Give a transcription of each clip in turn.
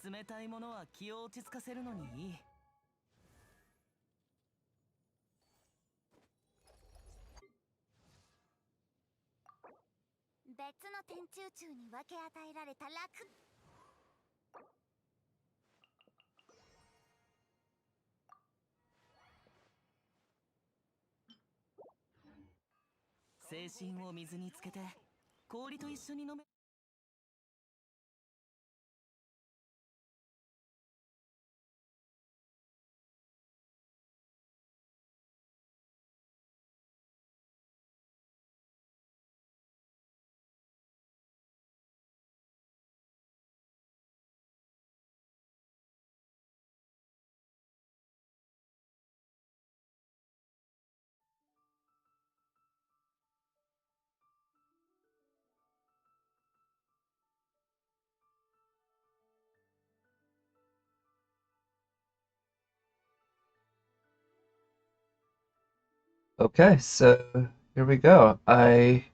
冷たいものは気を落ち着かせるのにいい。別の天中柱に分け与えられた楽。精神を水につけて氷と一緒に飲め。Okay, so here we go. I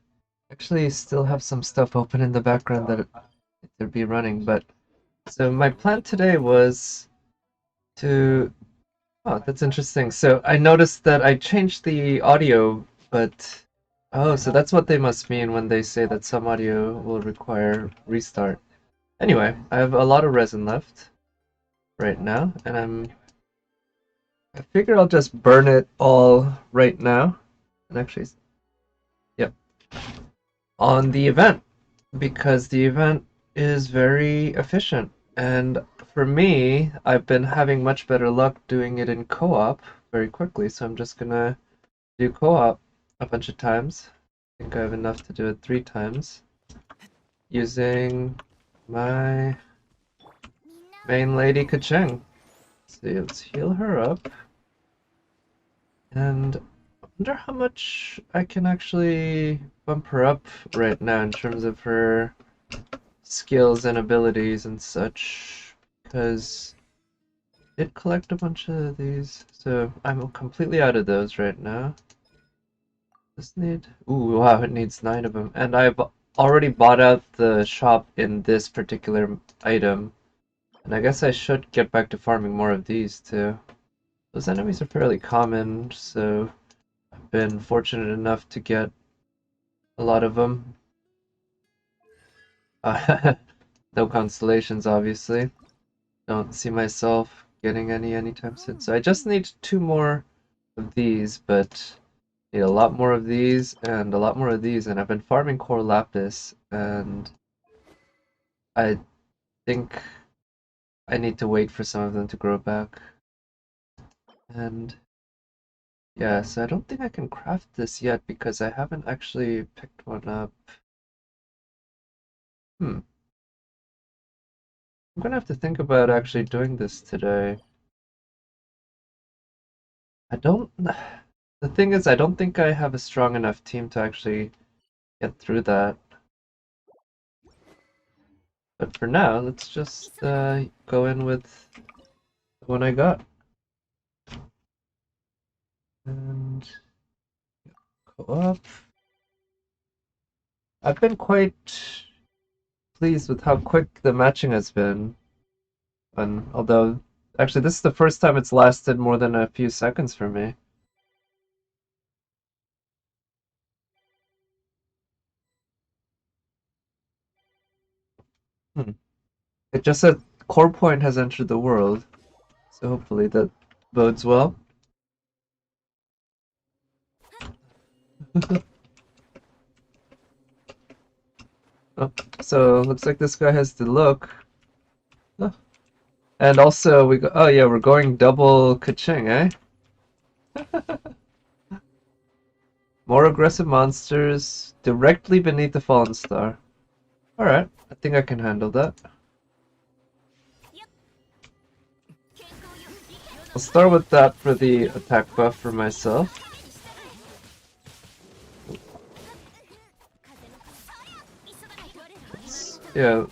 actually still have some stuff open in the background that it'd be running, but so my plan today was to. Oh, that's interesting. So I noticed that I changed the audio, but oh, so that's what they must mean when they say that some audio will require restart. Anyway, I have a lot of resin left right now, and I figure I'll just burn it all right now. And actually, yep, on the event because the event is very efficient. And for me, I've been having much better luck doing it in co-op very quickly, so I'm just gonna do co-op a bunch of times. I think I have enough to do it 3 times using my main lady Kacheng. See, let's heal her up. And I wonder how much I can actually bump her up right now in terms of her skills and abilities and such, because I did collect a bunch of these, so I'm completely out of those right now. This need, ooh, wow, it needs 9 of them, and I've already bought out the shop in this particular item, and I guess I should get back to farming more of these too. Those enemies are fairly common, so I've been fortunate enough to get a lot of them. No constellations, obviously. Don't see myself getting any anytime soon. So I just need 2 more of these, but need a lot more of these and a lot more of these. And I've been farming core lapis, and I think I need to wait for some of them to grow back. And yeah, so I don't think I can craft this yet because I haven't actually picked one up. I'm gonna have to think about actually doing this today. I don't. The thing is, I don't think I have a strong enough team to actually get through that. But for now, let's just go in with the one I got. And go up. I've been quite pleased with how quick the matching has been. And although, actually, this is the first time it's lasted more than a few seconds for me. It just said core point has entered the world, so hopefully that bodes well. Oh, so looks like this guy has the look. Oh. And also we go. Oh yeah, we're going double Kaching, eh? More aggressive monsters directly beneath the fallen star. All right, I think I can handle that. I'll start with that for the attack buff for myself.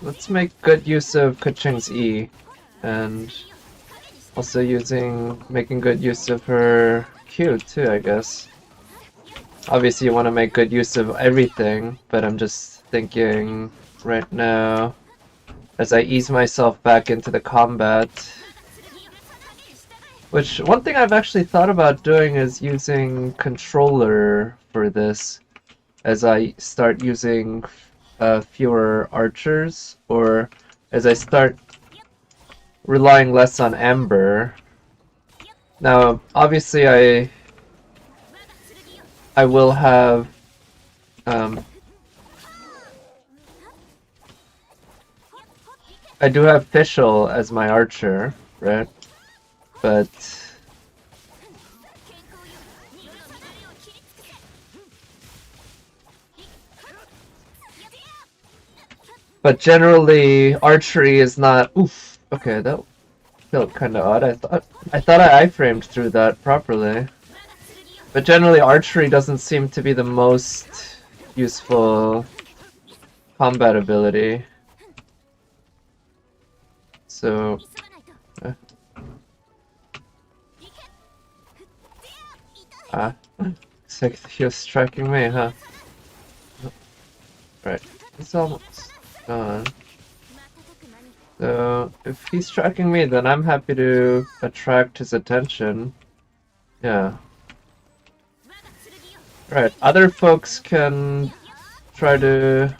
Let's make good use of Kaching's E, and also making good use of her Q too, I guess. Obviously you want to make good use of everything, but I'm just thinking right now as I ease myself back into the combat. Which, one thing I've actually thought about doing is using controller for this, as I start using fewer archers, or as I start relying less on Amber. Now, obviously I will have I do have Fischl as my archer, right? But generally archery is not. Oof. Okay, that felt kind of odd. I thought I iframed through that properly. But generally archery doesn't seem to be the most useful combat ability. So looks like he was striking me, huh? Right, it's almost gone. So if he's striking me, then I'm happy to attract his attention. Yeah. Right, other folks can try to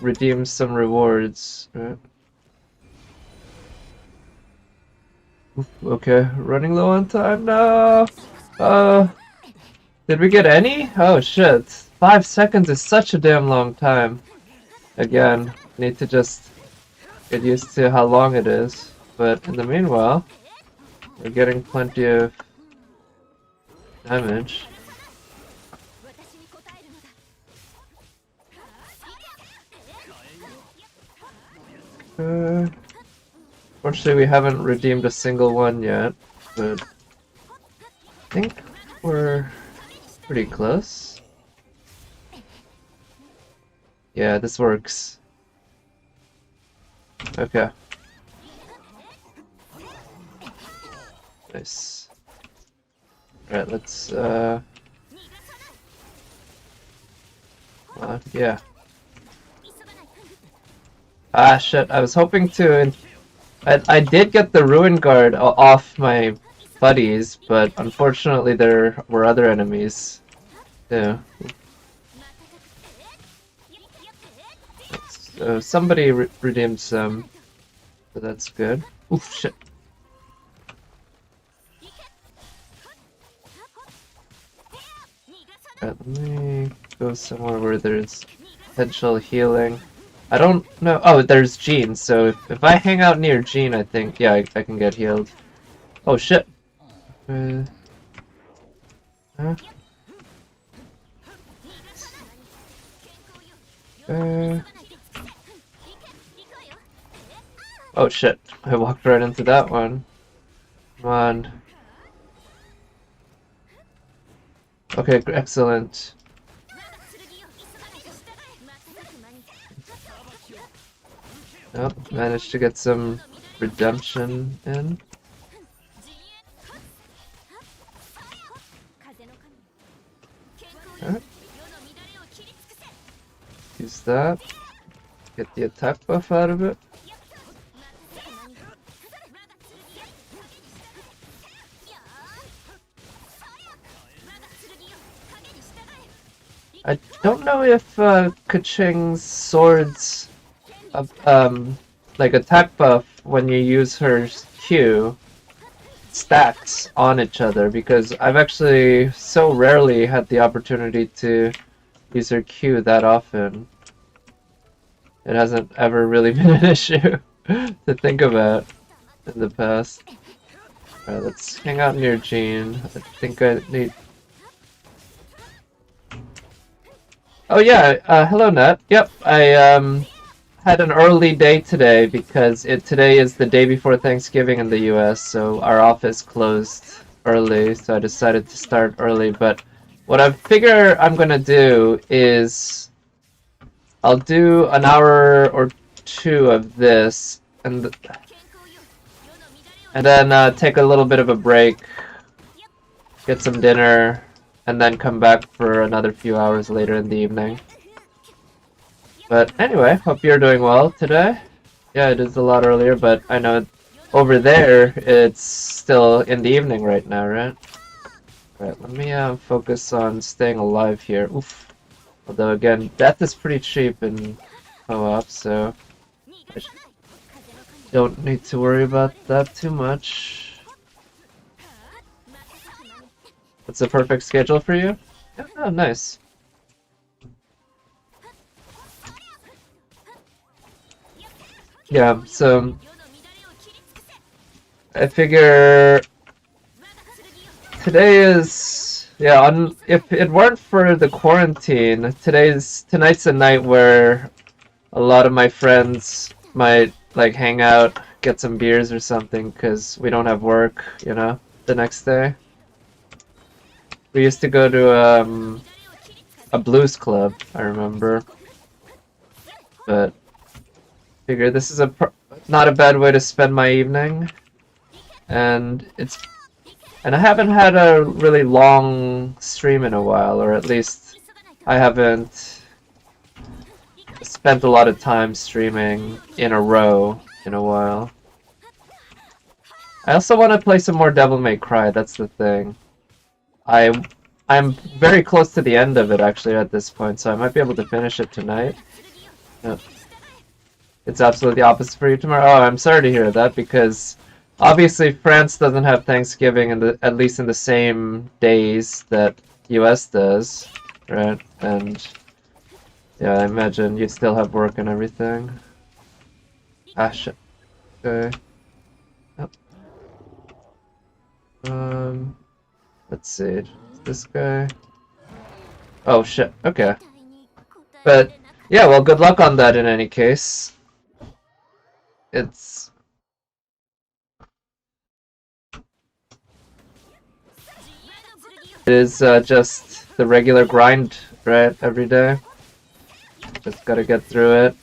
redeem some rewards. Right. Okay, running low on time now. Did we get any? Oh shit. 5 seconds is such a damn long time. Again, need to just get used to how long it is. But in the meanwhile, we're getting plenty of damage. Fortunately, we haven't redeemed a single one yet, but I think we're pretty close. Yeah, this works. Okay. Nice. Alright, let's, yeah. Ah, shit, I was hoping to... I did get the Ruin Guard off my buddies, but unfortunately there were other enemies. Yeah. So somebody redeemed some, so that's good. Oof, shit. Let me go somewhere where there's potential healing. I don't know. Oh, there's Jean, so if I hang out near Jean, I think, yeah, I can get healed. Oh, shit. Huh? Oh, shit. I walked right into that one. Come on. Okay, excellent. Nope, managed to get some redemption in. Right. Use that. Get the attack buff out of it. I don't know if Keqing's swords like attack buff when you use her Q stacks on each other, because I've actually so rarely had the opportunity to use her Q that often. It hasn't ever really been an issue to think about in the past. Alright, let's hang out near Jean. I think I need... Oh yeah, hello Nut. Yep, I had an early day today because today is the day before Thanksgiving in the US, so our office closed early, so I decided to start early. But what I figure I'm gonna do is I'll do an hour or two of this, and then take a little bit of a break, get some dinner, and then come back for another few hours later in the evening. But anyway, hope you're doing well today. Yeah, it is a lot earlier, but I know over there it's still in the evening right now, right? Right, let me focus on staying alive here. Oof. Although again, death is pretty cheap in co-op, so I don't need to worry about that too much. What's the perfect schedule for you? Oh, nice. Yeah, so I figure today is if it weren't for the quarantine, tonight's a night where a lot of my friends might like hang out, get some beers or something because we don't have work, you know, the next day. We used to go to a blues club, I remember, but figure this is not a bad way to spend my evening, and I haven't had a really long stream in a while, or at least I haven't spent a lot of time streaming in a row in a while. I also want to play some more Devil May Cry, that's the thing. I'm very close to the end of it actually at this point, so I might be able to finish it tonight. Yeah. It's absolutely opposite for you tomorrow. Oh, I'm sorry to hear that because obviously France doesn't have Thanksgiving at least in the same days that US does, right? And yeah, I imagine you still have work and everything. Ah, shit. Okay. Yep. Let's see. This guy. Oh shit. Okay. But yeah, well, good luck on that in any case. It is just the regular grind, right? Every day. Just gotta get through it.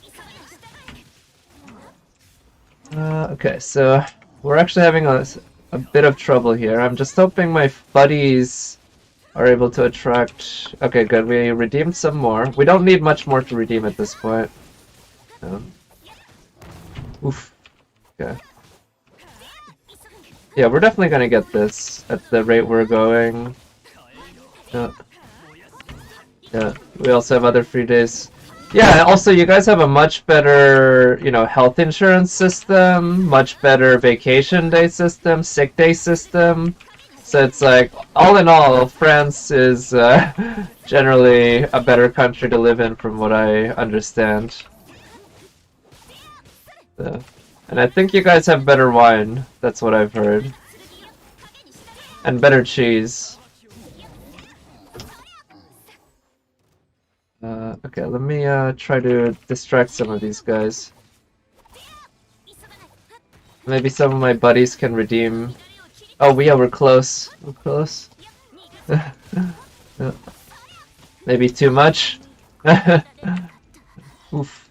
Okay, so we're actually having a bit of trouble here. I'm just hoping my buddies are able to attract... Okay, good. We redeemed some more. We don't need much more to redeem at this point. Oof. Okay. Yeah, we're definitely gonna get this at the rate we're going. Yeah. Yeah, we also have other free days. Yeah, also you guys have a much better, you know, health insurance system, much better vacation day system, sick day system. So it's like, all in all, France is generally a better country to live in from what I understand. And I think you guys have better wine, that's what I've heard. And better cheese. Okay, let me try to distract some of these guys. Maybe some of my buddies can redeem. Oh, yeah, we're close. We're close. Yeah. Maybe too much. Oof.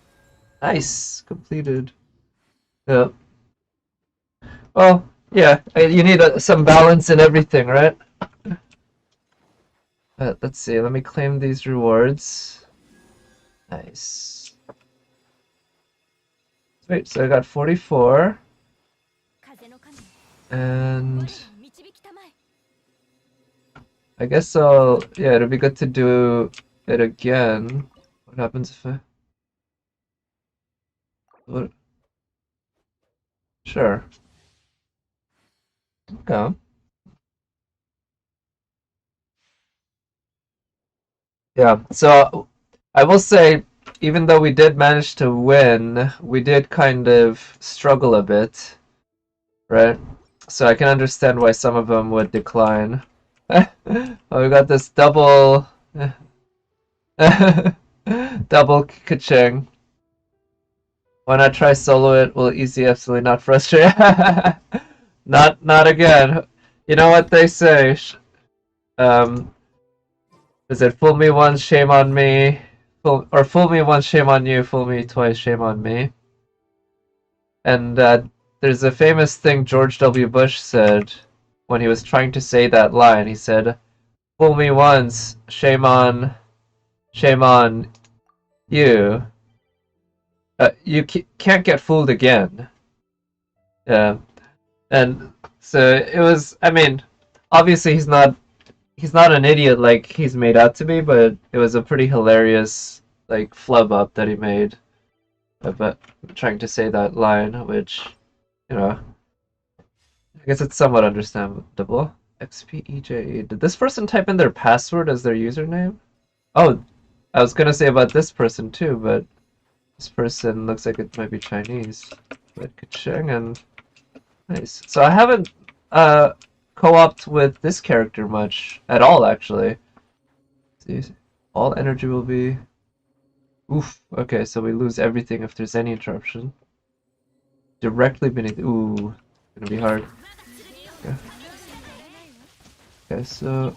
Nice. Completed. Yeah. Well, yeah, you need some balance in everything, right? Let's see, let me claim these rewards. Nice. Sweet, so I got 44. And I guess yeah, it'll be good to do it again. What happens if I... What? Sure. Okay. Yeah, so I will say, even though we did manage to win, we did kind of struggle a bit, right? So I can understand why some of them would decline. Oh, we got this double... double ka-ching. Why not try solo it? Will easy absolutely not frustrate. Not again. You know what they say? Um, is it fool me once, shame on me? Or fool me once, shame on you. Fool me twice, shame on me. And there's a famous thing George W. Bush said when he was trying to say that line. He said, "Fool me once, shame on you. You can't get fooled again. Yeah, and so it was. I mean, obviously he's not an idiot like he's made out to be, but it was a pretty hilarious like flub up that he made. But trying to say that line, which you know, I guess it's somewhat understandable. XPEJE. Did this person type in their password as their username? Oh, I was gonna say about this person too, but this person looks like it might be Chinese. But Kacheng and nice. So I haven't co-opted with this character much at all, actually. See, all energy will be. Oof. Okay, so we lose everything if there's any interruption. Directly beneath. Ooh, gonna be hard. Okay. Okay, so.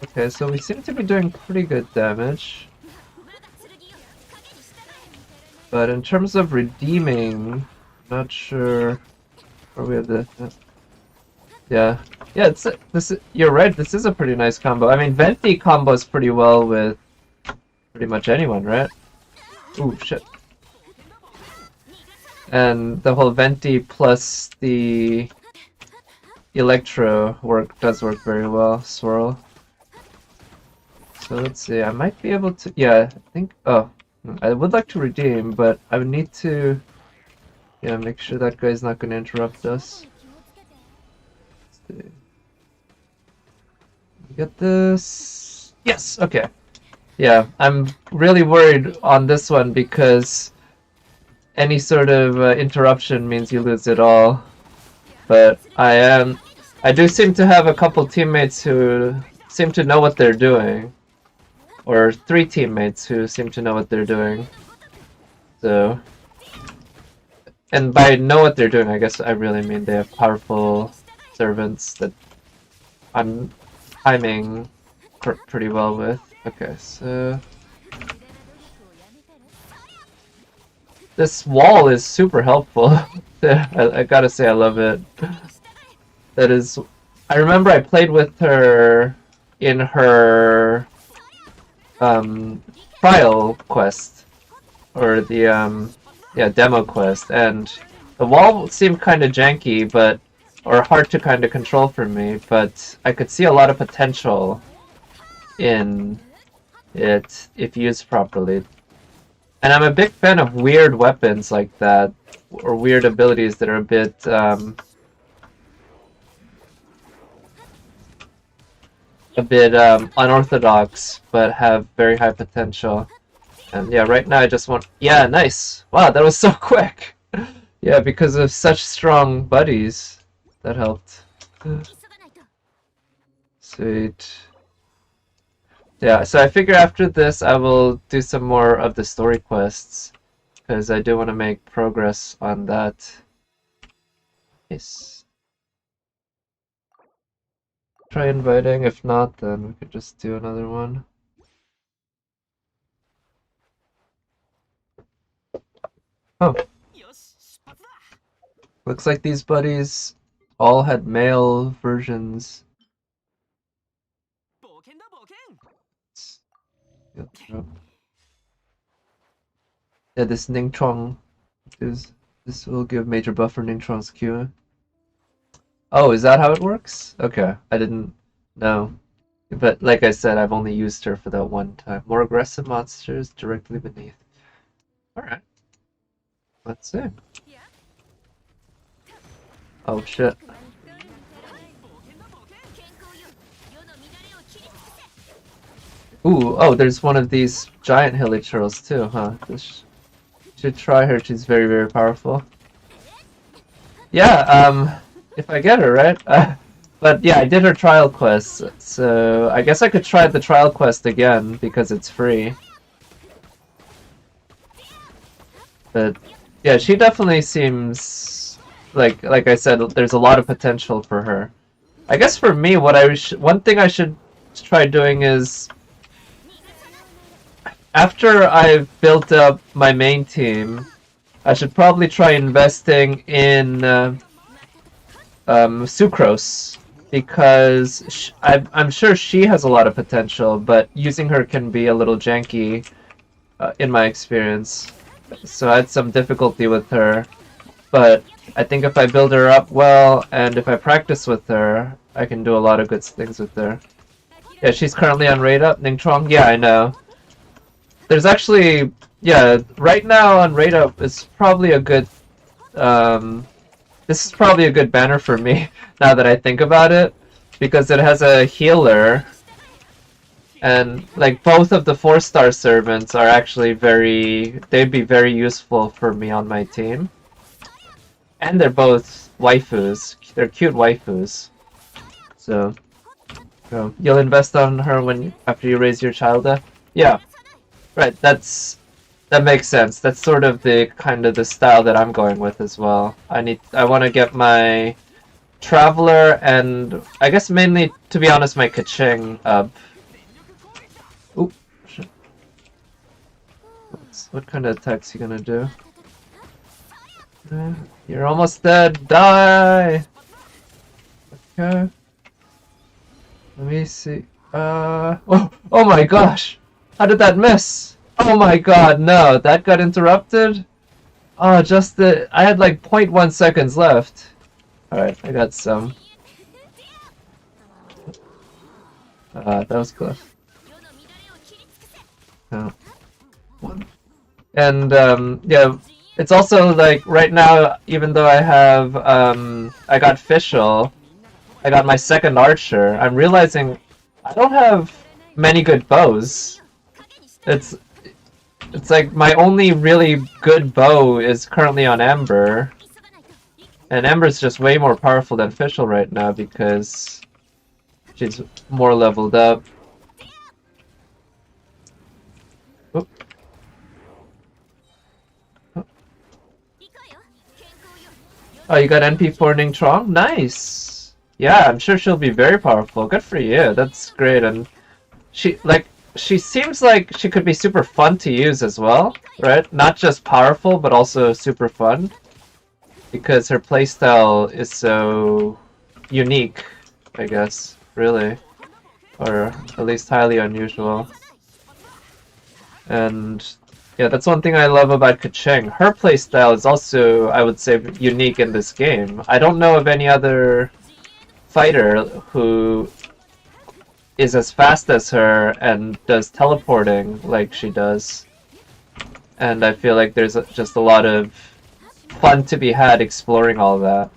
Okay, so we seem to be doing pretty good damage. But in terms of redeeming, not sure where we have the. Yeah, it's this. You're right. This is a pretty nice combo. I mean, Venti combos pretty well with pretty much anyone, right? Ooh, shit. And the whole Venti plus the Electro does work very well. Swirl. So let's see. I might be able to. Yeah, I think. Oh, I would like to redeem, but I would need to. Yeah, make sure that guy's not going to interrupt us. Let's see. Get this. Yes. Okay. Yeah, I'm really worried on this one because any sort of interruption means you lose it all. But I do seem to have a couple teammates who seem to know what they're doing. Or 3 teammates who seem to know what they're doing. So, and by know what they're doing, I guess I really mean they have powerful servants that I'm timing pretty well with. Okay, so this wall is super helpful. I gotta say I love it. That is, I remember I played with her in her trial quest, or the yeah, demo quest, and the wall seemed kind of janky, but or hard to kind of control for me, but I could see a lot of potential in it if used properly. And I'm a big fan of weird weapons like that, or weird abilities that are a bit unorthodox, but have very high potential. And yeah, right now I just want. Yeah, nice. Wow, that was so quick. Yeah, because of such strong buddies, that helped. Sweet. Yeah, so I figure after this I will do some more of the story quests, because I do want to make progress on that. Yes. Try inviting, if not, then we could just do another one. Oh. Looks like these buddies all had male versions. Yeah, this Ningchuang this will give major buff for Ningchuang's Q. Oh, is that how it works? Okay, I didn't know. But like I said, I've only used her for that one time. More aggressive monsters directly beneath. Alright. Let's see. Oh shit. Ooh, oh, there's one of these giant hilichurls too, huh? This should try her, she's very, very powerful. Yeah, if I get her, right? But yeah, I did her trial quest, so I guess I could try the trial quest again, because it's free. But yeah, she definitely seems like I said, there's a lot of potential for her. I guess for me, one thing I should try doing is, after I've built up my main team, I should probably try investing in Sucrose, because I'm sure she has a lot of potential, but using her can be a little janky in my experience. So I had some difficulty with her, but I think if I build her up well and if I practice with her, I can do a lot of good things with her. Yeah, she's currently on raid up, Ningchuang. Yeah, I know. There's actually, yeah, right now on raid up is probably a good, this is probably a good banner for me now that I think about it, because it has a healer, and like both of the 4-star servants are actually they'd be very useful for me on my team. And they're both waifus. They're cute waifus. So you'll invest on her after you raise your child up? Yeah. Right, that makes sense. That's sort of the style that I'm going with as well. I want to get my Traveler and I guess mainly, to be honest, my Kaching up. Oop, shit. What kind of attacks you gonna do? You're almost dead. Die. Okay. Let me see. Oh my gosh! How did that miss? Oh my god, no, that got interrupted? Oh, I had like 0.1 seconds left. Alright, I got some. That was close. Oh. And, yeah, it's also like, right now, even though I have, I got Fischl, I got my second archer, I'm realizing I don't have many good bows. It's like my only really good bow is currently on Amber. And Amber's just way more powerful than Fischl right now because she's more leveled up. Oop. Oh, you got NP4 Ning Trong? Nice! Yeah, I'm sure she'll be very powerful. Good for you. That's great. And she seems like she could be super fun to use as well, right? Not just powerful, but also super fun. Because her playstyle is so unique, I guess, really. Or at least highly unusual. And yeah, that's one thing I love about Kaching. Her playstyle is also, I would say, unique in this game. I don't know of any other fighter who is as fast as her and does teleporting like she does. And I feel like there's just a lot of fun to be had exploring all that.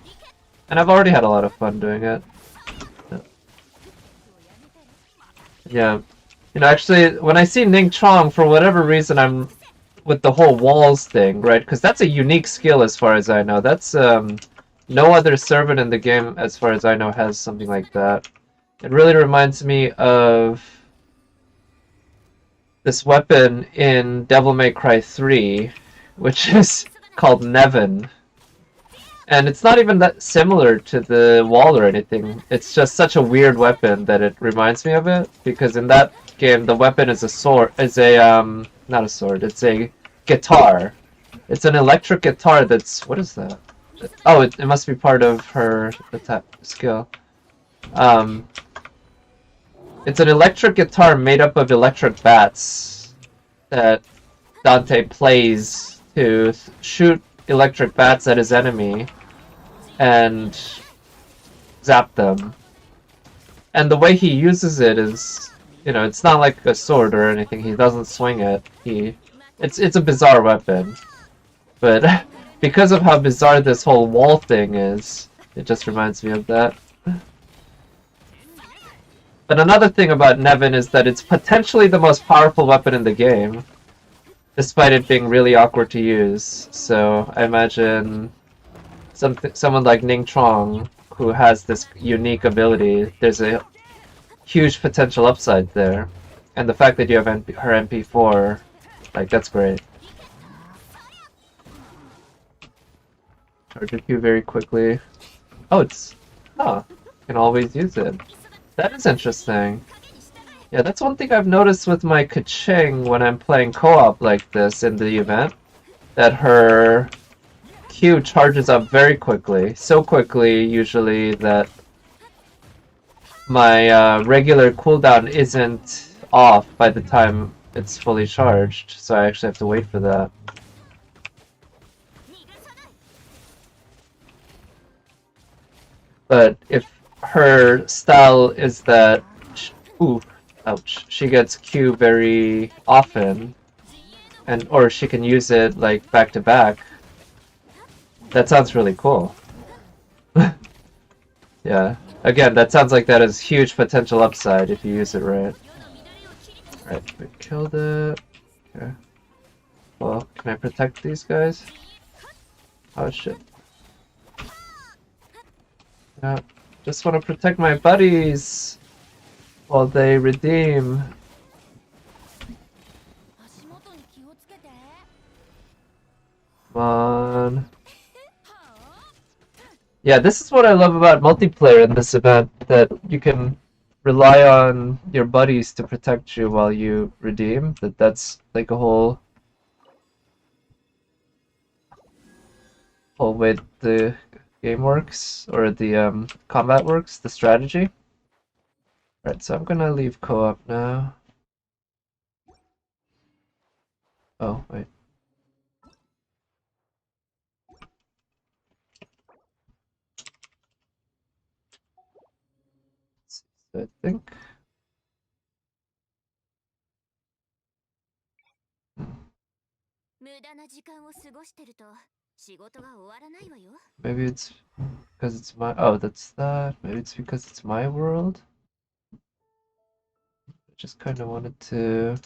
And I've already had a lot of fun doing it. Yeah. You know, actually, when I see Ning Chong, for whatever reason, I'm with the whole walls thing, right? Because that's a unique skill as far as I know. That's, no other servant in the game, as far as I know, has something like that. It really reminds me of this weapon in Devil May Cry 3, which is called Nevin. And it's not even that similar to the wall or anything. It's just such a weird weapon that it reminds me of it. Because in that game, the weapon is not a sword, it's a guitar. It's an electric guitar that's, what is that? Oh, it must be part of her attack skill. It's an electric guitar made up of electric bats that Dante plays to shoot electric bats at his enemy and zap them. And the way he uses it is, you know, it's not like a sword or anything. He doesn't swing it. It's a bizarre weapon. But because of how bizarre this whole wall thing is, it just reminds me of that. But another thing about Nevin is that it's potentially the most powerful weapon in the game, despite it being really awkward to use. So I imagine someone like Ning Chong, who has this unique ability, there's a huge potential upside there. And the fact that you have her MP4, like, that's great. Charge your Q very quickly. Oh, you can always use it. That is interesting. Yeah, that's one thing I've noticed with my Kaching when I'm playing co-op like this in the event. That her Q charges up very quickly. So quickly, usually, that my regular cooldown isn't off by the time it's fully charged, so I actually have to wait for that. But if her style is that, ooh, ouch, she gets Q very often, and or she can use it like back to back, that sounds really cool. Yeah. Again, that sounds like that has huge potential upside if you use it right. Alright, we killed it. Okay. Well, can I protect these guys? Oh shit. Yeah. Just want to protect my buddies while they redeem. Come on. Yeah, this is what I love about multiplayer in this event, that you can rely on your buddies to protect you while you redeem. That's like a whole way the game works, or the combat works, the strategy. Right, so I'm gonna leave co-op now. Oh, wait. So I think... Maybe it's because it's my... Oh, that's that. Maybe it's because it's my world. I just kind of wanted to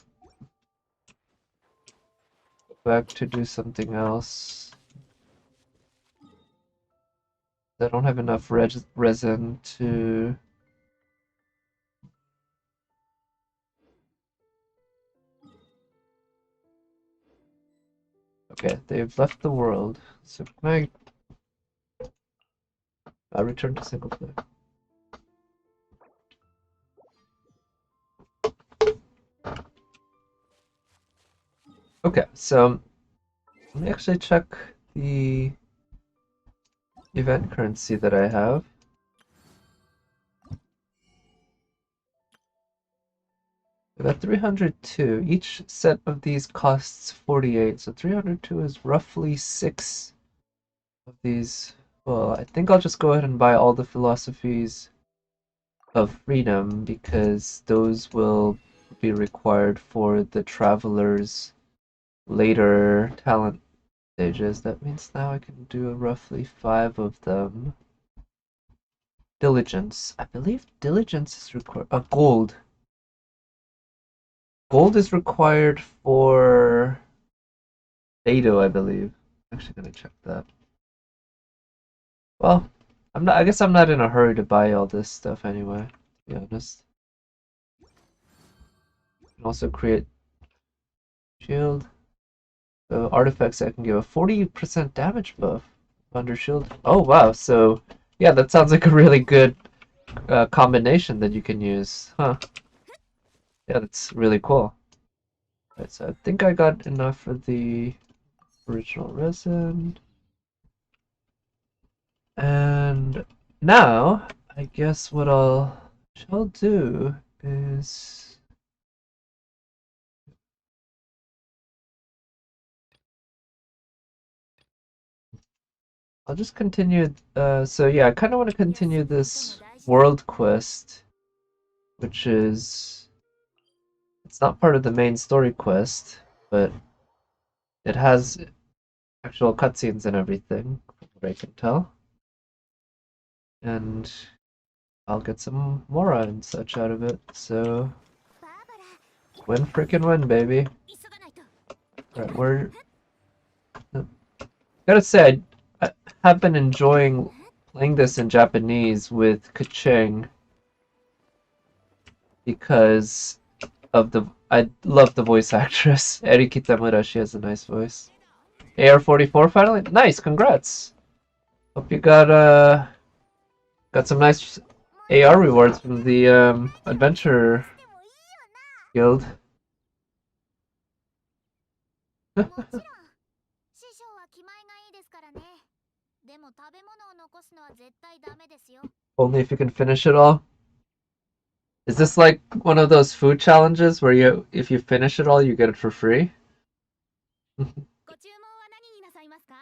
go back to do something else. I don't have enough resin to... Okay, they've left the world. So can I return to single player? Okay, so let me actually check the event currency that I have. I got 302. Each set of these costs 48, so 302 is roughly 6 of these. Well, I think I'll just go ahead and buy all the philosophies of freedom, because those will be required for the travelers' later talent stages. That means now I can do roughly 5 of them. Diligence. I believe diligence is required. Gold. Gold is required for Beto, I believe. I'm actually gonna check that. Well, I'm not. I guess I'm not in a hurry to buy all this stuff anyway, to be honest. Can also create shield. So artifacts, I can give a 40% damage buff under shield. Oh wow! So yeah, that sounds like a really good combination that you can use, huh? Yeah, that's really cool. Right, so I think I got enough for the original resin. And now, I guess what shall do is I'll just continue. So yeah, I kind of want to continue this world quest, which is it's not part of the main story quest, but it has actual cutscenes and everything, from what I can tell. And I'll get some Mora and such out of it. So win freaking win, baby. Right, we're gotta say, I have been enjoying playing this in Japanese with Kaching, because of I love the voice actress. Eri Kitamura, she has a nice voice. AR44 finally? Nice, congrats! Hope you got some nice AR rewards from the Adventure Guild. Only if you can finish it all. Is this like one of those food challenges where if you finish it all, you get it for free? ご注文は何になさいますか？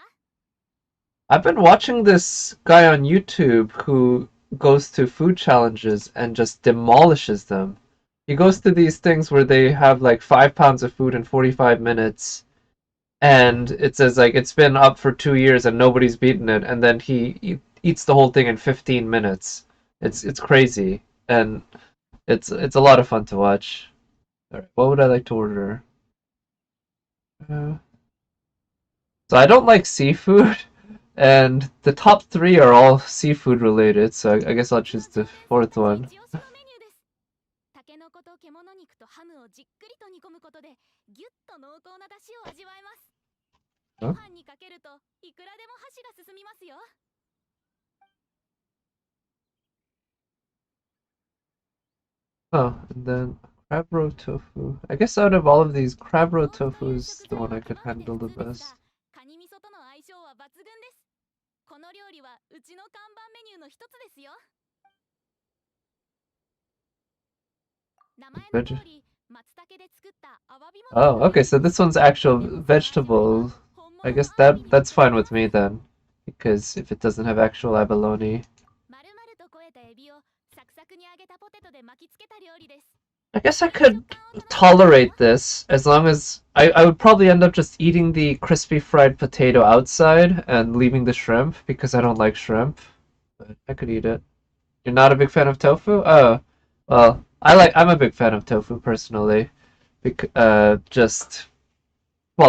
I've been watching this guy on YouTube who goes to food challenges and just demolishes them. He goes to these things where they have like 5 pounds of food in 45 minutes, and it says like it's been up for 2 years and nobody's beaten it, and then he eats the whole thing in 15 minutes. It's crazy, and it's a lot of fun to watch. All right, what would I like to order? So I don't like seafood, and the top three are all seafood related, so I guess I'll choose the fourth one. タケノコと獣肉とハムをじっくりと煮込むことでギュッと濃厚な出汁を味わえます。ご飯にかけるといくらでも箸が進みますよ。Oh, and then crab roe tofu. I guess out of all of these, crab roe tofu is the one I could handle the best. カニ味噌との相性は抜群です。この料理はうちの看板メニューの一つですよ。名前の通り、松茸で作ったアワビも。Oh, okay, so this one's actual vegetable. I guess that's fine with me then, because if it doesn't have actual abalone. I guess I could tolerate this as long as I would probably end up just eating the crispy fried potato outside and leaving the shrimp because I don't like shrimp. But I could eat it. You're not a big fan of tofu? Oh, well, I'm a big fan of tofu personally. Well,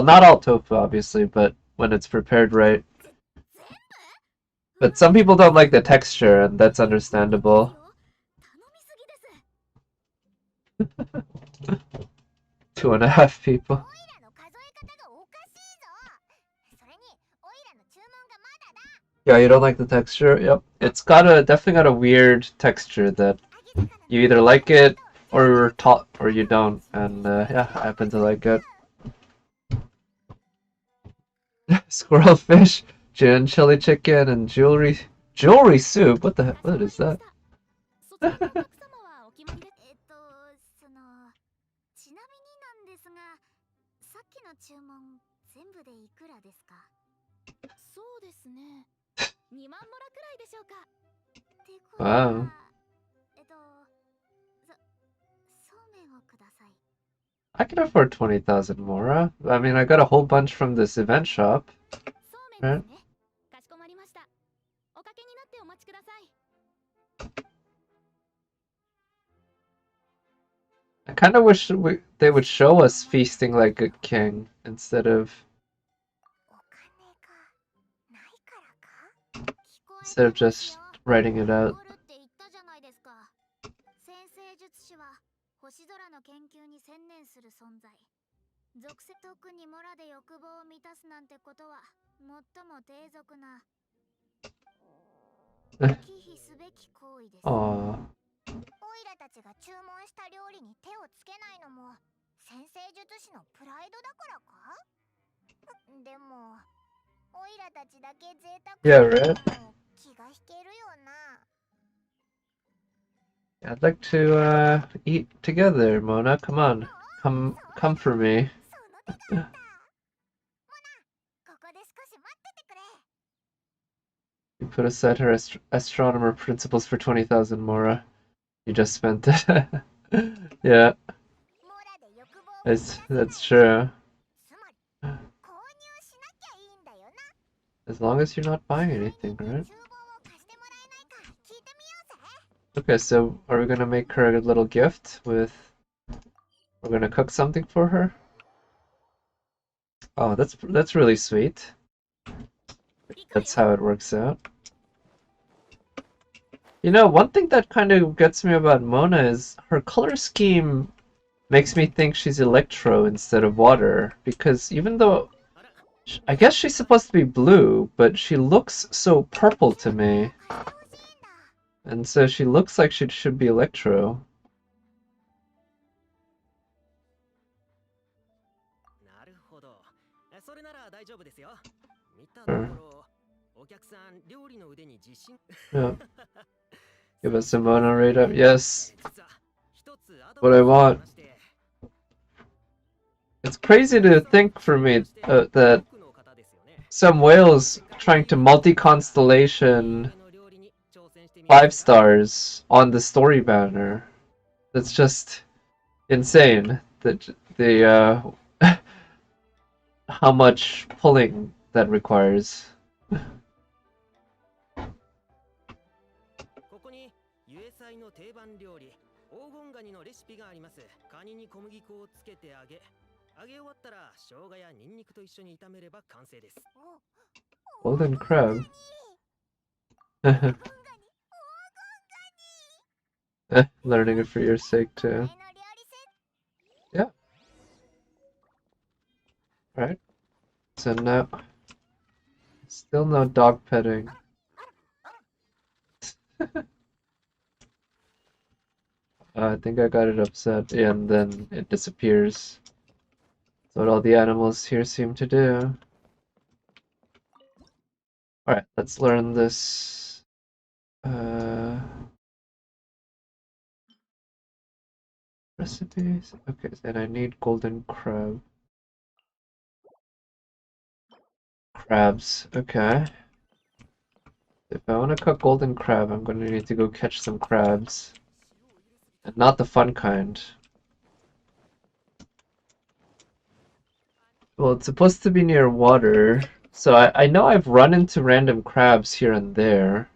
not all tofu obviously, but when it's prepared right. But some people don't like the texture, and that's understandable. 2.5 people. Yeah, you don't like the texture? Yep. It's definitely got a weird texture that you either like it or you don't, and yeah, I happen to like it. Squirrel fish, gin, chili chicken, and jewelry soup. What the heck? What is that? 注文全部でいくらですか？そうですね。2万モラくらいでしょうか。ってことは、Wow. そうめんをください。I can afford 20,000 mora. I mean, I got a whole bunch from this event shop. そうめんですね。かしこまりました。おかけになってお待ちください。I kind of wish they would show us feasting like a king instead of just writing it out. 星空の研究に専念する存在。属性特にモラで欲望を満たすなんてことは最も低俗な忌避すべき行為です。Aww. オイラたちが注文した料理に手をつけないのも先生術師のプライドだからか？でもオイラたちだけ贅沢なのも気が引けるよな。I'd like to eat together, Mona. Come on. Come for me. You put aside her astronomer principles for 20,000 mora. You just spent it. Yeah. That's true. As long as you're not buying anything, right? Okay, so are we gonna make her a little gift with... We're gonna cook something for her? Oh, that's really sweet. That's how it works out. You know, one thing that kind of gets me about Mona is her color scheme makes me think she's Electro instead of Water, because even though I guess she's supposed to be blue, but she looks so purple to me. And so she looks like she should be Electro. Sure. Yeah. Give us a Mona rate up. Yes. what I want. It's crazy to think for me that some whales trying to multi-constellation 5 stars on the story banner. That's just insane. The how much pulling that requires. ここにユエサイの定番料理黄金ガニのレシピがあります。カニに小麦粉をつけて揚げ終わったら生姜やニンニクと一緒に炒めれば完成です。 Golden crab. Learning it for your sake too. Yeah. Right. So now, still no dog petting. I think I got it upset, and then it disappears. That's what all the animals here seem to do. Alright, let's learn this. Recipes. Okay, and I need golden crab. Crabs. Okay. If I want to cook golden crab, I'm going to need to go catch some crabs. And not the fun kind. Well, it's supposed to be near water. So I know I've run into random crabs here and there.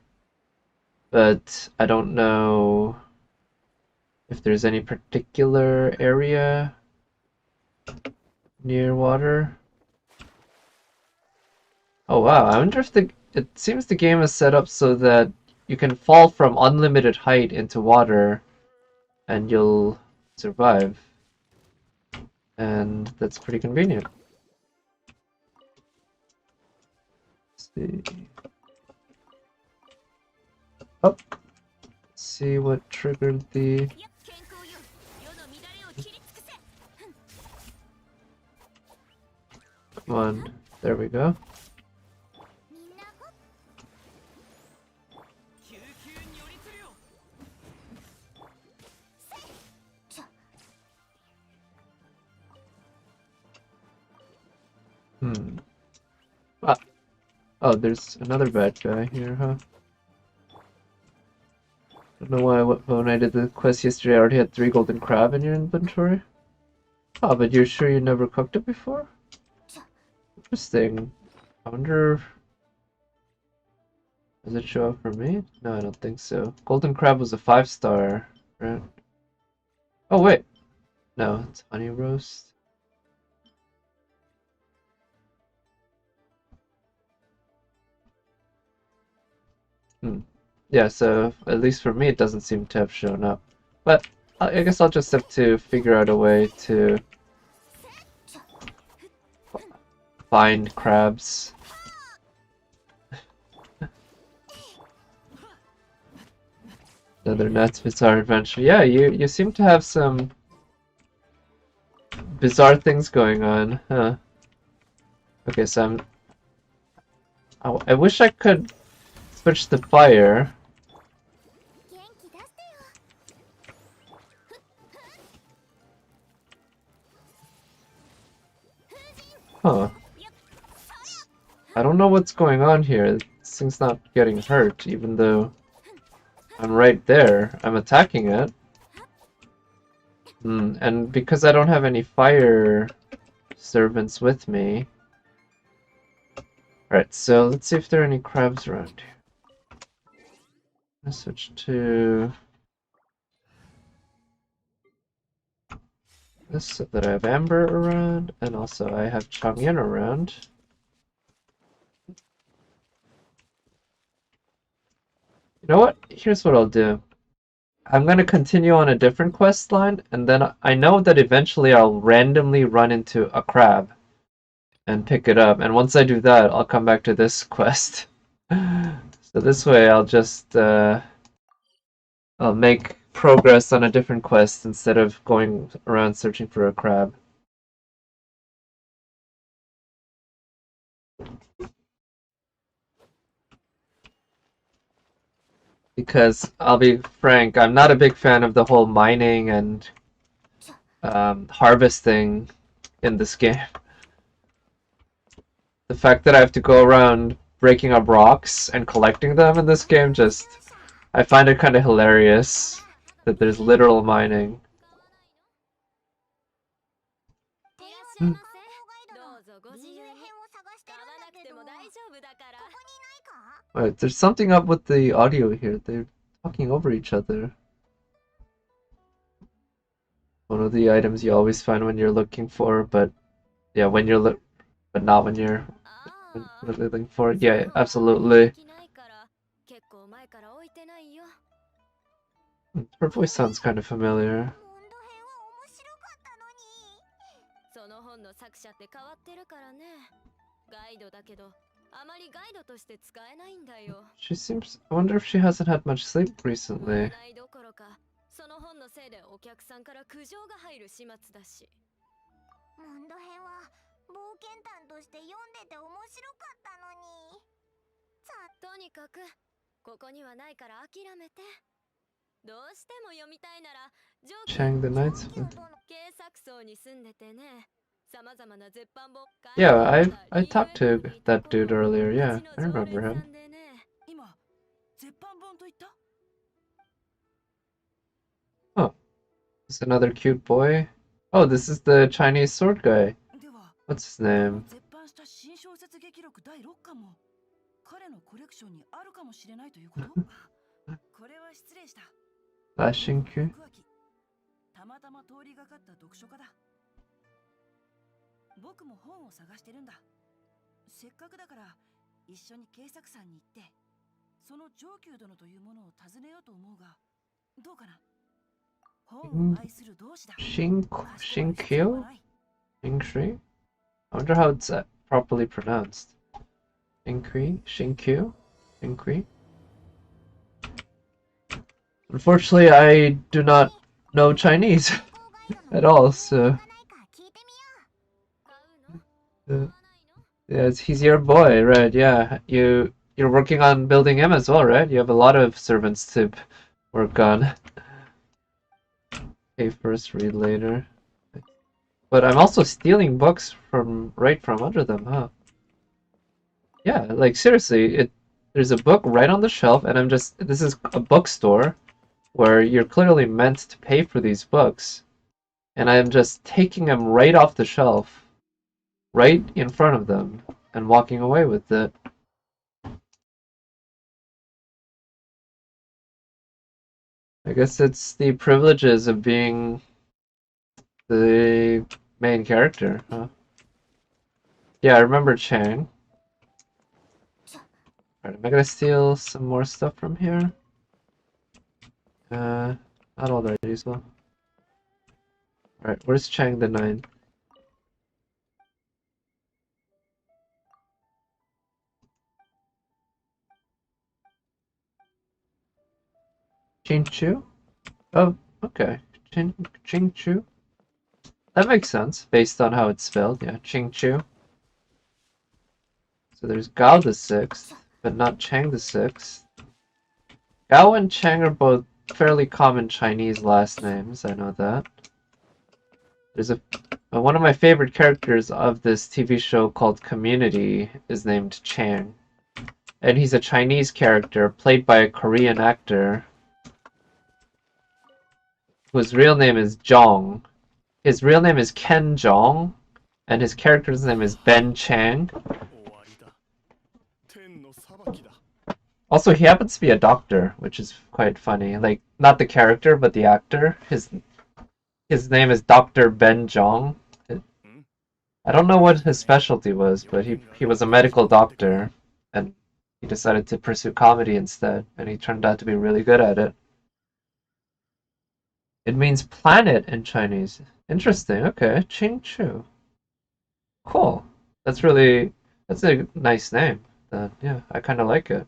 But I don't know if there's any particular area near water. Oh wow, I wonder if it seems the game is set up so that you can fall from unlimited height into water and you'll survive. And that's pretty convenient. Let's see. Oh, let's see what triggered the... Come on, there we go. Ah. Oh, there's another bad guy here, huh? Don't know why when I did the quest yesterday I already had 3 golden crab in your inventory. Oh, but you're sure you never cooked it before? Interesting. I wonder... Does it show up for me? No, I don't think so. Golden crab was a 5-star, right? Oh, wait. No, it's honey roast. Yeah, so at least for me it doesn't seem to have shown up. But I guess I'll just have to figure out a way to find crabs. Another nuts bizarre adventure. Yeah, you seem to have some bizarre things going on, huh? Okay, so I wish I could switch the fire. Huh. I don't know what's going on here. This thing's not getting hurt, even though I'm right there. I'm attacking it. And because I don't have any fire servants with me. Alright, so let's see if there are any crabs around here. Let's switch to this so that I have Amber around, and also I have Changyan around. You know what? Here's what I'll do. I'm going to continue on a different quest line, and then I know that eventually I'll randomly run into a crab and pick it up. And once I do that, I'll come back to this quest. So this way I'll just I'll make progress on a different quest instead of going around searching for a crab. Because I'll be frank, I'm not a big fan of the whole mining and harvesting in this game. The fact that I have to go around breaking up rocks and collecting them in this game I find it kind of hilarious that there's literal mining. どうぞご自由に編を探してるんだけど、ここにいないか？ Wait, there's something up with the audio here. They're talking over each other. One of the items you always find when you're looking for, but yeah, but not when you're looking for it. Yeah, absolutely. Her voice sounds kind of familiar. モンド編は面白かったのに。その本の作者って変わってるからね。ガイドだけど、あまりガイドとして使えないんだよ。I wonder if she hasn't had much sleep recently. ないどころか、その本のせいでお客さんから苦情が入る始末だし。モンド編は冒険譚として読んでて面白かったのに。とにかく、ここにはないから諦めて。どうしても読みたいなら、Chang the Knightsmith. 警察層に住んでてね。Yeah, I talked to that dude earlier. Yeah, I remember him. Oh, this is another cute boy. Oh, this is the Chinese sword guy. What's his name? Shinku? 僕も本を探してるんだ。せっかくだから一緒に警察さんに行ってその上級殿というものを尋ねようと思うがどうかな。本を愛する同士だ。Shinkyu? Shinkri? I wonder how it's properly pronounced. Shinkyu? Unfortunately, I do not know Chinese at all, so... yeah, he's your boy, right? Yeah, you're working on building him as well, right? You have a lot of servants to work on. Pay first, read later. But I'm also stealing books right from under them, huh? Yeah, like seriously, there's a book right on the shelf, and this is a bookstore where you're clearly meant to pay for these books, and I'm just taking them right off the shelf. Right in front of them and walking away with it. I guess it's the privileges of being the main character, huh? Yeah, I remember Chang. Alright, am I gonna steal some more stuff from here? Not all that useful. Alright, where's Chang the 9? Chinchu? Oh, okay. Chingchu? That makes sense, based on how it's spelled, yeah. Chingchu. So there's Gao the 6th, but not Chang the 6th. Gao and Chang are both fairly common Chinese last names, I know that. There's one of my favorite characters of this TV show called Community is named Chang. And he's a Chinese character played by a Korean actor whose real name is Jong. His real name is Ken Jong, and his character's name is Ben Chang. Also, he happens to be a doctor, which is quite funny. Like, not the character, but the actor. His name is Dr. Ben Jong. I don't know what his specialty was, but he was a medical doctor, and he decided to pursue comedy instead, and he turned out to be really good at it. It means planet in Chinese. Interesting, okay. Qingchu. Cool. That's a nice name. Yeah, I kind of like it.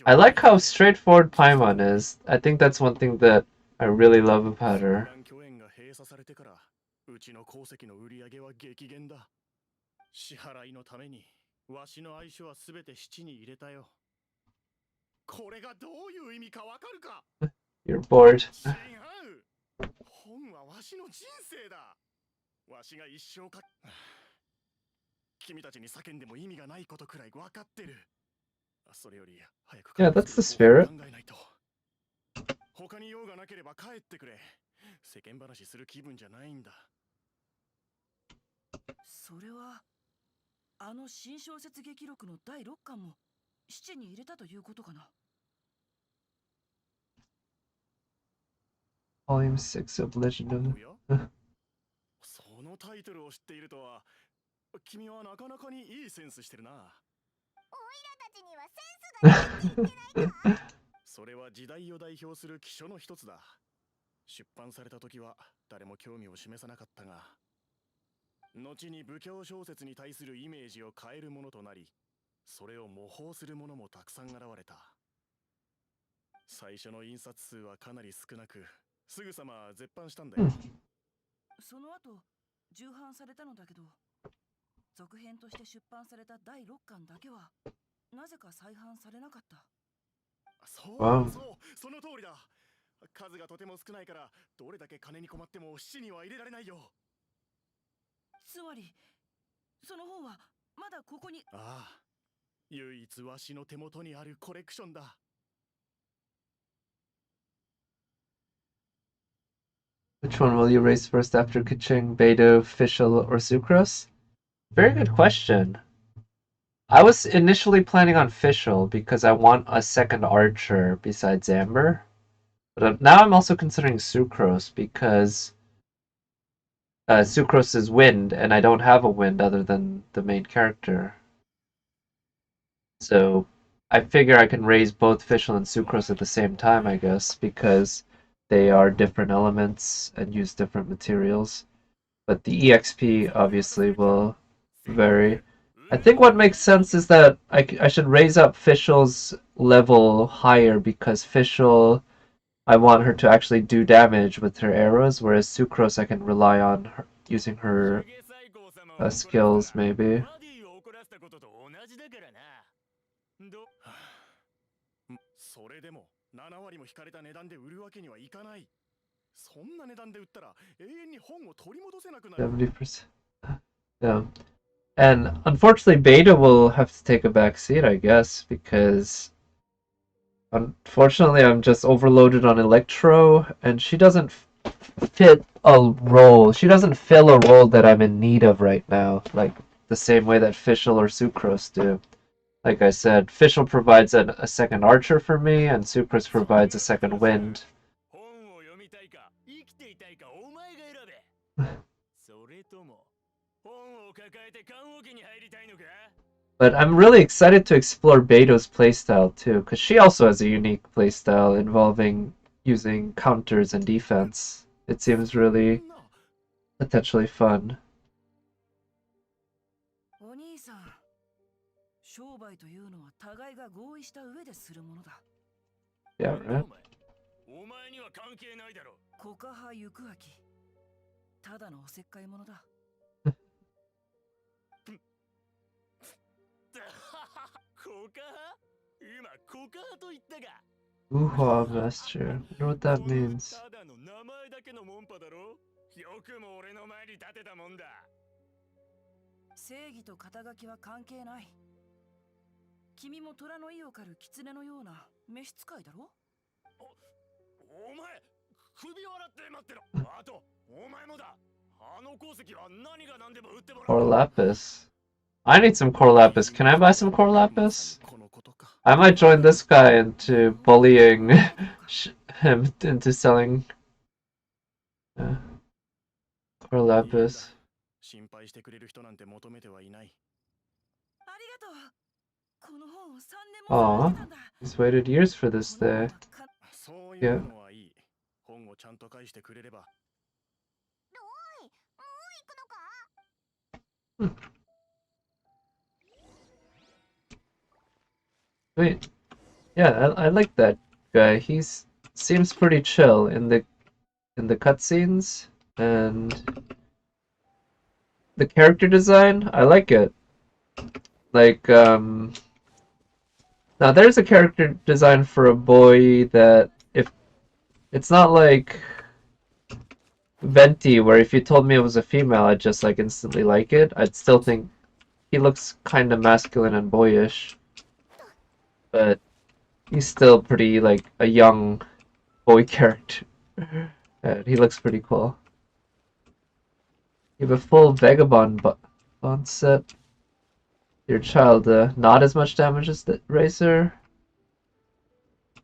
I like how straightforward Paimon is. I think that's one thing that I really love about her. 支払いのためにわしの愛称はすべて七に入れたよ。これがどういう意味かわかるか。 You're bored. 違う。本はわしの人生だ。わしが一生か。君たちに叫んでも意味がないことくらいわかってる。それより早く Yeah, that's the spirit. 考えないと。他に用がなければ帰ってくれ。世間話する気分じゃないんだ。それはあの新小説劇録の第6巻も七に入れたということかな。 Volume 6 of Legend of おやそのタイトルを知っているとは、君はなかなかにいいセンスしてるな。オイラたちにはセンスがないって言ってないか。それは時代を代表する奇書の一つだ。出版された時は誰も興味を示さなかったが、後に武教小説に対するイメージを変えるものとなり、それを模倣するものもたくさん現れた。最初の印刷数はかなり少なく、すぐさま絶版したんだよ。その後重版されたのだけど、続編として出版された第6巻だけはなぜか再販されなかった。そうそう、その通りだ。数がとても少ないから、どれだけ金に困っても七には入れられないよ。つまりその本はまだここに。ああ、唯一わしの手元にあるコレクションだ。Which one will you raise first after Kaching, Beidou, Fischl, or Sucrose? Very good question. I was initially planning on Fischl because I want a second archer besides Amber. But now I'm also considering Sucrose because Sucrose is wind, and I don't have a wind other than the main character. So I figure I can raise both Fischl and Sucrose at the same time, I guess, because they are different elements and use different materials. But the EXP obviously will vary. I think what makes sense is that I should raise up Fischl's level higher because Fischl, I want her to actually do damage with her arrows, whereas Sucrose I can rely on her, using her skills maybe. それでも7割も引かれた値段で売るわけにはいかない。そんな値段で売ったら永遠に本を取り戻せなくなる。70%. Yeah. And unfortunately, Beta will have to take a back seat, I guess, because unfortunately I'm just overloaded on Electro, and she doesn't fit a role. She doesn't fill a role that I'm in need of right now, like the same way that Fischl or Sucrose do. Like I said, Fischl provides a second archer for me, and Sucrose provides a second wind. But I'm really excited to explore Beto's playstyle too, because she also has a unique playstyle involving using counters and defense. It seems really potentially fun. お兄さん、商売というのは互いが合意した上でするものだ。Yeah, right? お前には関係ないだろ。コカハ行く秋。ただのおせっかい者だ。コカハ？今コカハと言ったが。Uha Master. I wonder what that means. ただの名前だけのモンパだろ。よくも俺の前に立てたもんだ。正義と肩書きは関係ない。君も虎の意を狩る狐のような召使いだろ。お前、首を洗って待ってろ。あと、お前もだ。あの鉱石は何が何でも売ってもらう。 Core Lapis. I need some Core Lapis. Can I buy some Core Lapis? I might join this guy into bullying him into selling Core Lapis. 心配してくれる人なんて求めてはいない。ありがとう。この本を3年も探してたんだ。He's waited years for this day. そういうのはいい。本をちゃんと返してくれれば。おい、もう行くのか？ Wait, yeah, I like that guy. He seems pretty chill in the cutscenes, and the character design, I like it. Like Now there's a character design for a boy that if it's not like Venti, where if you told me it was a female, I'd just like instantly like it. I'd still think he looks kind of masculine and boyish, but he's still pretty like a young boy character. And he looks pretty cool. You have a full Vagabond bond set. Your child, not as much damage as the Racer.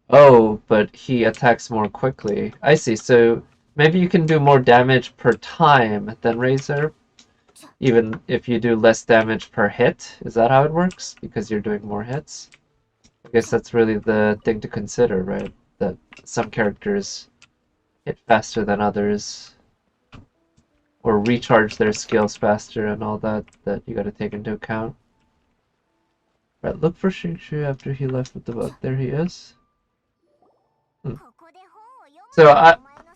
Oh, but he attacks more quickly. I see, so maybe you can do more damage per time than Razor, even if you do less damage per hit. Is that how it works? Because you're doing more hits? I guess that's really the thing to consider, right? That some characters hit faster than others, or recharge their skills faster and all that you gotta take into account. Right, look for Shinshu after he left with the boat. There he is. So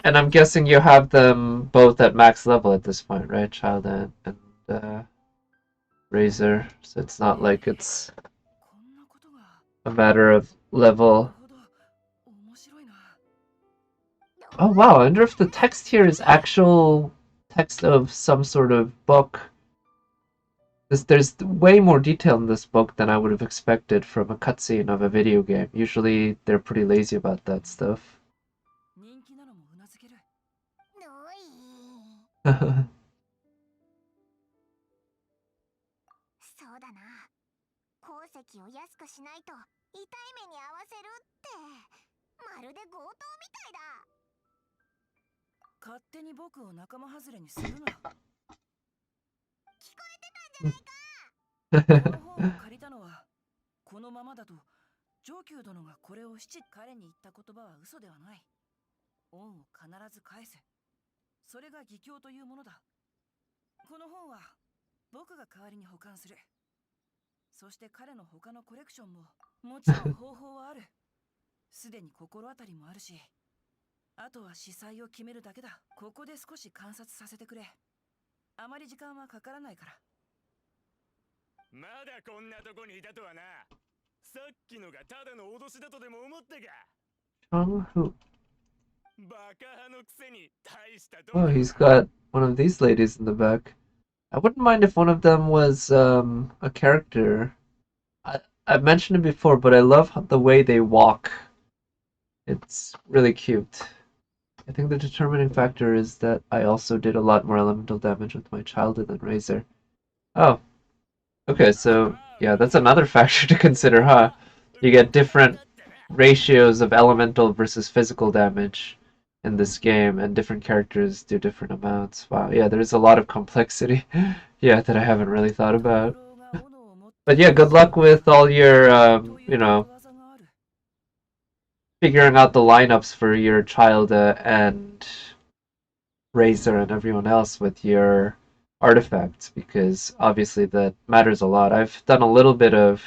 I'm guessing you have them both at max level at this point, right? Child and Razor. So it's not like it's a matter of level. Oh wow, I wonder if the text here is actual text of some sort of book. There's way more detail in this book than I would have expected from a cutscene of a video game. Usually they're pretty lazy about that stuff. そうだな。鉱石を安くしないと痛い目に遭わせるって、まるで強盗みたいだ。勝手に僕を仲間外れにするな。聞こえてたんじゃないか。この本を借りたのは、このままだと上級殿がこれを彼に言った言葉は嘘ではない。恩を必ず返す。それが義教というものだ。この本は僕が代わりに保管する。そして彼の他のコレクションももちろん方法はある。すでに心当たりもあるし、あとは司祭を決めるだけだ。ここで少し観察させてくれ。あまり時間はかからないから。まだこんなとこにいたとはな。さっきのがただの脅しだとでも思ったか。Oh, he's got one of these ladies in the back. I wouldn't mind if one of them was a character. I've mentioned it before, but I love the way they walk. It's really cute. I think the determining factor is that I also did a lot more elemental damage with my childhood than Razor. Oh. Okay, so yeah, that's another factor to consider, huh? You get different ratios of elemental versus physical damage in this game, and different characters do different amounts. Wow, yeah, there's a lot of complexity, yeah, that I haven't really thought about. But yeah, good luck with all your, you know, figuring out the lineups for your child and Razor and everyone else with your artifacts, because obviously that matters a lot. I've done a little bit of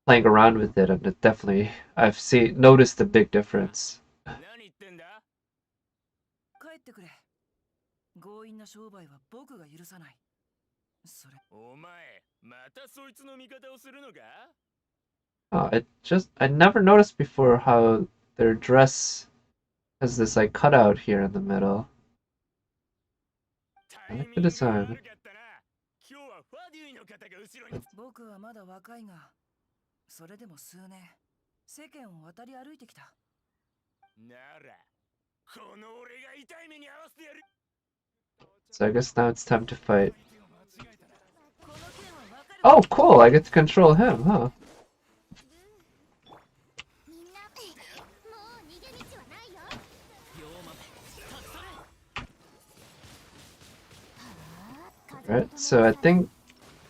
playing around with it, and it definitely, I've noticed a big difference. 帰ってくれ。強引な商売は僕が許さない。それ。お前、またそいつの味方をするのか? I never noticed before how their dress has this like cutout here in the middle. I like the design. 僕はまだ若いが、それでも数年、世間を渡り歩いてきた。なら、この俺が痛い目に遭わせてやる。So I guess now it's time to fight. Oh, cool! I get to control him, huh? Alright, so I think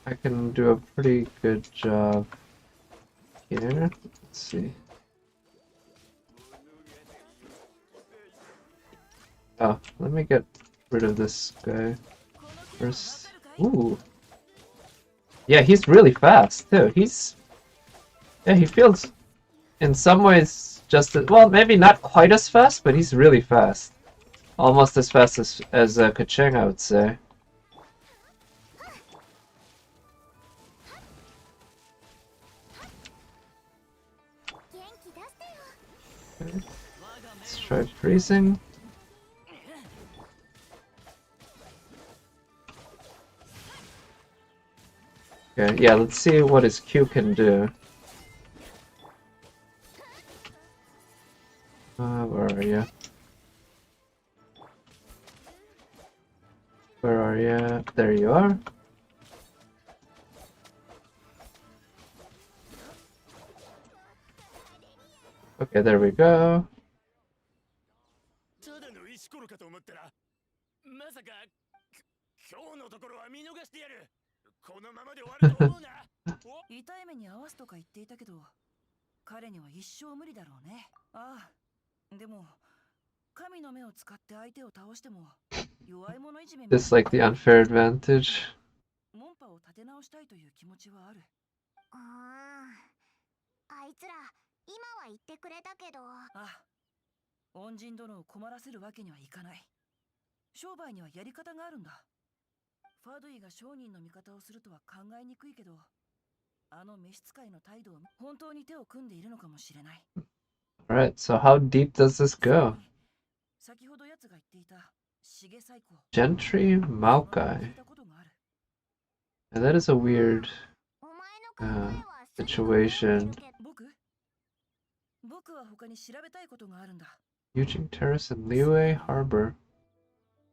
I can do a pretty good job here. Let's see. Oh, let me get rid of this guy first. Ooh. Yeah, he's really fast too. Yeah, he feels in some ways just well, maybe not quite as fast, but he's really fast. Almost as fast as Kacheng, I would say. Okay. Let's try freezing. Okay, yeah, let's see what his Q can do. Where are you? Where are you? There you are. Okay, there we go. ただの石ころかと思ったら、まさか今日のところは見逃してやる。このままで終わると思うな。痛い目に合わすとか言っていたけど、彼には一生無理だろうね。ああ、でも神の目を使って相手を倒しても弱い者いじめみたい Just like the unfair advantage. モンパを立て直したいという気持ちはある。あいつら今は言ってくれたけど。ああ、恩人殿を困らせるわけにはいかない。商売にはやり方があるんだ。ファドゥイが商人の味方をするとは考えにくいけど、あの召使いの態度を本当に手を組んでいるのかもしれない。Alright, so how deep does this go? 先ほど奴が言っていた重最高。 Gentry Maokai. And that is a weird situation. 僕は他に調べたいことがあるんだ。 Eugene Terrace and Liyue Harbor.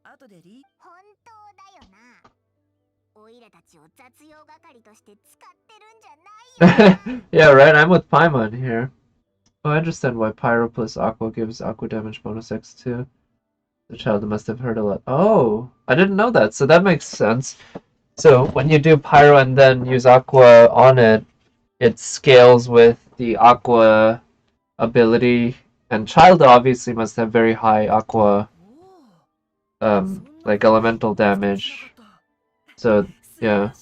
後でリー。本当だよな。オイラたちを雑用係として使ってるんじゃないよ。 Yeah, right, I'm with Paimon here. Oh, I understand why Pyro plus Aqua gives Aqua damage bonus X2. The child must have heard a lot. Oh, I didn't know that, so that makes sense. So when you do Pyro and then use Aqua on it, it scales with the Aqua ability, and child obviously must have very high Aqua like elemental damage. So yeah,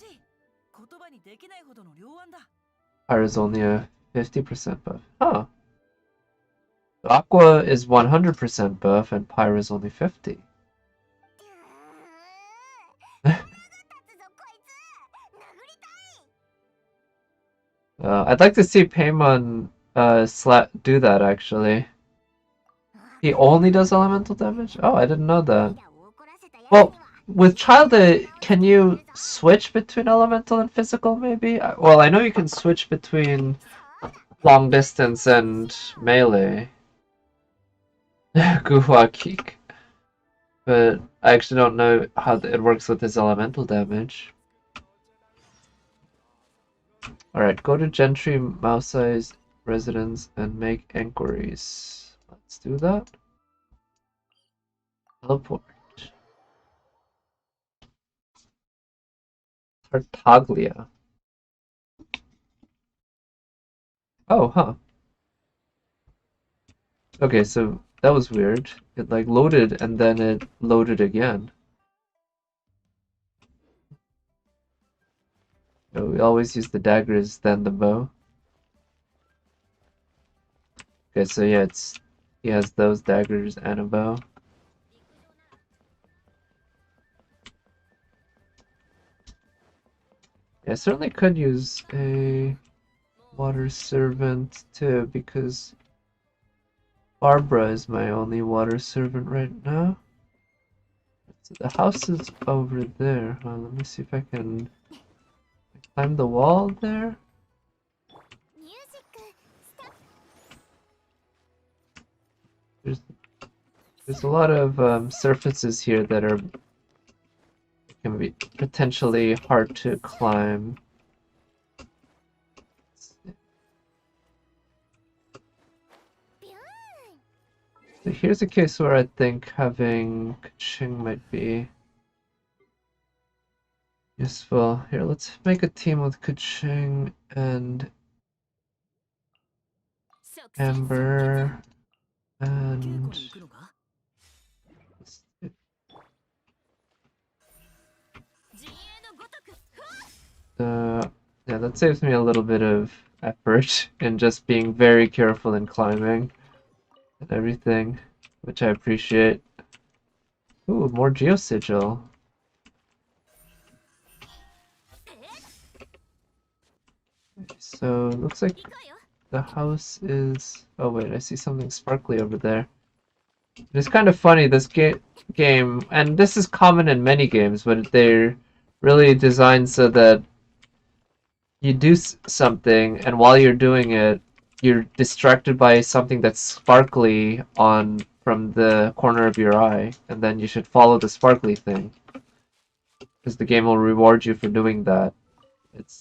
Pyro is only a 50% buff. Huh. Aqua is 100% buff and Pyro is only 50. I'd like to see Paimon do that actually. He only does elemental damage? Oh, I didn't know that. Well, with Child, can you switch between elemental and physical maybe? Well, I know you can switch between long distance and melee. Guhua Kick. But I actually don't know how it works with his elemental damage. Alright, go to Gentry Maosai's residence and make inquiries. Let's do that. Teleport. Tartaglia. Oh, huh. Okay, so that was weird. It like loaded and then it loaded again. So we always use the daggers, then the bow. Okay, so yeah, he has those daggers and a bow. Yeah, I certainly could use a water servant too, because Barbara is my only water servant right now. So the house is over there. Let me see if I can climb the wall there. There's a lot of surfaces here that can be potentially hard to climb. So here's a case where I think having Kaching might be useful. Here, let's make a team with Kaching and Amber and yeah, that saves me a little bit of effort in just being very careful in climbing and everything, which I appreciate. Ooh, more Geosigil. So looks like The house is... Oh wait, I see something sparkly over there. It's kind of funny, this game, and this is common in many games, but they're really designed so that you do something, and while you're doing it, you're distracted by something that's sparkly on from the corner of your eye, and then you should follow the sparkly thing, because the game will reward you for doing that.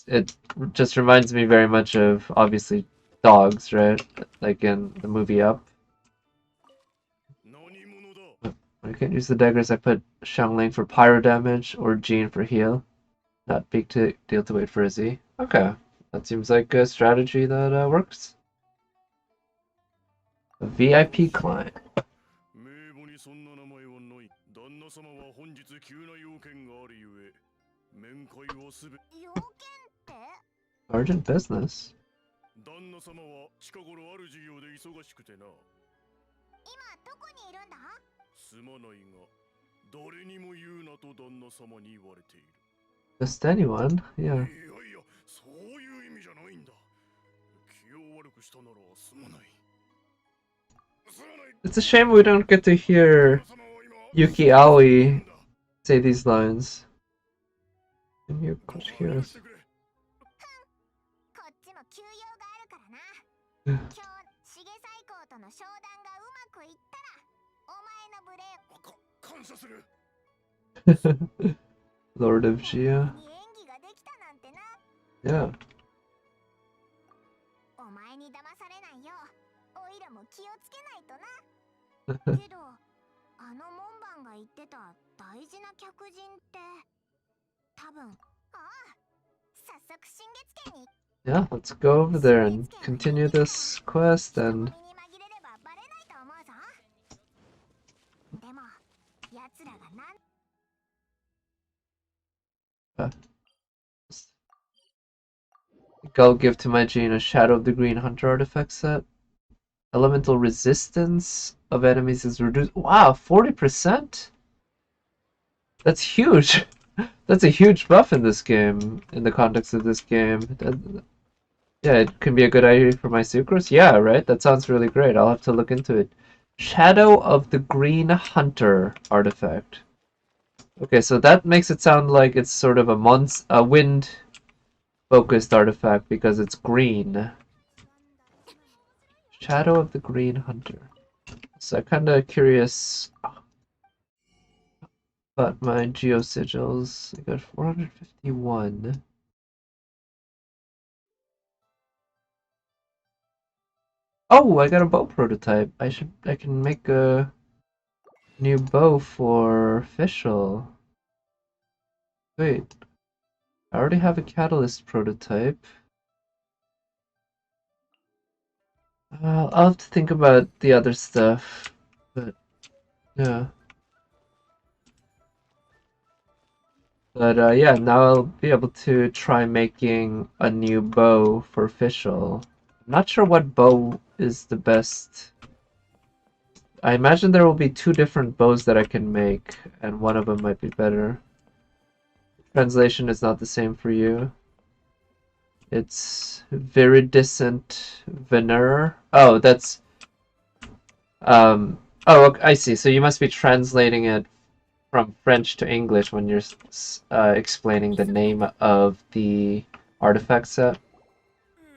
It just reminds me very much of, obviously, dogs, right? Like in the movie Up. I can't use the daggers. I put Xiangling for pyro damage or Jean for heal. Not big to deal to wait for a Z. Okay, that seems like a strategy that works. A VIP client. 名簿にそんな名前はない。旦那様は本日急な用件があるゆえ、面会はすべ。要件って？ Urgent business. 旦那様は近頃ある事業で忙しくてな。今どこにいるんだ？すまないが、誰にも言うなと旦那様に言われている。Just anyone? いや Yeah. いや、そういう意味じゃないんだ。気を悪くしたならすまない。It's a shame we don't get to hear Yuki Aoi say these lines. Can you hear us? こっちも休養があるからな。今日重最高との商談がうまくいったら、お前の無礼感謝する。Lord of Gia. に演技ができたなんてな。 Yeah. お前に騙されないよう、おいらも気をつけないとな。けど、あの門番が言ってた大事な客人って、多分、ああ、早速新月家に。 Yeah, let's go over there and continue this quest and 人混みに紛れればバレないと思うぞ。でも、奴らがなん I'll give to my Jean a Shadow of the Green Hunter artifact set. Elemental resistance of enemies is reduced. Wow, 40%? That's huge. That's a huge buff in this game, in the context of this game. Yeah, it can be a good idea for my Sucrose. Yeah, right? That sounds really great. I'll have to look into it. Shadow of the Green Hunter artifact. Okay, so that makes it sound like it's sort of a wind-focused artifact because it's green. Shadow of the Green Hunter. So I'm kind of curious about my geosigils. I got 451. Oh, I got a bow prototype. I can make a new bow for official. Wait. I already have a catalyst prototype. I'll have to think about the other stuff, but yeah. But yeah, now I'll be able to try making a new bow for official. I'm not sure what bow is the best. I imagine there will be two different bows that I can make, and one of them might be better. Translation is not the same for you. It's Viridescent Veneer. Oh, that's... oh, okay, I see. So you must be translating it from French to English when you're explaining the name of the artifact set.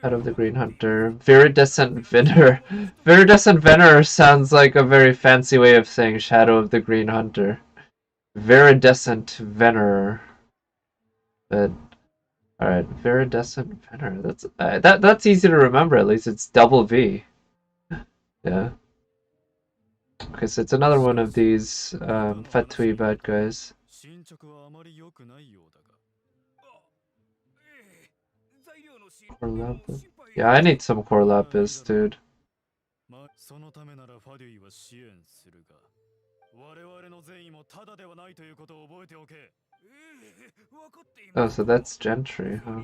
Out of the Green Hunter. Viridescent Veneer. Viridescent Veneer sounds like a very fancy way of saying Shadow of the Green Hunter. Viridescent Veneer. But alright, Viridescent Veneer. That's easy to remember. At least it's double V. Yeah. Okay, so it's another one of these Fatui bad guys. Core lapis. Yeah, I need some core lapis, dude. Oh, so that's Gentry, huh?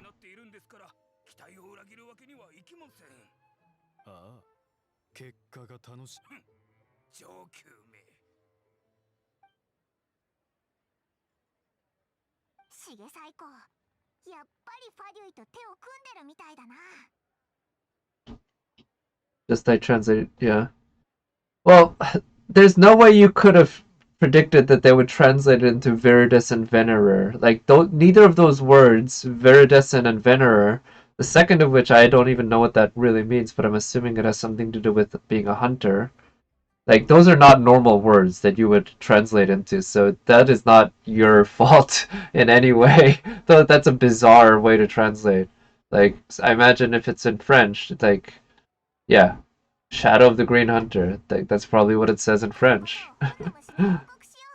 重最高、やっぱりファデュイと手を組んでるみたいだな。Just I translated, yeah. Well, there's no way you could have predicted that they would translate it into Viridescent and Venerer. Like, neither of those words, Viridescent and Venerer, the second of which I don't even know what that really means, but I'm assuming it has something to do with being a hunter. Like, those are not normal words that you would translate into, so that is not your fault in any way. Though that's a bizarre way to translate. Like, I imagine if it's in French, like, yeah, Shadow of the Green Hunter. That's probably what it says in French.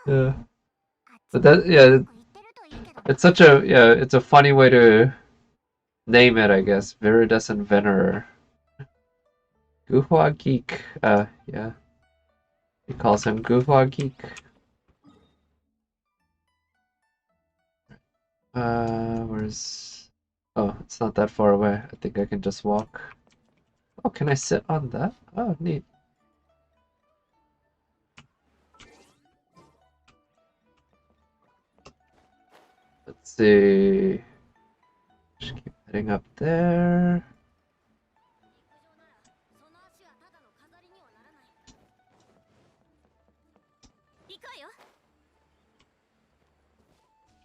Yeah. But that, yeah, it's such a, yeah, it's a funny way to name it, I guess. Viridescent Venerer. Guhua Geek. Yeah. He calls him Guhua Geek. Where's... Oh, it's not that far away. I think I can just walk. Oh, can I sit on that? Oh, neat. Let's see. Just keep heading up there.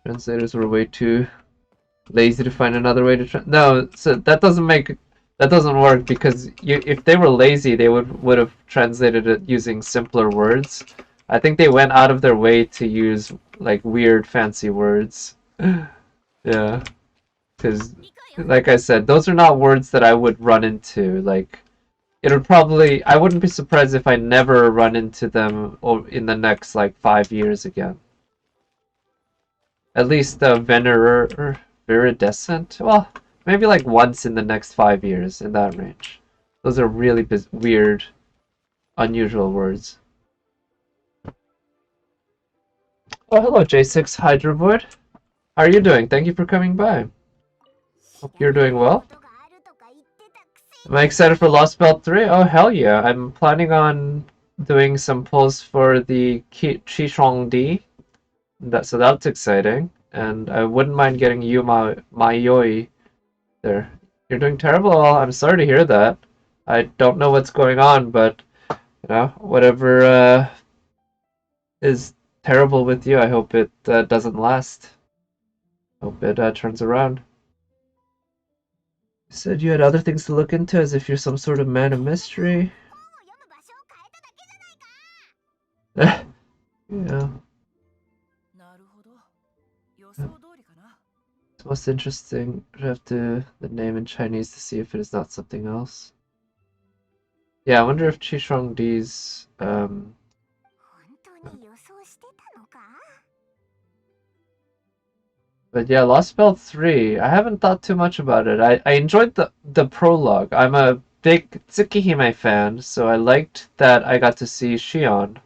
Translators were way too lazy to find another way to no, so that doesn't work because if they were lazy, they would have translated it using simpler words. I think they went out of their way to use like weird fancy words. Yeah, because like I said, those are not words that I would run into. Like it would probably I wouldn't be surprised if I never run into them in the next like 5 years again. At least the Viridescent? Well, maybe like once in the next 5 years, in that range. Those are really weird, unusual words. Oh, hello, J6 Hydrovoid. How are you doing? Thank you for coming by. Hope you're doing well. Am I excited for Lost Belt 3? Oh, hell yeah. I'm planning on doing some pulls for the Chishuangdi. So that's exciting. And I wouldn't mind getting you Mayoi there. You're doing terrible? Well, I'm sorry to hear that. I don't know what's going on, but you know, whatever is terrible with you, I hope it doesn't last. Hope it turns around. You said you had other things to look into, as if you're some sort of man of mystery. Yeah. It's most interesting. I have to the name in Chinese to see if it is not something else. Yeah, I wonder if Chishuangdi's But yeah, Lost Belt 3, I haven't thought too much about it. I enjoyed the prologue. I'm a big Tsukihime fan, so I liked that I got to see Shion.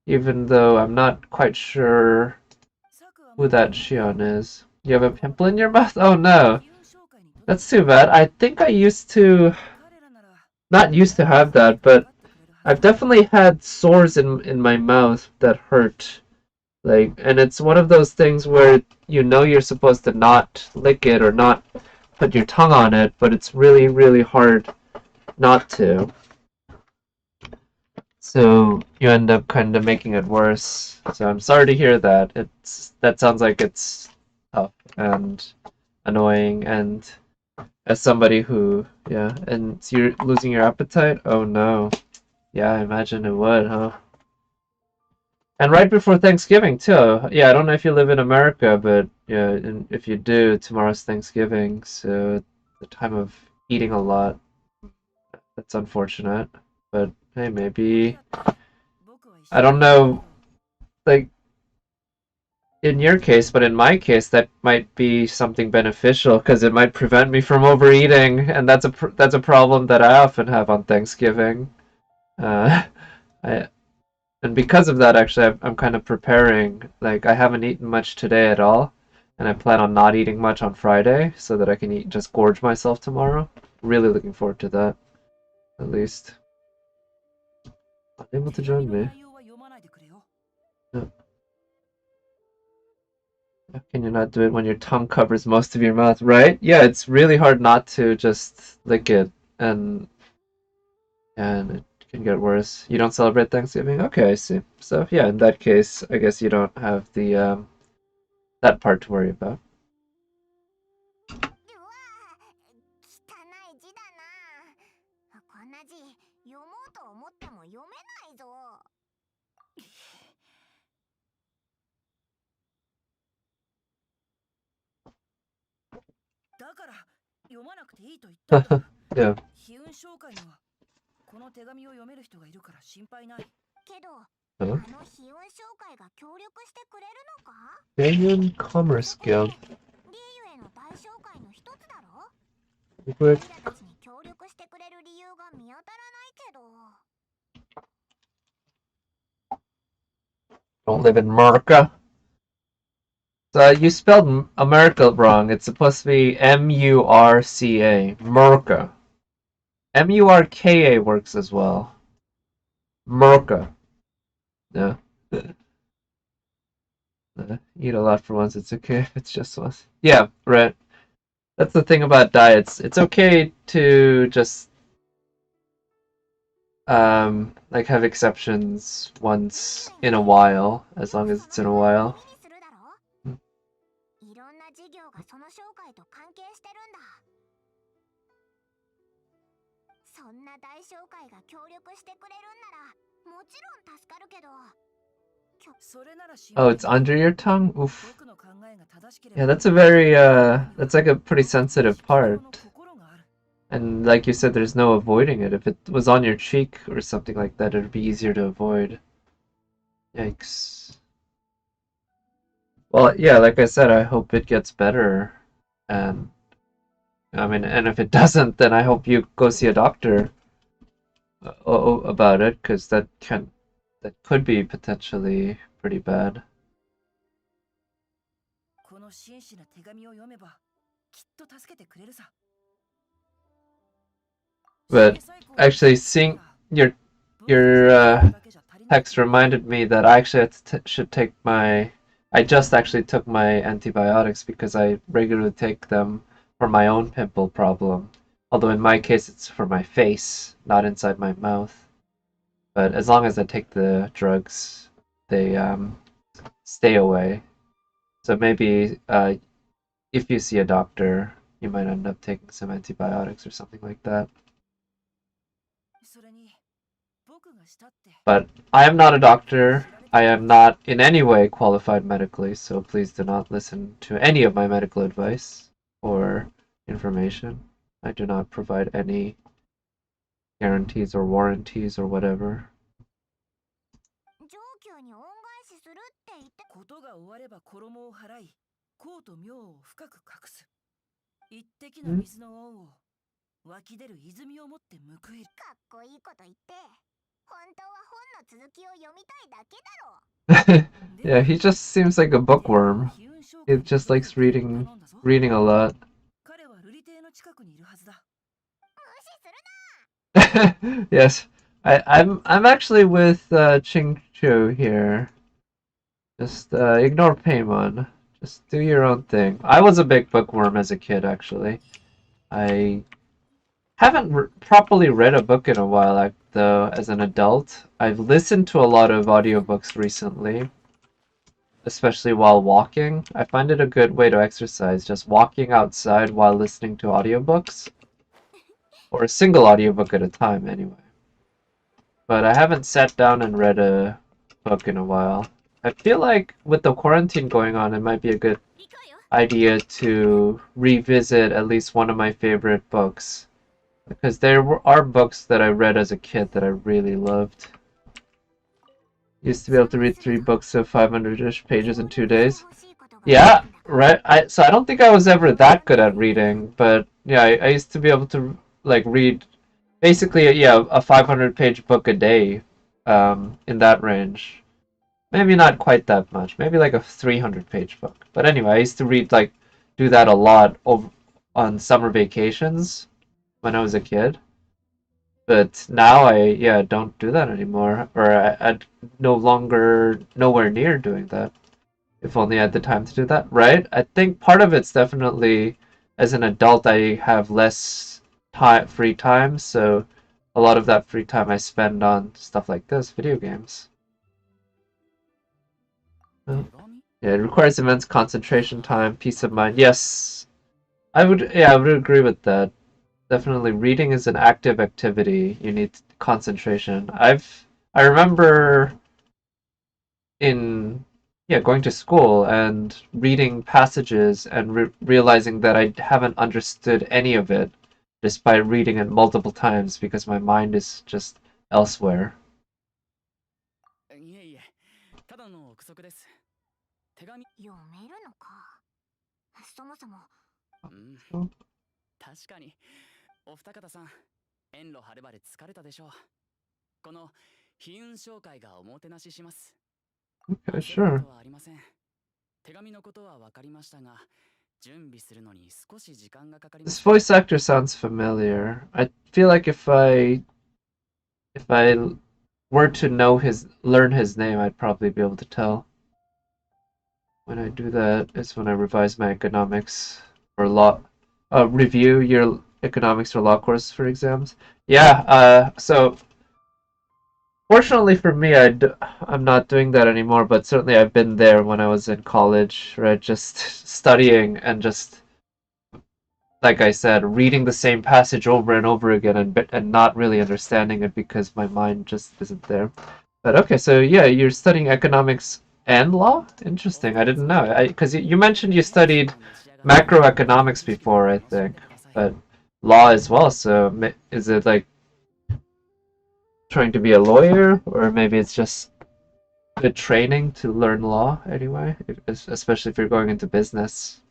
Even though I'm not quite sure who that Shion is. You have a pimple in your mouth? Oh no. That's too bad. I think I used to... Not used to have that, but I've definitely had sores in my mouth that hurt. Like, and it's one of those things where you know you're supposed to not lick it or not put your tongue on it, but it's really, really hard not to. So you end up kind of making it worse. So I'm sorry to hear that. That sounds like it's tough and annoying, and as somebody who, yeah, and so you're losing your appetite? Oh no. Yeah, I imagine it would, huh? And right before Thanksgiving too. Yeah, I don't know if you live in America, but yeah, and if you do, tomorrow's Thanksgiving, so the time of eating a lot. That's unfortunate, but hey, maybe I don't know, like in your case, but in my case, that might be something beneficial because it might prevent me from overeating, and that's a problem that I often have on Thanksgiving. I And because of that, actually, I'm kind of preparing. Like, I haven't eaten much today at all, and I plan on not eating much on Friday so that I can just gorge myself tomorrow. Really looking forward to that, at least. Unable to join me. No. How can you not do it when your tongue covers most of your mouth, right? Yeah, it's really hard not to just lick it, and and it can get worse. You don't celebrate Thanksgiving? Okay, I see. So yeah, in that case, I guess you don't have the that part to worry about. うわ汚い字だな。こんな字読もうと思っても読めないぞ。だから読まなくていいと言ったんだ。Yeah. 悲運紹介にはこの手紙を読める人がいるから心配ない。けど、 Huh? あの悲運紹介が協力してくれるのか？ Genuine Commerce Guild. リーユへの大紹介の一つだろ？ Quick. オイラたちに協力してくれる理由が見当たらないけど。 Don't live in America. So you spelled America wrong. It's supposed to be M-U-R-C-A. Murka. M-U-R-K-A works as well. Murka. Yeah. Eat a lot for once. It's okay if it's just once. Yeah, right. That's the thing about diets. It's okay to just like have exceptions once in a while, as long as it's in a while. いろんな事業がその紹介と関係してるんだ。そんな大紹介が協力してくれるんならもちろん助かるけど。 Oh, it's under your tongue? Oof. 僕の考えが正しけれ Yeah, ば that's a very, that's like a pretty sensitive part. And like you said, there's no avoiding it. If it was on your cheek or something like that, it'd be easier to avoid. Yikes. Well, yeah, like I said, I hope it gets better. And, I mean, and if it doesn't, then I hope you go see a doctor about it, because that could be potentially pretty bad. この真摯な手紙を読めばきっと助けてくれるさ。 But actually, seeing your text reminded me that I actually should take my. I just actually took my antibiotics because I regularly take them for my own pimple problem. Although in my case, it's for my face, not inside my mouth. But as long as I take the drugs, they stay away. So maybe if you see a doctor, you might end up taking some antibiotics or something like that. それに僕がしたって But I am not a doctor. I am not in any way qualified medically, so please do not listen to any of my medical advice or information. I do not provide any guarantees or warranties or whatever. 上級に恩返しするって言って。ことが終われば衣を払い、公と名を深く隠す。一滴の水の恩を湧き出る泉をもって報いる。かっこいいこと言って、本当は本の続きを読みたいだけだろ。 Yeah, he just seems like a bookworm. He just likes reading a lot. 彼は瑠璃亭の近くにいるはずだ。 無視するな。 Yes, I'm actually with Ching Chu here. Just ignore Paimon. Just do your own thing. I was a big bookworm as a kid, actually. I haven't properly read a book in a while, though, as an adult. I've listened to a lot of audiobooks recently, especially while walking. I find it a good way to exercise, just walking outside while listening to audiobooks. Or a single audiobook at a time, anyway. But I haven't sat down and read a book in a while. I feel like with the quarantine going on, it might be a good idea to revisit at least one of my favorite books. Because there are books that I read as a kid that I really loved. Used to be able to read 3 books of 500-ish pages in 2 days. Yeah, right. So I don't think I was ever that good at reading, but yeah, I used to be able to like read basically a 500-page book a day, in that range. Maybe not quite that much. Maybe like a 300-page book. But anyway, I used to do that a lot on summer vacations when I was a kid. But now I don't do that anymore, or I'm nowhere near doing that. If only I had the time to do that, right? I think part of it's definitely, as an adult, I have less free time, so a lot of that free time I spend on stuff like this, video games. Yeah, it requires immense concentration time, peace of mind. Yes, I would agree with that. Definitely reading is an active activity. You need concentration. I remember in going to school and reading passages and realizing that I haven't understood any of it just by reading it multiple times because my mind is just elsewhere. いえいえ、ただの憶測です。手紙。読めるのか。そもそも。確かに。お二方さん、遠路はるばる疲れたでしょう。この悲運紹介がおもてなしします。Okay, sure. はありません。手紙のことはわかりましたが、準備するのに少し時間がかかります。This voice actor sounds familiar. I feel like if I were to learn his name, I'd probably be able to tell. When I do that is when I revise my economics or law, review your economics or law course for exams. Yeah, so fortunately for me, I'm not doing that anymore, but certainly I've been there when I was in college, right? Just studying and just, like I said, reading the same passage over and over again and not really understanding it because my mind just isn't there. But okay, so yeah, you're studying economics and law? Interesting. I didn't know. Because you mentioned you studied macroeconomics before, I think, but law as well. So is it like trying to be a lawyer, or maybe it's just good training to learn law anyway, especially if you're going into business?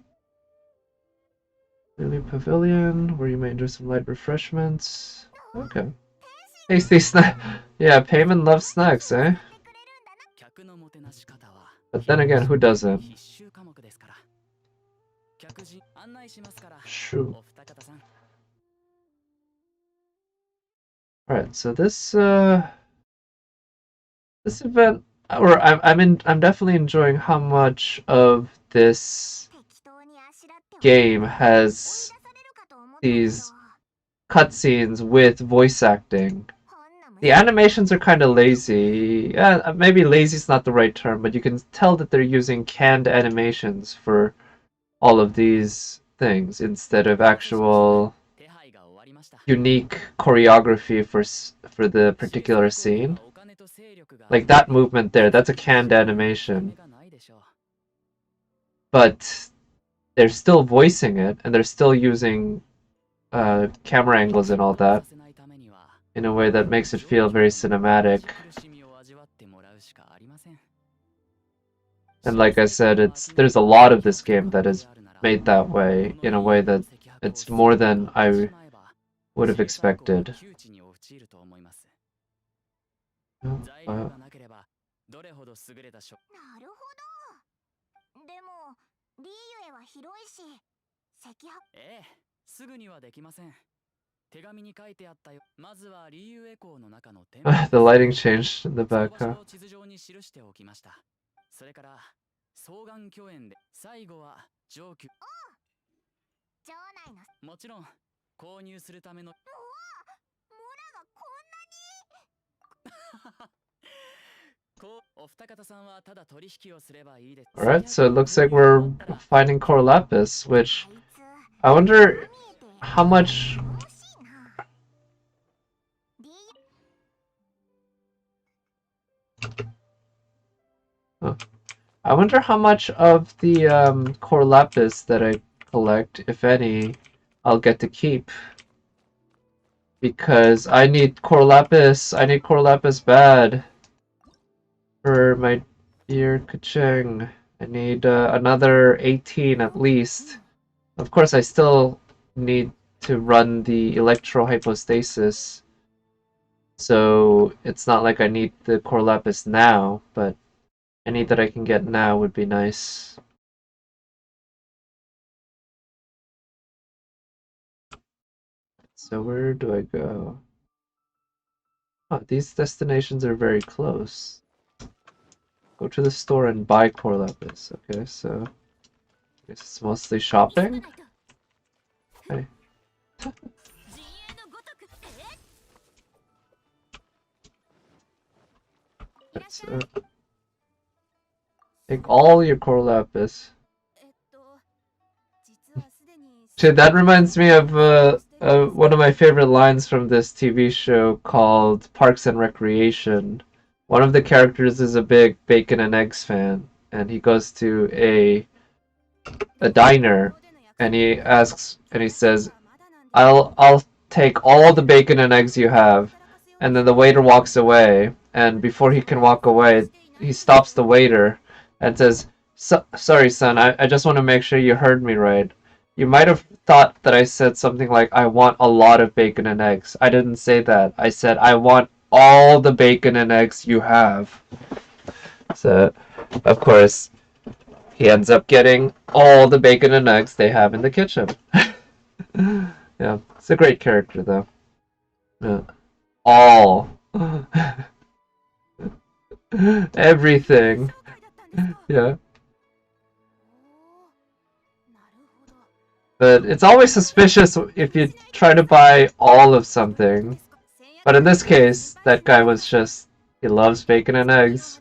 Daily pavilion, where you may enjoy some light refreshments. Okay. Tasty snack. Yeah, Payman loves snacks, eh? But then again, who doesn't? Shoo. Alright, so this event, or I'm definitely enjoying how much of this game has these cutscenes with voice acting. The animations are kind of lazy. Maybe lazy is not the right term, but you can tell that they're using canned animations for all of these things instead of actual unique choreography for the particular scene. Like that movement there, that's a canned animation. But they're still voicing it, and they're still using camera angles and all that in a way that makes it feel very cinematic. And like I said, there's a lot of this game that is made that way, in a way that it's more than I would have expected. The lighting changed in the back, huh? それから双眼鏡園で最後は上級。城内の。もちろん購入するための。うわ、村がこんなに。こうお二方さんはただ取引をすればいいです。Alright, so it looks like we're finding core lapis, which I wonder how much. I wonder how much of the core lapis that I collect, if any, I'll get to keep. Because I need core lapis bad for my dear Kacheng. I need another 18 at least. Of course, I still need to run the electrohypostasis. So it's not like I need the core lapis now, but any that I can get now would be nice. So where do I go? Oh, these destinations are very close. Go to the store and buy core lapis. Okay, so I guess it's mostly shopping. Okay. So, take all your core lapis. 実はすでに Shit, that reminds me of one of my favorite lines from this TV show called Parks and Recreation. One of the characters is a big bacon and eggs fan, and he goes to a diner, and he says, I'll take all the bacon and eggs you have. And then the waiter walks away, and before he can walk away, he stops the waiter and says, sorry son, I just want to make sure you heard me right. You might have thought that I said something like, I want a lot of bacon and eggs. I didn't say that. I said, I want all the bacon and eggs you have. So, of course, he ends up getting all the bacon and eggs they have in the kitchen. Yeah, it's a great character, though. Yeah. All. Everything. Yeah. But it's always suspicious if you try to buy all of something. But in this case, that guy was just, he loves bacon and eggs.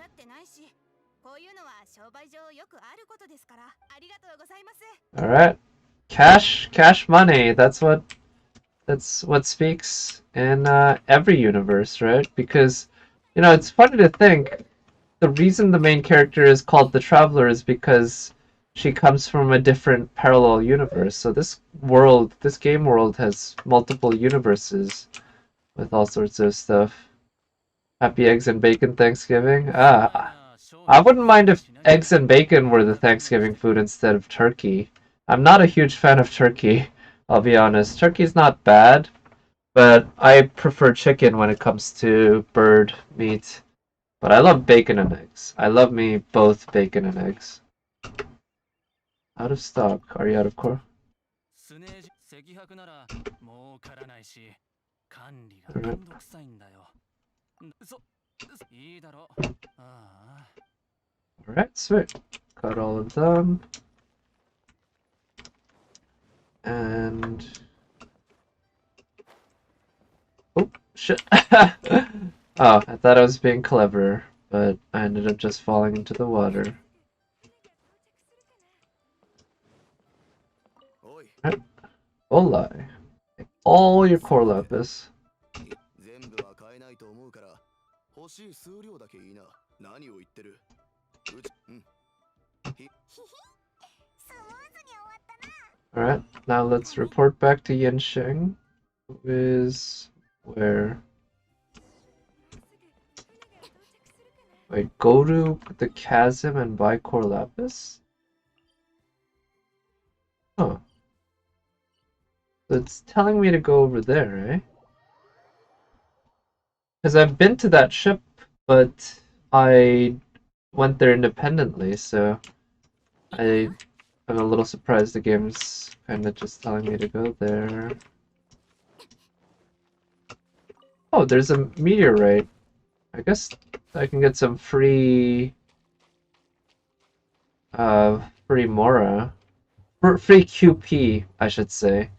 Alright. Cash money. That's what speaks in every universe, right? Because, you know, it's funny to think the reason the main character is called the Traveler is because she comes from a different parallel universe. So this game world has multiple universes with all sorts of stuff. Happy eggs and bacon Thanksgiving? I wouldn't mind if eggs and bacon were the Thanksgiving food instead of turkey. I'm not a huge fan of turkey, I'll be honest. Turkey's not bad, but I prefer chicken when it comes to bird meat. But I love bacon and eggs. I love me both bacon and eggs. Out of stock. Are you out of core? Alright, sweet. Got all of them. And... oh, shit. Oh, I thought I was being clever, but I ended up just falling into the water. Right. Olai. Take all your core lapis. Alright, now let's report back to Genshin. Who is where? Wait, go to the chasm and buy core lapis? Huh. So it's telling me to go over there, eh? Because I've been to that ship, but I went there independently, so I'm a little surprised the game's kind of just telling me to go there. Oh, there's a meteorite. I guess I can get some free Mora. Free QP, I should say.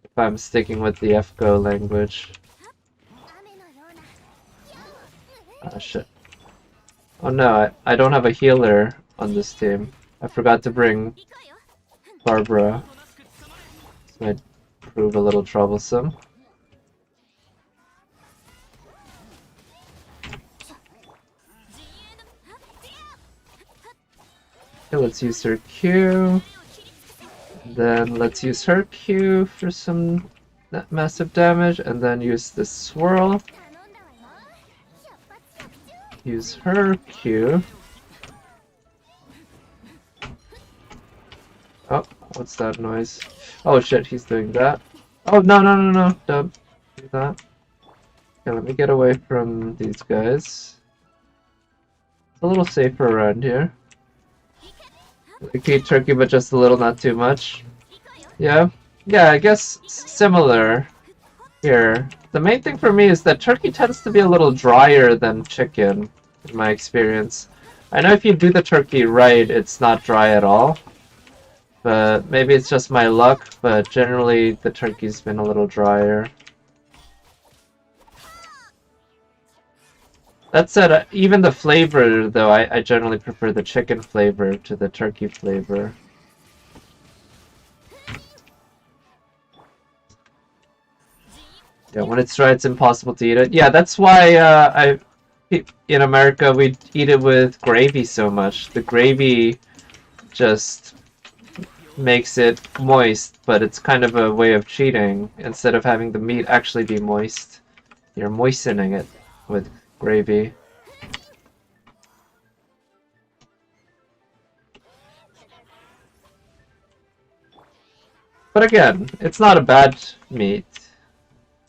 If I'm sticking with the FGO language. Ah, shit. Oh no, I don't have a healer on this team. I forgot to bring Barbara. This might prove a little troublesome. Okay, let's use her Q. Then let's use her Q for some massive damage, and then use the swirl. Use her Q. Oh, what's that noise? Oh shit, he's doing that. Oh, no, don't do that. Okay, let me get away from these guys. It's a little safer around here. Okay, turkey, but just a little, not too much. Yeah, I guess similar here. The main thing for me is that turkey tends to be a little drier than chicken, in my experience. I know if you do the turkey right, it's not dry at all. But maybe it's just my luck, but generally the turkey's been a little drier. That said, even the flavor, though, I generally prefer the chicken flavor to the turkey flavor. Yeah, when it's dry, it's impossible to eat it. Yeah, that's why in America we eat it with gravy so much. The gravy just makes it moist, but it's kind of a way of cheating. Instead of having the meat actually be moist, you're moistening it with gravy. But again, it's not a bad meat.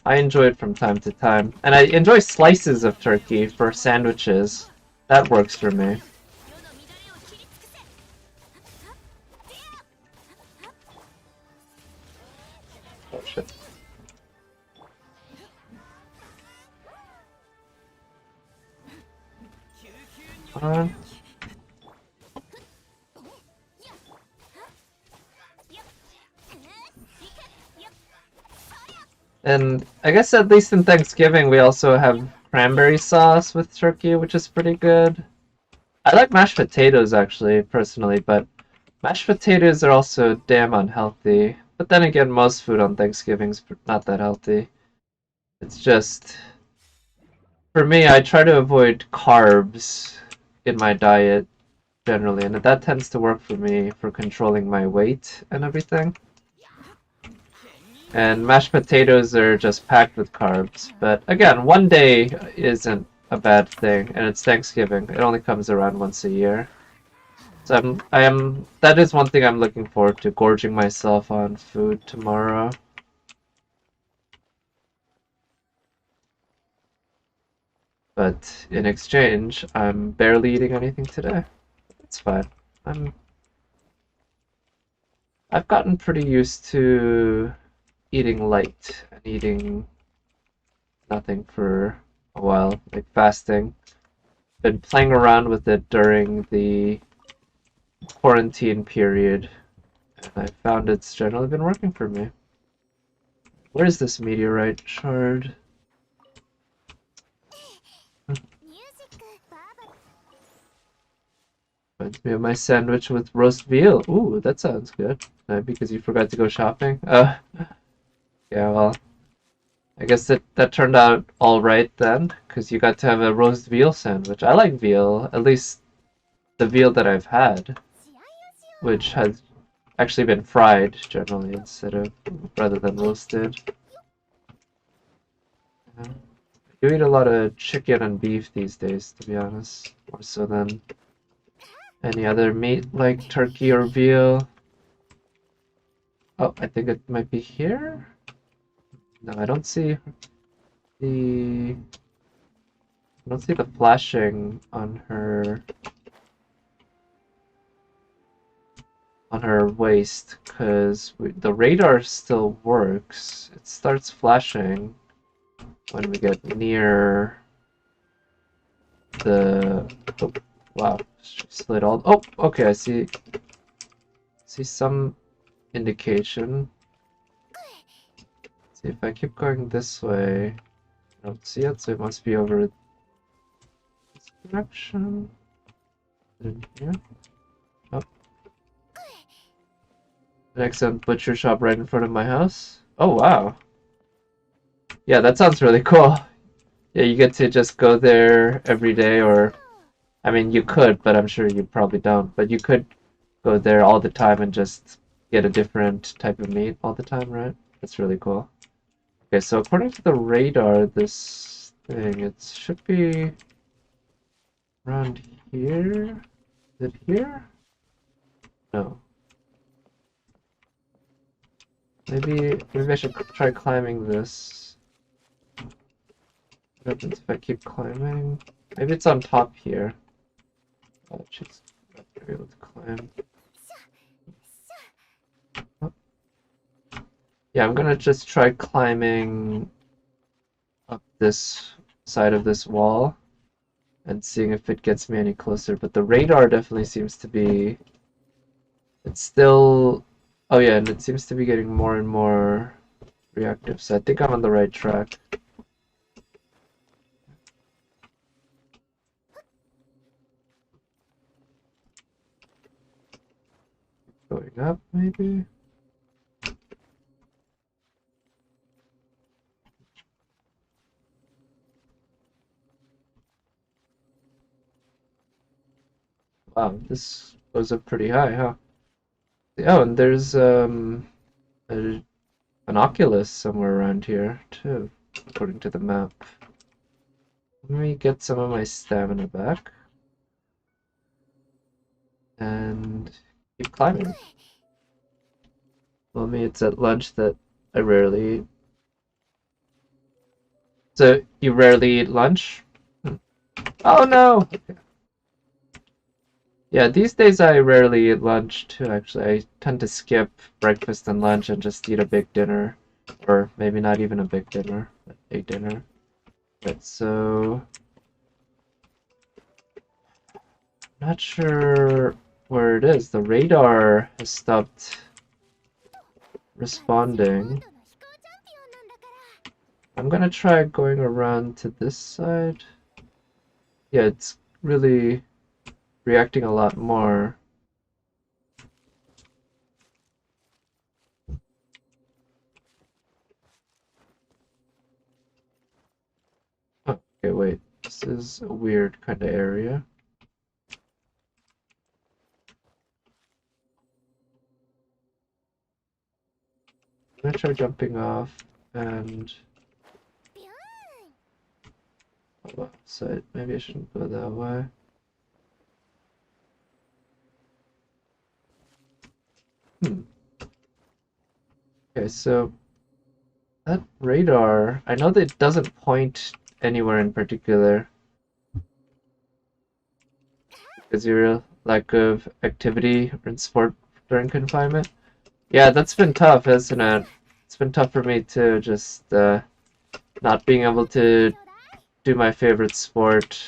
I enjoy it from time to time. And I enjoy slices of turkey for sandwiches. That works for me. Oh shit. And I guess at least in Thanksgiving we also have cranberry sauce with turkey, which is pretty good. I like mashed potatoes actually, personally, but mashed potatoes are also damn unhealthy. But then again, most food on Thanksgiving's not that healthy. It's just, for me, I try to avoid carbs in my diet generally, and that tends to work for me for controlling my weight and everything. And mashed potatoes are just packed with carbs. But again, one day isn't a bad thing, and it's Thanksgiving. It only comes around once a year. So that is one thing I'm looking forward to, gorging myself on food tomorrow. But in exchange, I'm barely eating anything today. It's fine. I've gotten pretty used to eating light and eating nothing for a while, like fasting. Been playing around with it during the quarantine period, and I found it's generally been working for me. Where's this meteorite shard? Reminds me of my sandwich with roast veal. Ooh, that sounds good. Because you forgot to go shopping? Yeah, well, I guess that turned out all right then, because you got to have a roast veal sandwich. I like veal, at least the veal that I've had, which has actually been fried generally rather than roasted. I do eat a lot of chicken and beef these days, to be honest, more so than any other meat like turkey or veal. Oh, I think it might be here? No, I don't see the flashing on her waist, because the radar still works. It starts flashing when we get near the... Oh, wow, she slid all... Oh, okay, I see some indication. See, if I keep going this way, I don't see it, so it must be over this direction. In here. Oh. Next butcher shop right in front of my house. Oh, wow. Yeah, that sounds really cool. Yeah, you get to just go there every day, or... I mean, you could, but I'm sure you probably don't. But you could go there all the time and just get a different type of meat all the time, right? That's really cool. Okay, so according to the radar, this thing, it should be around here. Is it here? No. Maybe I should try climbing this. What happens if I keep climbing? Maybe it's on top here. Oh, she's not gonna be able to climb. Oh. Yeah, I'm gonna just try climbing up this side of this wall and seeing if it gets me any closer. But the radar definitely seems to be... It's still... Oh yeah, and it seems to be getting more and more reactive, so I think I'm on the right track. up, maybe? Wow, this goes up pretty high, huh? Oh, and there's an Oculus somewhere around here, too, according to the map. Let me get some of my stamina back. And keep climbing. Well, me, it's at lunch that I rarely eat. So, you rarely eat lunch? Oh no! Yeah, these days I rarely eat lunch too, actually. I tend to skip breakfast and lunch and just eat a big dinner. Or maybe not even a big dinner, but a dinner. Right, so... Not sure where it is. The radar has stopped responding. I'm gonna try going around to this side. Yeah, it's really reacting a lot more. Oh, okay, wait. This is a weird kind of area. I'm gonna try jumping off and left side. Maybe I shouldn't go that way. Okay, so that radar, I know that it doesn't point anywhere in particular. Is there a lack of activity in sport during confinement? Yeah, that's been tough, hasn't it? It's been tough for me too, just not being able to do my favorite sport.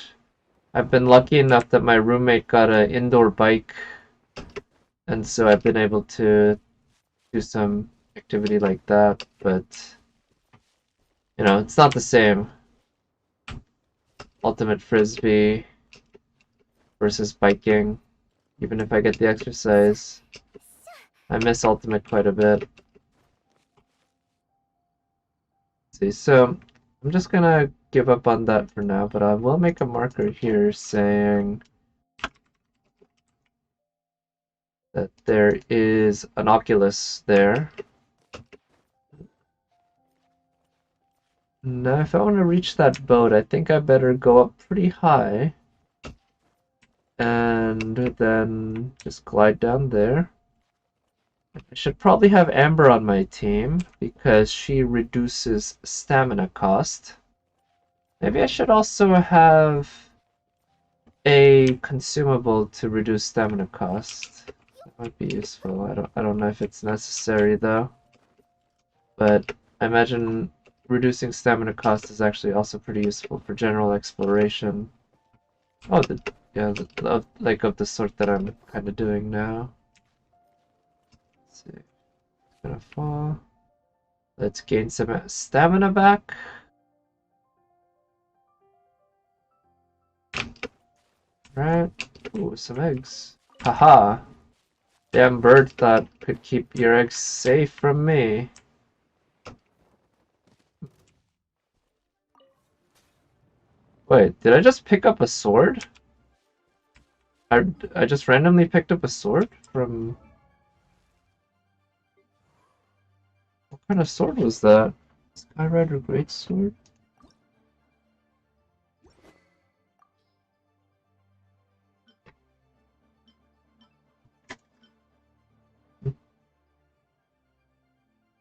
I've been lucky enough that my roommate got an indoor bike, and so I've been able to do some activity like that, but you know, it's not the same. Ultimate Frisbee versus biking. Even if I get the exercise, I miss Ultimate quite a bit. Let's see, so I'm just gonna give up on that for now, but I will make a marker here saying that there is an Oculus there. Now, if I want to reach that boat, I think I better go up pretty high and then just glide down there. I should probably have Amber on my team because she reduces stamina cost. Maybe I should also have a consumable to reduce stamina cost. That might be useful. I don't know if it's necessary though. But I imagine reducing stamina cost is actually also pretty useful for general exploration. Oh, like of the sort that I'm kind of doing now. Let's see, it's gonna fall. Let's gain some stamina back. Right. Ooh, some eggs. Haha. Damn bird thought could keep your eggs safe from me. Wait, did I just pick up a sword? I just randomly picked up a sword from... What kind of sword was that? Skyrider Greatsword?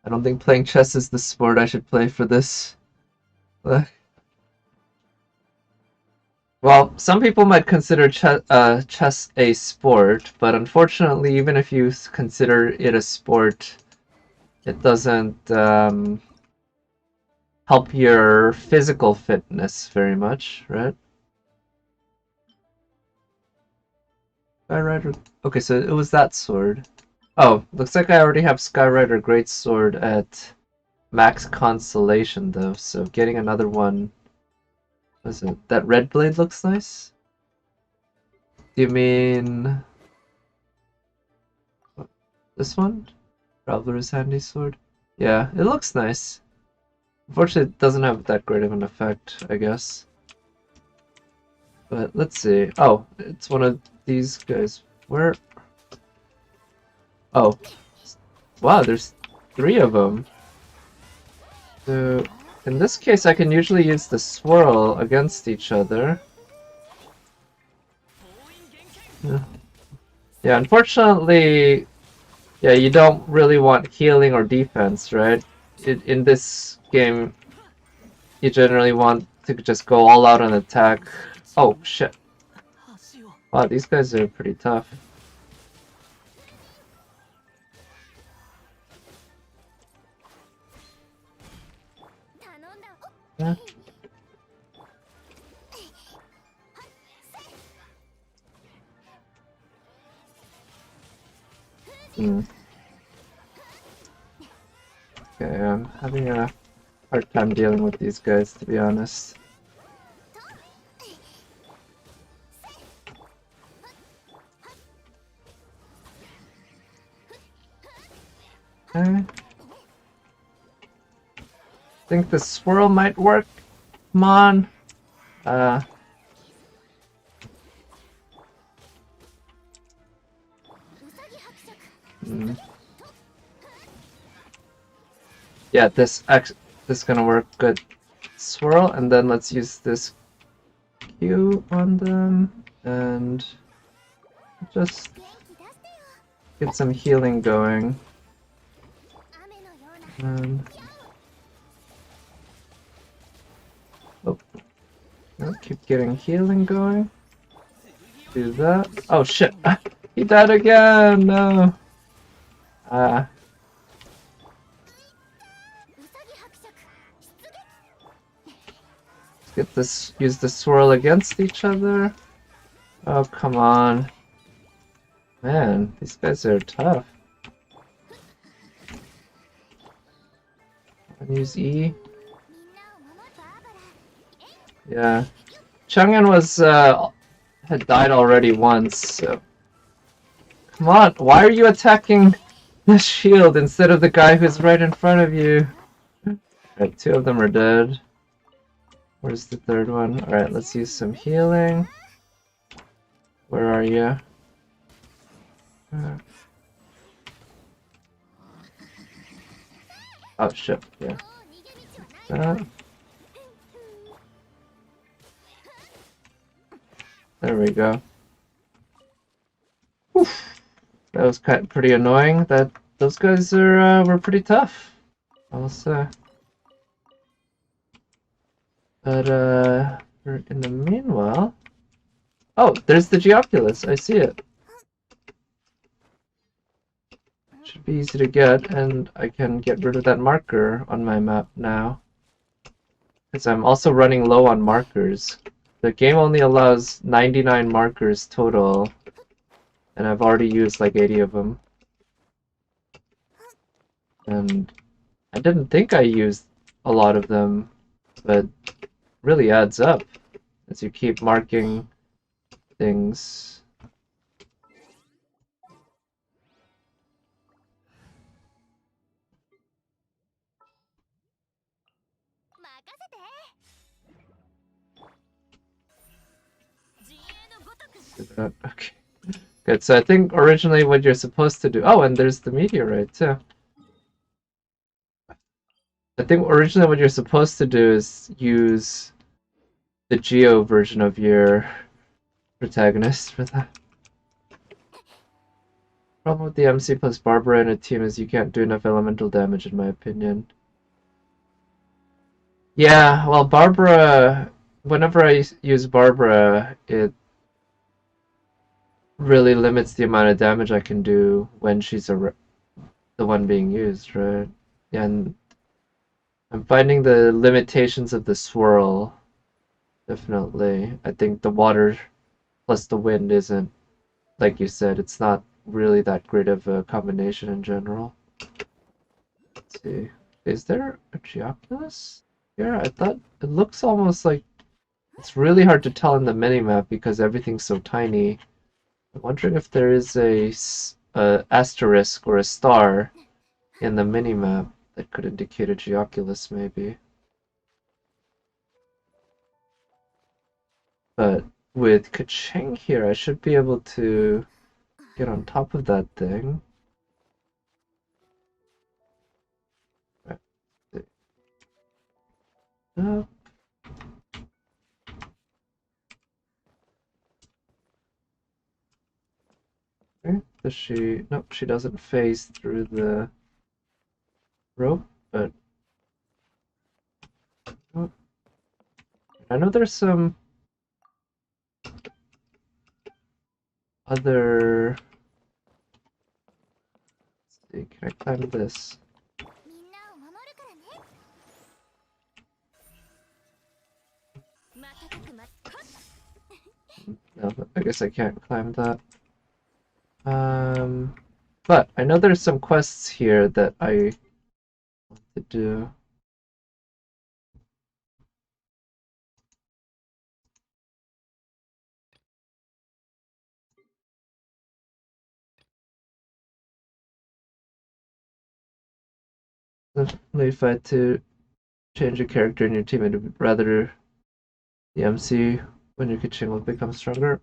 I don't think playing chess is the sport I should play for this. Well, some people might consider chess a sport, but unfortunately, even if you consider it a sport, it doesn't help your physical fitness very much, right? Skyrider. Okay, so it was that sword. Oh, looks like I already have Skyrider Greatsword at max constellation though, so getting another one. What is it? That red blade looks nice? Do you mean This one? Traveler's Handy Sword? Yeah, it looks nice. Unfortunately, it doesn't have that great of an effect, I guess. But let's see. Oh, it's one of these guys. Where? Oh. Wow, there's 3 of them. So, in this case, I can usually use the swirl against each other. Yeah, unfortunately, yeah, you don't really want healing or defense, right? In this game, you generally want to just go all out on attack. Oh, shit. Wow, these guys are pretty tough. Yeah. Hmm. Okay, I'm having a hard time dealing with these guys, to be honest. Okay. I think the swirl might work. Come on. Hmm. Yeah, this gonna work good. Swirl, and then let's use this Q on them, and just get some healing going. Oh, no, keep getting healing going. Do that. Oh shit! He died again. No. Let's get this. Use the swirl against each other. Oh come on, man! These guys are tough. And use E. Yeah, Chang'an was had died already once. So. Come on! Why are you attacking the shield instead of the guy who's right in front of you? Alright, 2 of them are dead. Where's the 3rd one? Alright, let's use some healing. Where are you? Oh shit, yeah. There we go. Oof. That was pretty annoying. Those guys were pretty tough, I'll say. But in the meanwhile, oh, there's the Geoculus. I see it. Should be easy to get, and I can get rid of that marker on my map now. Because I'm also running low on markers. The game only allows 99 markers total, and I've already used like 80 of them. And I didn't think I used a lot of them, but it really adds up as you keep marking things. Okay. Good, so I think originally what you're supposed to do... Oh, and there's the meteorite too. I think originally what you're supposed to do is use the Geo version of your protagonist for that. Problem with the MC plus Barbara in a team is you can't do enough elemental damage, in my opinion. Yeah, well, Barbara... Whenever I use Barbara, it really limits the amount of damage I can do when she's the one being used, right? And I'm finding the limitations of the swirl, definitely. I think the water plus the wind isn't, like you said, it's not really that great of a combination in general. Let's see. Is there a Geoculus here? I thought it looks almost like it's really hard to tell in the minimap because everything's so tiny. I'm wondering if there is a asterisk or a star in the minimap that could indicate a Geoculus, maybe. But with Kaching here, I should be able to get on top of that thing. Up. Okay. Does she? Nope, she doesn't phase through the rope, but oh. I know there's some other. Let's see, can I climb this? みんなを守るからね。瞬くまっ No, I guess I can't climb that. But I know there's some quests here that I want to do. Definitely, if I had to change a character in your team, I'd rather the MC when your Kaching will become stronger.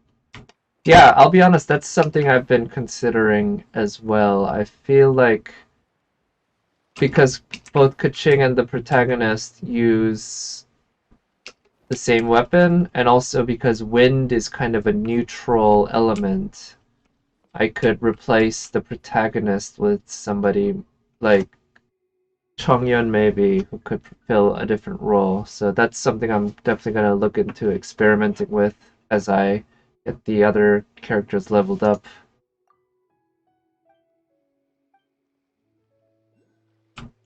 Yeah, I'll be honest, that's something I've been considering as well. I feel like because both Kaching and the protagonist use the same weapon, and also because wind is kind of a neutral element, I could replace the protagonist with somebody like Chongyun maybe, who could fill a different role. So that's something I'm definitely going to look into experimenting with as I get the other characters leveled up.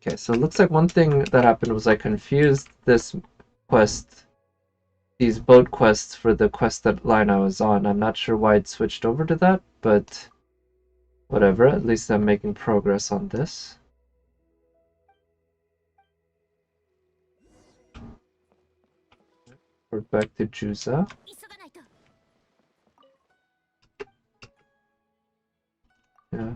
Okay, so it looks like one thing that happened was I confused this quest, these boat quests for the quest that line I was on. I'm not sure why it switched over to that, but whatever, at least I'm making progress on this. We're back to Juza. 急がないと。 Yeah.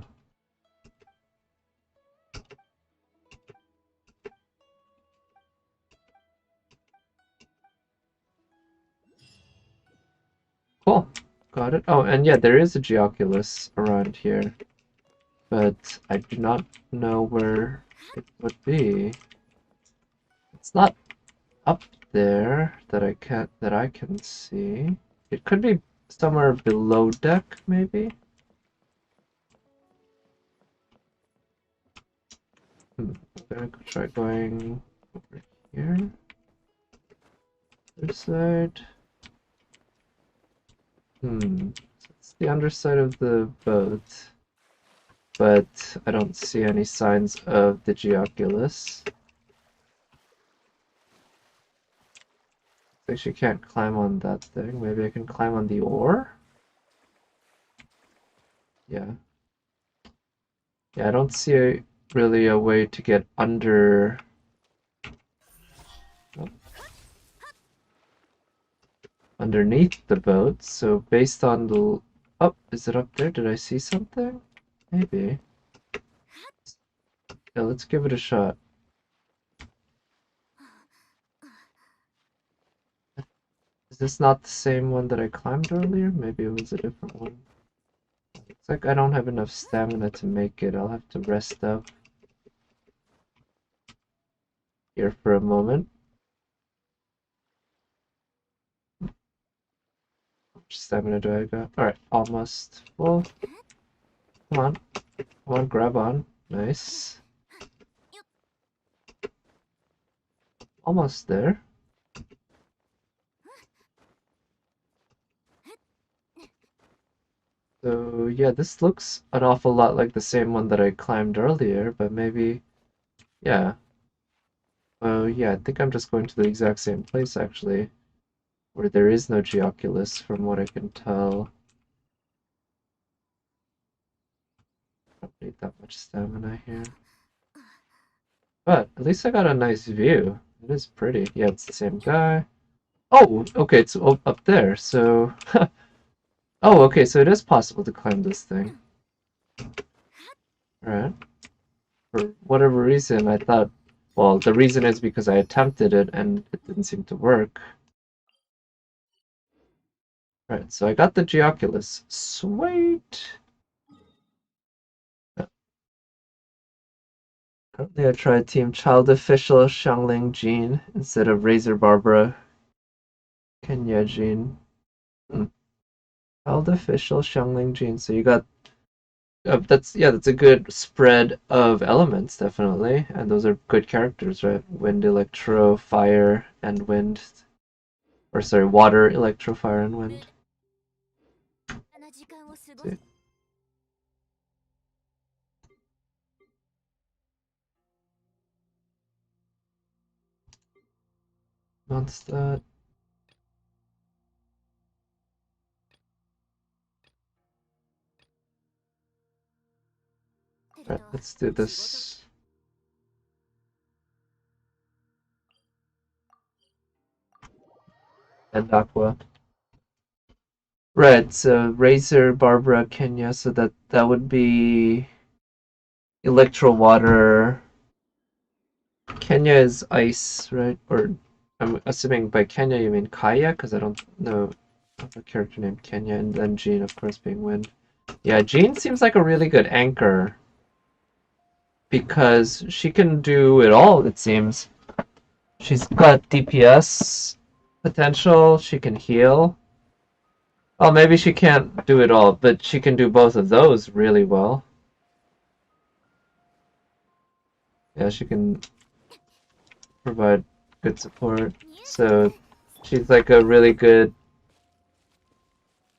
Cool. Got it. Oh, and yeah, there is a Geoculus around here, but I do not know where it would be. It's not up there that I can see. It could be somewhere below deck, maybe. I'm gonna try going over here. This side. So it's the underside of the boat, but I don't see any signs of the Geoculus. I actually can't climb on that thing. Maybe I can climb on the oar? Yeah. Yeah, I don't see really a way to get under. Oh. Underneath the boat, so based on the... Oh, is it up there? Did I see something? Maybe. Yeah, let's give it a shot. Is this not the same one that I climbed earlier? Maybe it was a different one. Looks like I don't have enough stamina to make it. I'll have to rest up here for a moment. How much stamina do I got? Alright, almost full. Come on. Come on, grab on. Nice. Almost there. So yeah, this looks an awful lot like the same one that I climbed earlier, but maybe, yeah. Oh yeah, I think I'm just going to the exact same place actually, where there is no Geoculus from what I can tell. I don't need that much stamina here. But at least I got a nice view. It is pretty. Yeah, it's the same guy. Oh, okay, it's up there, so... Oh, okay, so it is possible to climb this thing. Alright. For whatever reason, I thought, well, the reason is because I attempted it and it didn't seem to work. Right, so I got the Geoculus. Sweet! Currently I tried Team Child Official Xiangling Jean instead of Razor Barbara Kenya Jean. Child Official Xiangling Jean. So you got that's a good spread of elements, definitely, and those are good characters, right? Wind, electro, fire, and wind, or sorry, water, electro, fire, and wind. See. What's that? Right, let's do this. And Aqua. Right, so Razor, Barbara, Kenya, so that would be Electro Water. Kenya is ice, right? Or I'm assuming by Kenya you mean Kaya, because I don't know of a character named Kenya, and then Jean, of course, being Wind. Yeah, Jean seems like a really good anchor because she can do it all, it seems. She's got DPS potential, she can heal. Oh, maybe she can't do it all, but she can do both of those really well. Yeah, she can provide good support. So she's like a really good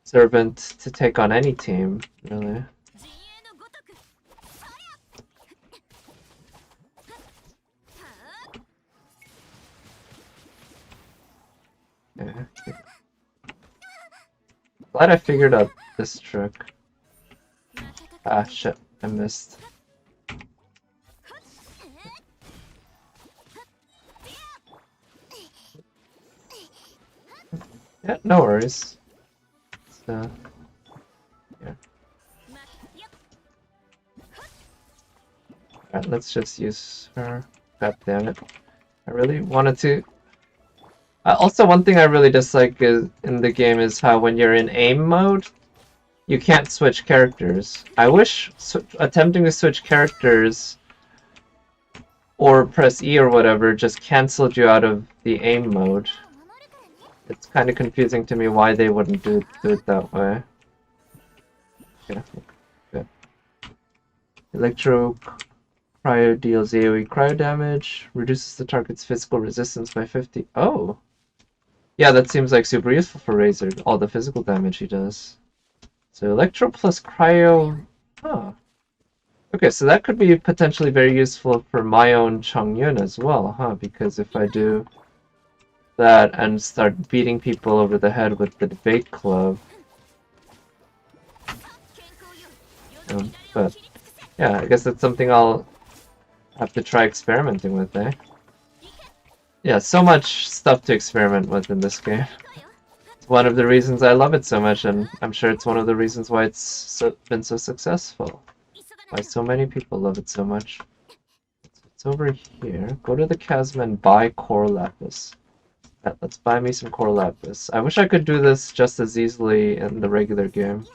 servant to take on any team, really. Yeah. Glad I figured out this trick. Ah, shit, I missed. Yeah, no worries. So, yeah. Alright, let's just use her. God damn it. I really wanted to. Also, one thing I really dislike is in the game is how when you're in aim mode, you can't switch characters. I wish attempting to switch characters or press E or whatever just canceled you out of the aim mode. It's kind of confusing to me why they wouldn't do it that way. Yeah, good. Electro Cryo deals AoE cryo damage, reduces the target's physical resistance by 50. Oh! Yeah, that seems like super useful for Razor, all the physical damage he does. So Electro plus Cryo... Huh. Okay, so that could be potentially very useful for my own Chongyun as well, huh? Because if I do that and start beating people over the head with the debate club... but, yeah, I guess that's something I'll have to try experimenting with, eh? Yeah, so much stuff to experiment with in this game. It's one of the reasons I love it so much, and I'm sure it's one of the reasons why it's been so successful. Why so many people love it so much. It's over here. Go to the chasm and buy Core Lapis. Yeah, let's buy me some Core Lapis. I wish I could do this just as easily in the regular game.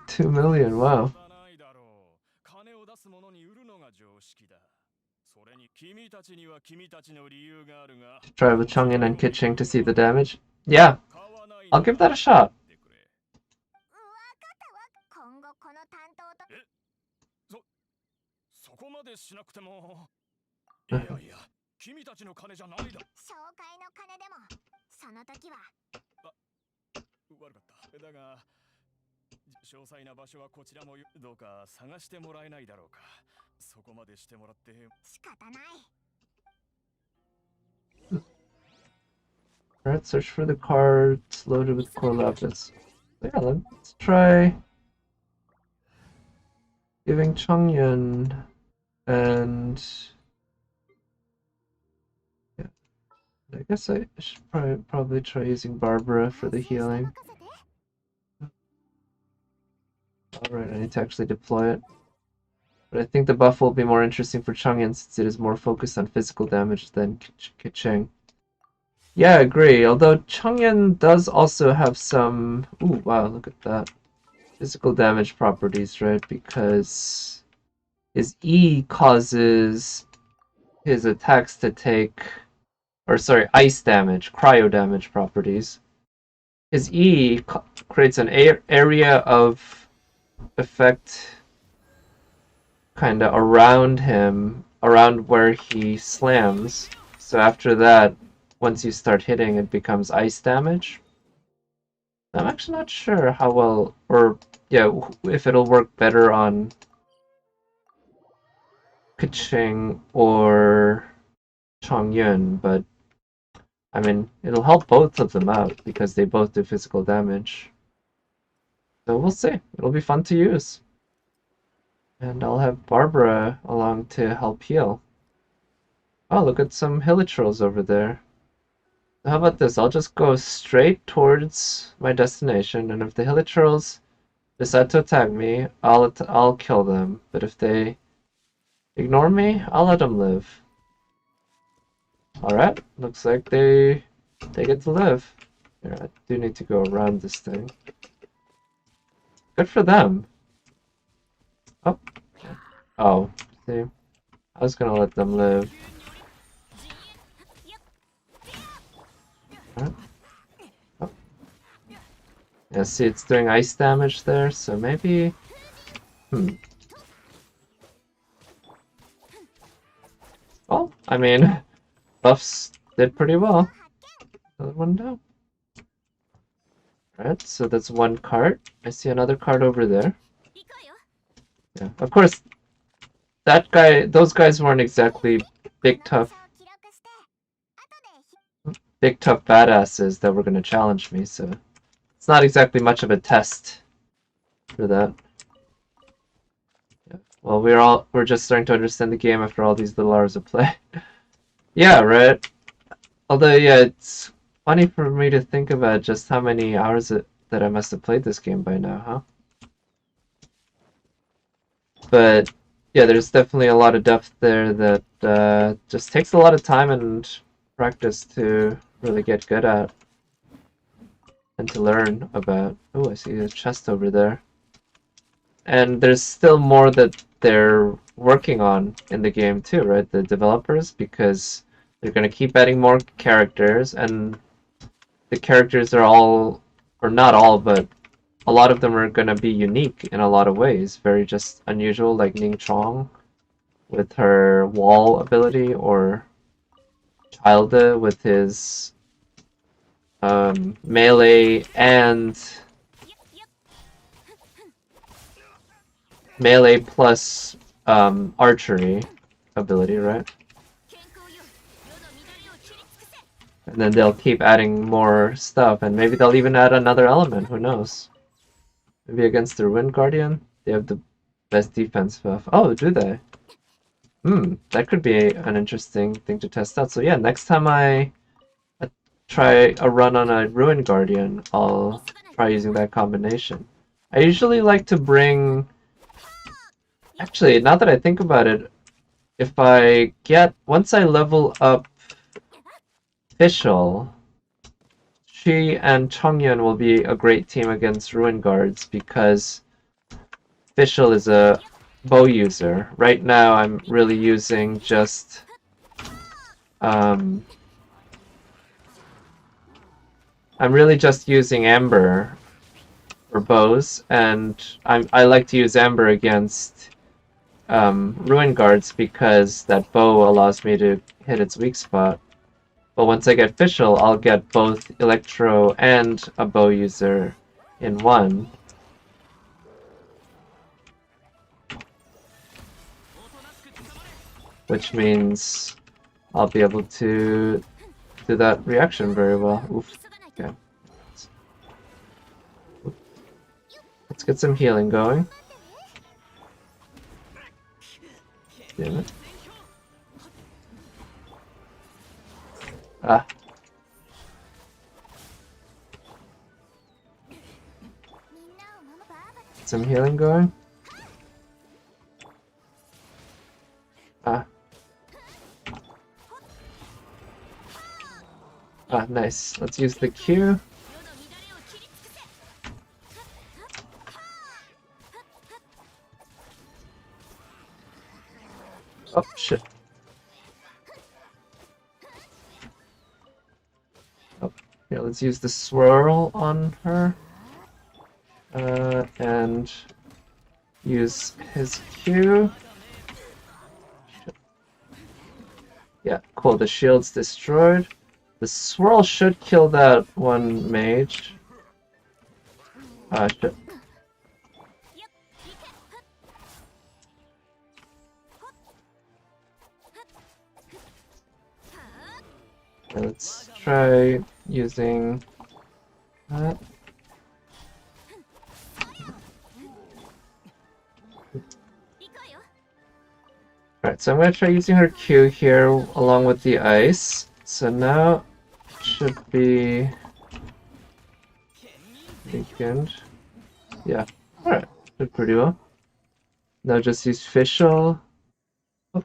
2 million, wow. Try with Chongin and Kitching to see the damage. Yeah, I'll give that a shot. Alright, search for the cards loaded with Core Lapis. Yeah, let's try giving Chongyun and... Yeah, I guess I should probably try using Barbara for the healing. Alright, I need to actually deploy it. But I think the buff will be more interesting for Chang'an since it is more focused on physical damage than Keqing. Yeah, I agree. Although Chang'an does also have some... Ooh, wow, look at that. Physical damage properties, right? Because his E causes his attacks to take... Or sorry, ice damage, cryo damage properties. His E creates an area of effect kind of around him, around where he slams. So after that, once you start hitting, it becomes ice damage. I'm actually not sure how well, or yeah, if it'll work better on Keqing or Chongyun, but I mean, it'll help both of them out because they both do physical damage. So we'll see. It'll be fun to use. And I'll have Barbara along to help heal. Oh, look at some hilichurls over there. How about this? I'll just go straight towards my destination, and if the hilichurls decide to attack me, I'll kill them. But if they ignore me, I'll let them live. Alright, looks like they get to live. Here, I do need to go around this thing. Good for them. Oh. Oh, see? I was gonna let them live. Alright. Oh. Yeah, see, it's doing ice damage there, so maybe... Well, I mean, buffs did pretty well. Another one down. Alright, so that's one cart. I see another cart over there. Yeah, of course, those guys weren't exactly big tough badasses that were gonna challenge me, so it's not exactly much of a test for that. Yeah. Well, we're just starting to understand the game after all these little hours of play. Yeah, right. Although, yeah, it's funny for me to think about just how many hours that I must have played this game by now, huh? But yeah, there's definitely a lot of depth there that just takes a lot of time and practice to really get good at and to learn about. Oh, I see a chest over there. And there's still more that they're working on in the game too, right? The developers, because they're going to keep adding more characters, and the characters are all, or not all, but a lot of them are going to be unique in a lot of ways. Very just unusual, like Ning Chong with her wall ability, or Childe with his melee plus archery ability, right? And then they'll keep adding more stuff, and maybe they'll even add another element, who knows? Maybe against the Wind Guardian, they have the best defense buff. Oh, do they? That could be an interesting thing to test out. So yeah, next time I try a run on a Ruin Guardian, I'll try using that combination. I usually like to bring... Actually, now that I think about it, once I level up Fischl, she and Chongyun will be a great team against Ruin Guards because Fischl is a bow user. Right now I'm really using just I'm really just using Amber for bows, and I like to use Amber against Ruin Guards because that bow allows me to hit its weak spot. But once I get Fischl, I'll get both Electro and a bow user in one. Which means I'll be able to do that reaction very well. Oof. Okay. Let's get some healing going. Damn it. Ah, get some healing going. Ah. Ah, nice. Let's use the Q. Oh, shit. Oh, here, let's use the swirl on her. And use his Q. Yeah, cool. The shield's destroyed. The swirl should kill that one mage. Shit. Okay, let's try using that. Alright, so I'm going to try using her Q here along with the ice. So now it should be weakened. Yeah, alright, did pretty well. Now just use Fischl. Oh.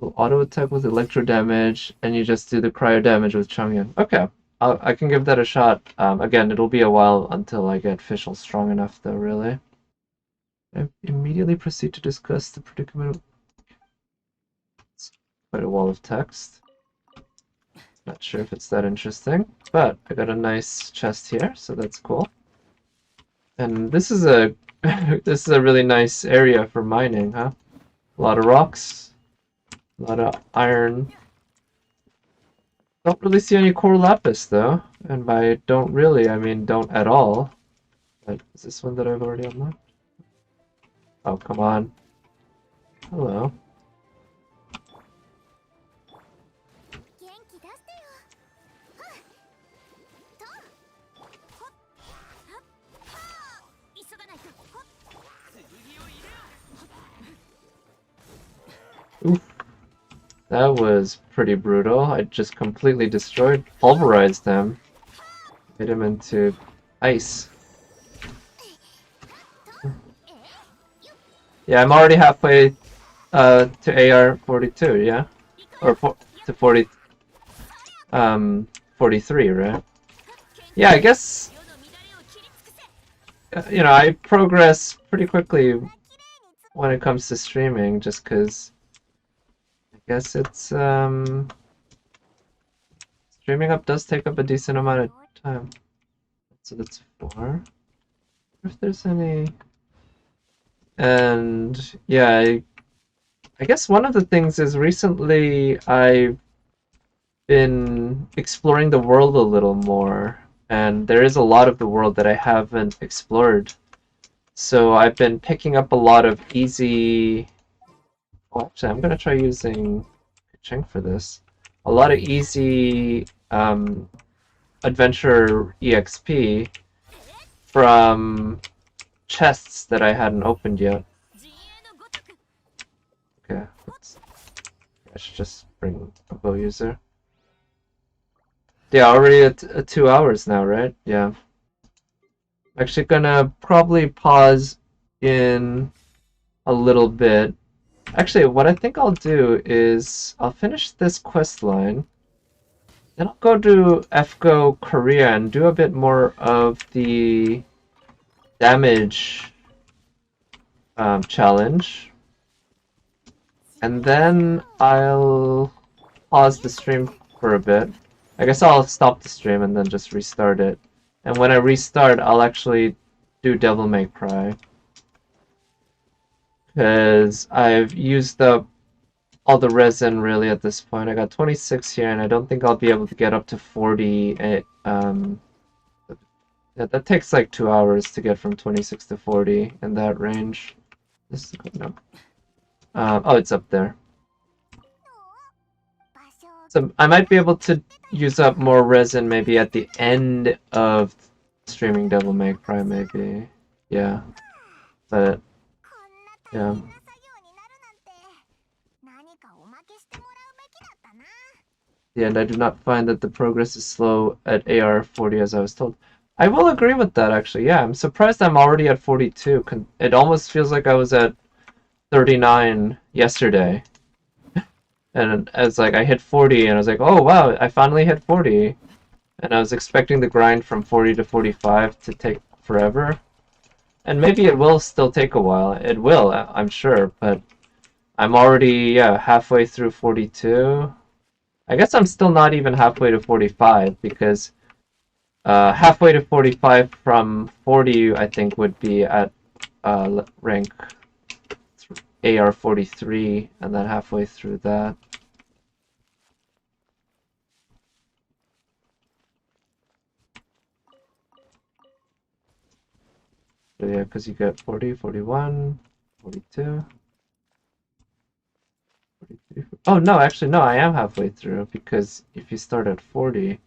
Auto attack with electro damage, and you just do the cryo damage with Chang'an. Okay, I can give that a shot. Again, it'll be a while until I get Fischl strong enough though, really. I immediately proceed to discuss the predicament. It's quite a wall of text. Not sure if it's that interesting, but I got a nice chest here, so that's cool. And this is a this is a really nice area for mining, huh? A lot of rocks, a lot of iron. Don't really see any core lapis though, and by don't really I mean don't at all. But is this one that I've already unlocked? Oh, come on. Hello. Oof. That was pretty brutal. I just completely destroyed, pulverized him. Made him into ice. Yeah, I'm already halfway to AR42, yeah? Or to 43, right? Yeah, I guess, you know, I progress pretty quickly when it comes to streaming, just because I guess it's, streaming up does take up a decent amount of time. So that's 4. If there's any... And yeah, I guess one of the things is recently I've been exploring the world a little more, and there is a lot of the world that I haven't explored. So I've been picking up a lot of easy... Oh, actually, I'm going to try using Cheng for this. A lot of easy adventure EXP from chests that I hadn't opened yet. Okay, I should just bring a bow user. Yeah, already at 2 hours now, right? Yeah. Actually gonna probably pause in a little bit. Actually, what I think I'll do is I'll finish this quest line. Then I'll go to FGO Korea and do a bit more of the damage challenge. And then I'll pause the stream for a bit. I guess I'll stop the stream and then just restart it. And when I restart, I'll actually do Devil May Cry. Because I've used up all the resin really at this point. I got 26 here, and I don't think I'll be able to get up to 40. That takes like 2 hours to get from 26 to 40 in that range. This is no. Oh, it's up there. So I might be able to use up more resin maybe at the end of streaming Devil May Cry, maybe. Yeah. But, yeah. Yeah, and I do not find that the progress is slow at AR40 as I was told. I will agree with that, actually. Yeah, I'm surprised I'm already at 42. It almost feels like I was at 39 yesterday. And it's like I hit 40 and I was like, oh wow, I finally hit 40. And I was expecting the grind from 40 to 45 to take forever. And maybe it will still take a while. It will, I'm sure, but I'm already, yeah, halfway through 42. I guess I'm still not even halfway to 45 because halfway to 45 from 40, I think, would be at rank AR43, and then halfway through that. So yeah, because you get 40, 41, 42, 43. Oh no, actually no, I am halfway through because if you start at 40,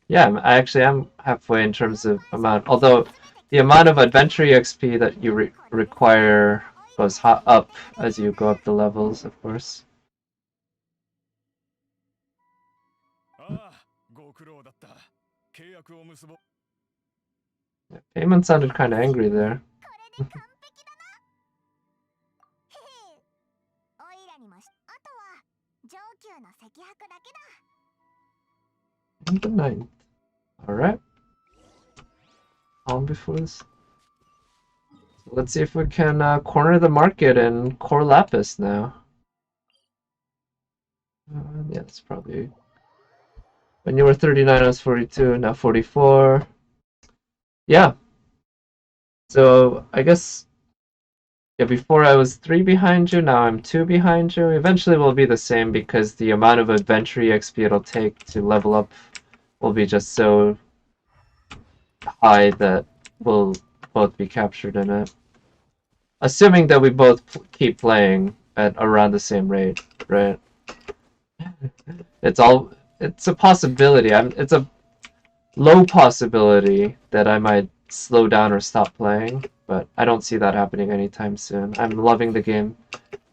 yeah, I actually am halfway in terms of amount. Although the amount of adventure EXP that you require goes up as you go up the levels, of course. Yeah, Payment sounded kind of angry there. これで完璧だな。へへ。おいらにもあとは上級の石箔だけだ。And the 9th. Alright. On before this. So let's see if we can corner the market in Core Lapis now. Yeah, that's probably... When you were 39, I was 42, now 44. Yeah. So, I guess... Yeah, before I was 3 behind you, now I'm 2 behind you. Eventually we'll be the same because the amount of adventure EXP it'll take to level up will be just so high that we'll both be captured in it. Assuming that we both keep playing at around the same rate, right? It's a possibility. It's a low possibility that I might slow down or stop playing, but I don't see that happening anytime soon. I'm loving the game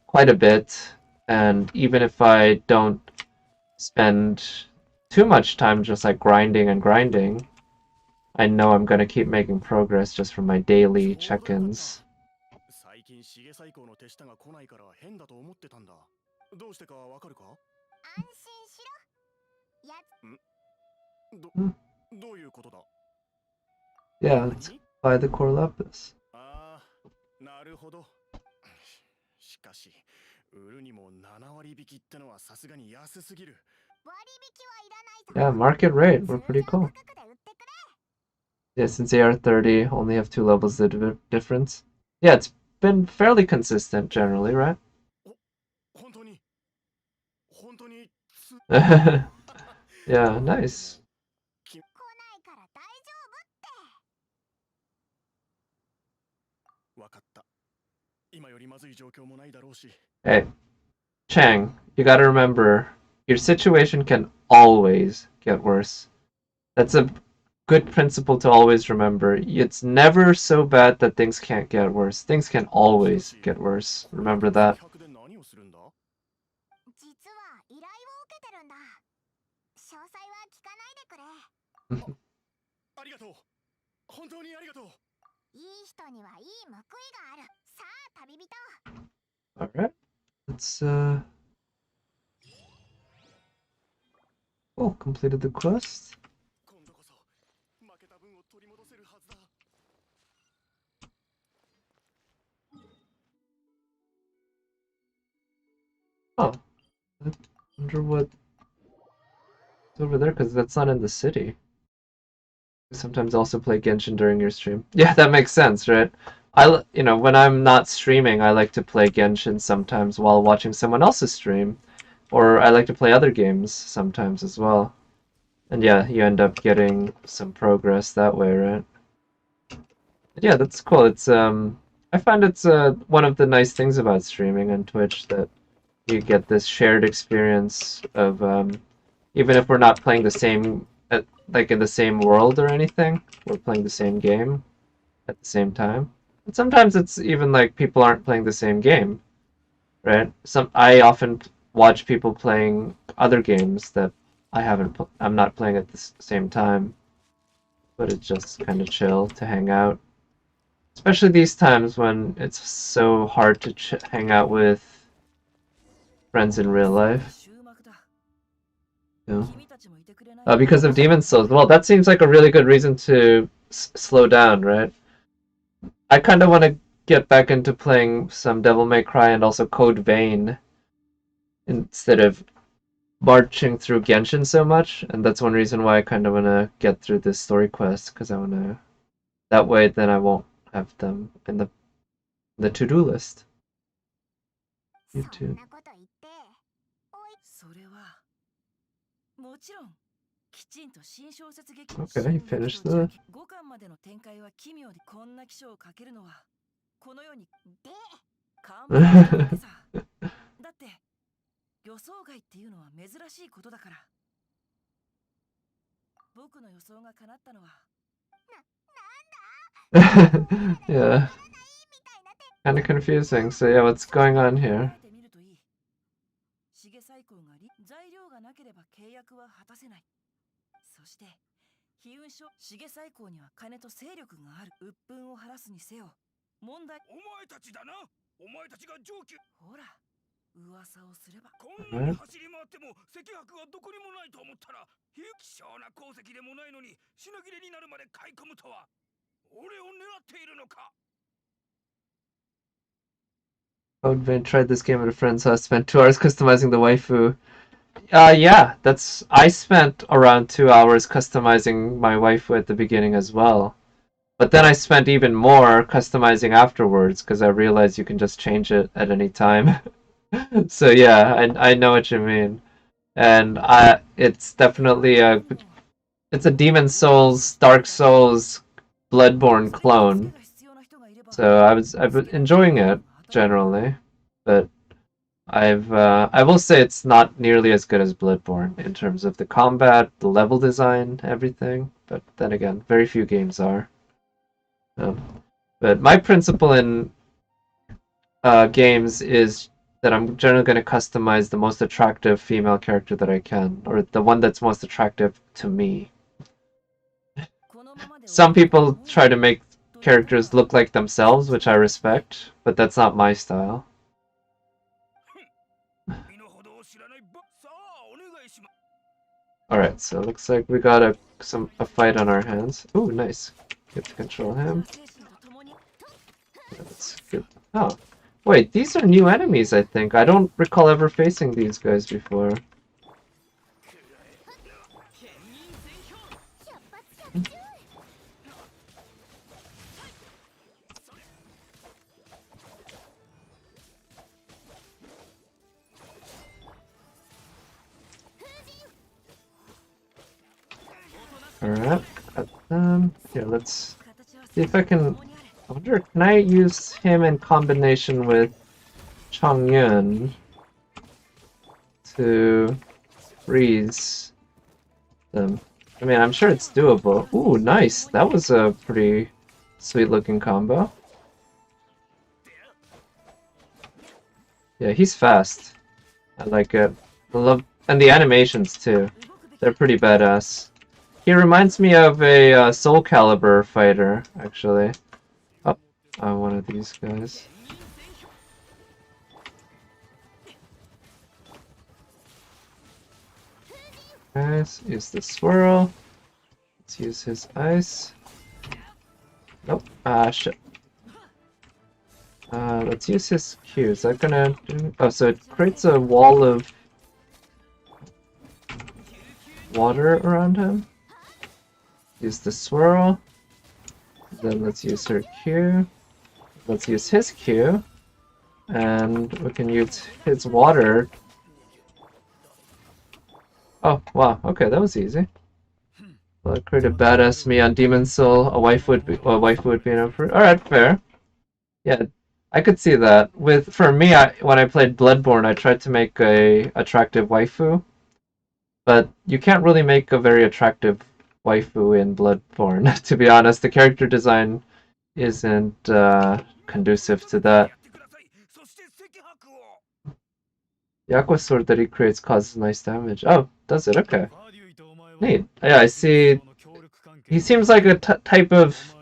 quite a bit, and even if I don't spend too much time just like grinding and grinding, I know I'm gonna keep making progress just from my daily check-ins. 最近シゲ最高の手下が来ないから変だと思ってたんだ。どうしてかわかるか？安心しろ。やどういうことだ？ Yeah, let's buy the Core Lapis. ああ、なるほど。しかし、売るにも7割引きってのはさすがに安すぎる。割引はいらないぞ。 Yeah, market rate. We're pretty cool. 通常価格で売ってくれ。 Yeah, since AR30 only have 2 levels of difference. Yeah, it's been fairly consistent generally, right? 本当に Yeah, nice. 来ないから大丈夫って。わかった。今よりまずい状況もないだろうし。 Hey, Chang, you gotta remember, your situation can always get worse. That's a good principle to always remember. It's never so bad that things can't get worse. Things can always get worse. Remember that. 何をするんだ？実は依頼を受けてるんだ。詳細は聞かないでくれ。ありがとう。本当にありがとう。いい人にはいい報いがある。さあ、旅人。 Alright. Let's, Oh, completed the quest. 今度こそ負けた分を取り戻せるはずだ。 Oh. I wonder what's over there, because that's not in the city. Sometimes also play Genshin during your stream. Yeah, that makes sense, right? When I'm not streaming, I like to play Genshin sometimes while watching someone else's stream. Or I like to play other games sometimes as well. And yeah, you end up getting some progress that way, right? But yeah, that's cool. I find it's one of the nice things about streaming on Twitch that you get this shared experience of even if we're not playing the same like in the same world or anything, we're playing the same game at the same time. And sometimes it's even like people aren't playing the same game, right? I often watch people playing other games that I'm not playing at the same time. but it's just kind of chill to hang out. Especially these times when it's so hard to hang out with friends in real life. Yeah. Because of Demon Souls. Well, that seems like a really good reason to slow down, right? I kind of want to get back into playing some Devil May Cry and also Code Vein instead of marching through Genshin so much, and that's one reason why I kind of want to get through this story quest, because I want to. That way, then I won't have them in the to-do list. YouTube. そんなこと言っておいそれはもちろんきちんと新小説劇 Okay, you finished the. 5巻までの展開は奇妙でこんな気象をかけるのはこのようにで看板だけさだって予想外っていうのは珍しいことだから僕の予想が叶ったのは Yeah. Kind of confusing. So yeah, what's going on here? シゲサイコーが材料がなければ契約は果たせない。そして悲運書シゲサイコーには金と勢力がある。鬱憤を晴らすにせよ。問題。お前たちだな。お前たちが上級。ほら、噂をすれば。こんなに走り回っても石白がどこにもないと思ったら、希少な鉱石でもないのに品切れになるまで買い込むとは。俺を狙っているのか。Code Vein tried this game at a friend's house, spent 2 hours customizing the waifu. Yeah, I spent around 2 hours customizing my waifu at the beginning as well. But then I spent even more customizing afterwards, because I realized you can just change it at any time. So yeah, I know what you mean. And it's definitely it's a Demon Souls, Dark Souls, Bloodborne clone. So I've been enjoying it generally, but I will say it's not nearly as good as Bloodborne in terms of the combat, the level design, everything. But then again, very few games are. But my principle in games is that I'm generally going to customize the most attractive female character that I can, or the one that's most attractive to me. Some people try to make characters look like themselves, which I respect, but that's not my style. Alright, so it looks like we got a fight on our hands. Ooh, nice. Get to control him. That's good. Oh, wait, these are new enemies, I think. I don't recall ever facing these guys before. Alright, got them. Here, let's see if I can. I wonder, can I use him in combination with Chongyun to freeze them? I mean, I'm sure it's doable. Ooh, nice. That was a pretty sweet looking combo. Yeah, he's fast. I like it. I love, and the animations too. They're pretty badass. He reminds me of a Soul Calibur fighter, actually. Oh, one of these guys. Let's use the swirl. Let's use his ice. Nope. Ah, shit. Let's use his Q. Is that gonna do? Oh, so it creates a wall of water around him. Use the swirl. Then let's use her Q. Let's use his Q. And we can use his water. Oh, wow. Okay, that was easy. Well, I created badass me on Demon Soul. A wife would be enough for. Alright, fair. Yeah, I could see that. For me, when I played Bloodborne, I tried to make a attractive waifu. But you can't really make a very attractive waifu in Bloodborne. To be honest, the character design isn't conducive to that. The aqua sword that he creates causes nice damage. Oh, does it? Okay. Neat. Yeah, I see he seems like a type of...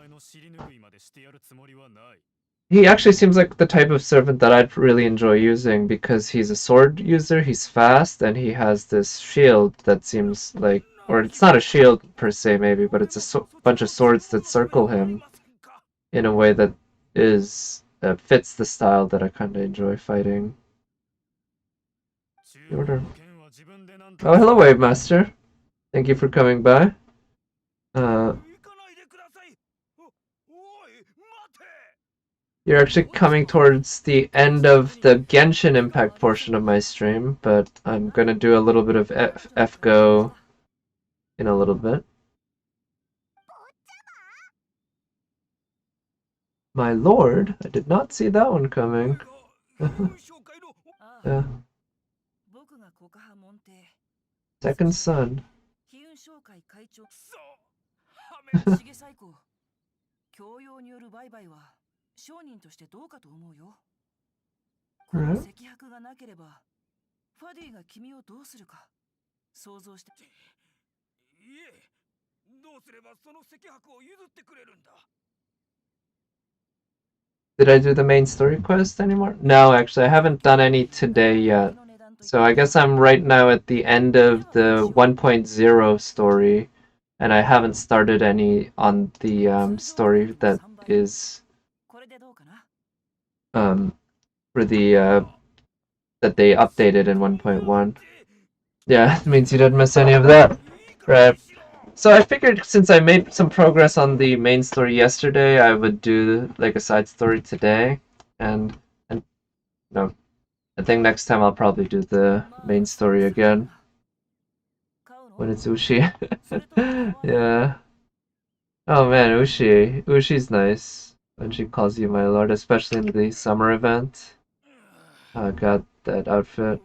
He actually seems like the type of servant that I'd really enjoy using because he's a sword user, he's fast, and he has this shield that seems like... Or it's not a shield per se, maybe, but it's a bunch of swords that circle him in a way that fits the style that I kind of enjoy fighting. Order. Oh, hello, Wave Master. Thank you for coming by. You're actually coming towards the end of the Genshin Impact portion of my stream, but I'm gonna do a little bit of FGO in a little bit. My lord, I did not see that one coming. Yeah. Second son. Right. ファディが君をどうするか想像して。いえ、どうすればその赤白を譲ってくれるんだ。Did I do the main story quest anymore? No, actually, I haven't done any today yet. So I guess I'm right now at the end of the 1.0 story, and I haven't started any on the story that is for the that they updated in 1.1. Yeah, it means you didn't miss any of that. Right. So I figured since I made some progress on the main story yesterday, I would do like a side story today, and no, I think next time I'll probably do the main story again when it's Ushi. Yeah. Oh man, Ushi's nice when she calls you my lord, especially in the summer event. Oh god, that outfit.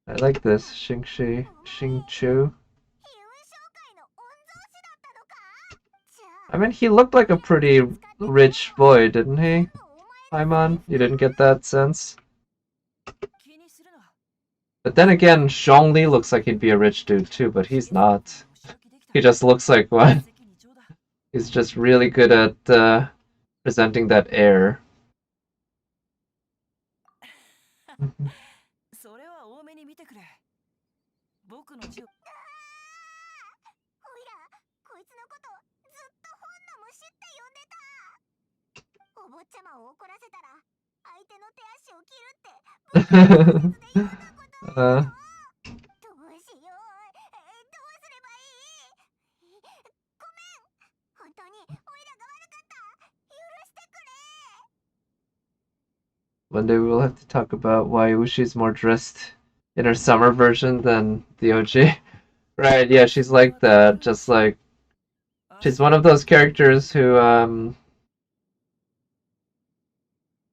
I like this, Xingqiu. I mean, he looked like a pretty rich boy, didn't he? Paimon, you didn't get that sense? But then again, Zhongli looks like he'd be a rich dude too, but he's not. He just looks like one. He's just really good at presenting that air. One day we will have to talk about why Ushi's more dressed in her summer version than the OG. Right, yeah, she's like that. Just like she's one of those characters who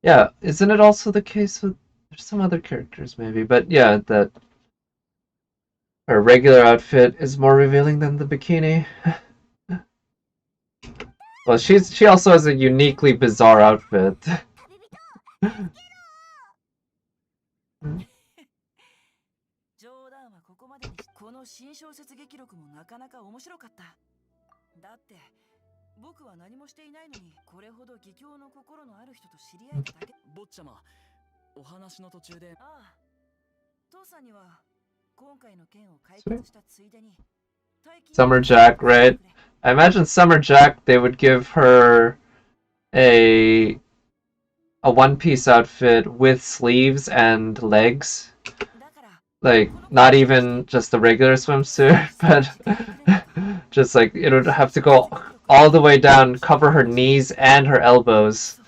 yeah, isn't it also the case with there's some other characters maybe, but yeah, that her regular outfit is more revealing than the bikini. Well, she also has a uniquely bizarre outfit. 冗談はここまでにこの新小説劇録もなかなか面白かった。だって僕は何もしていないのにこれほど義兄の心のある人と知り合えただけ。坊ちゃま、お話の途中で。ああ、父さんには今回の件を解決したついでに。Summer Jack, right? I imagine Summer Jack, they would give her a one-piece outfit with sleeves and legs. Like, not even just a regular swimsuit, but just like, it would have to go all the way down, cover her knees and her elbows.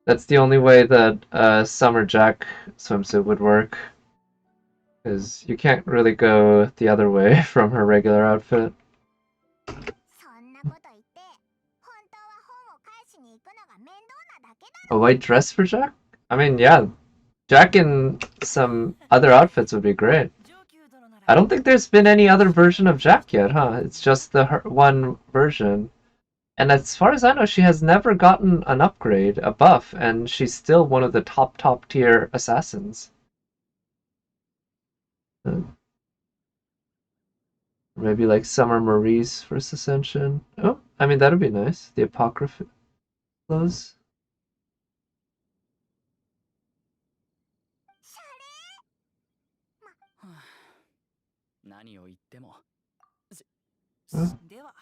That's the only way that Summer Jack swimsuit would work. Because you can't really go the other way from her regular outfit. A white dress for Jack? I mean, yeah. Jack in some other outfits would be great. I don't think there's been any other version of Jack yet, huh? It's just the one version. And as far as I know, she has never gotten an upgrade, a buff, and she's still one of the top tier assassins. Maybe like Summer Marie's first ascension. Oh, I mean, that'd be nice. The Apocrypha close. 何を言っても。 では、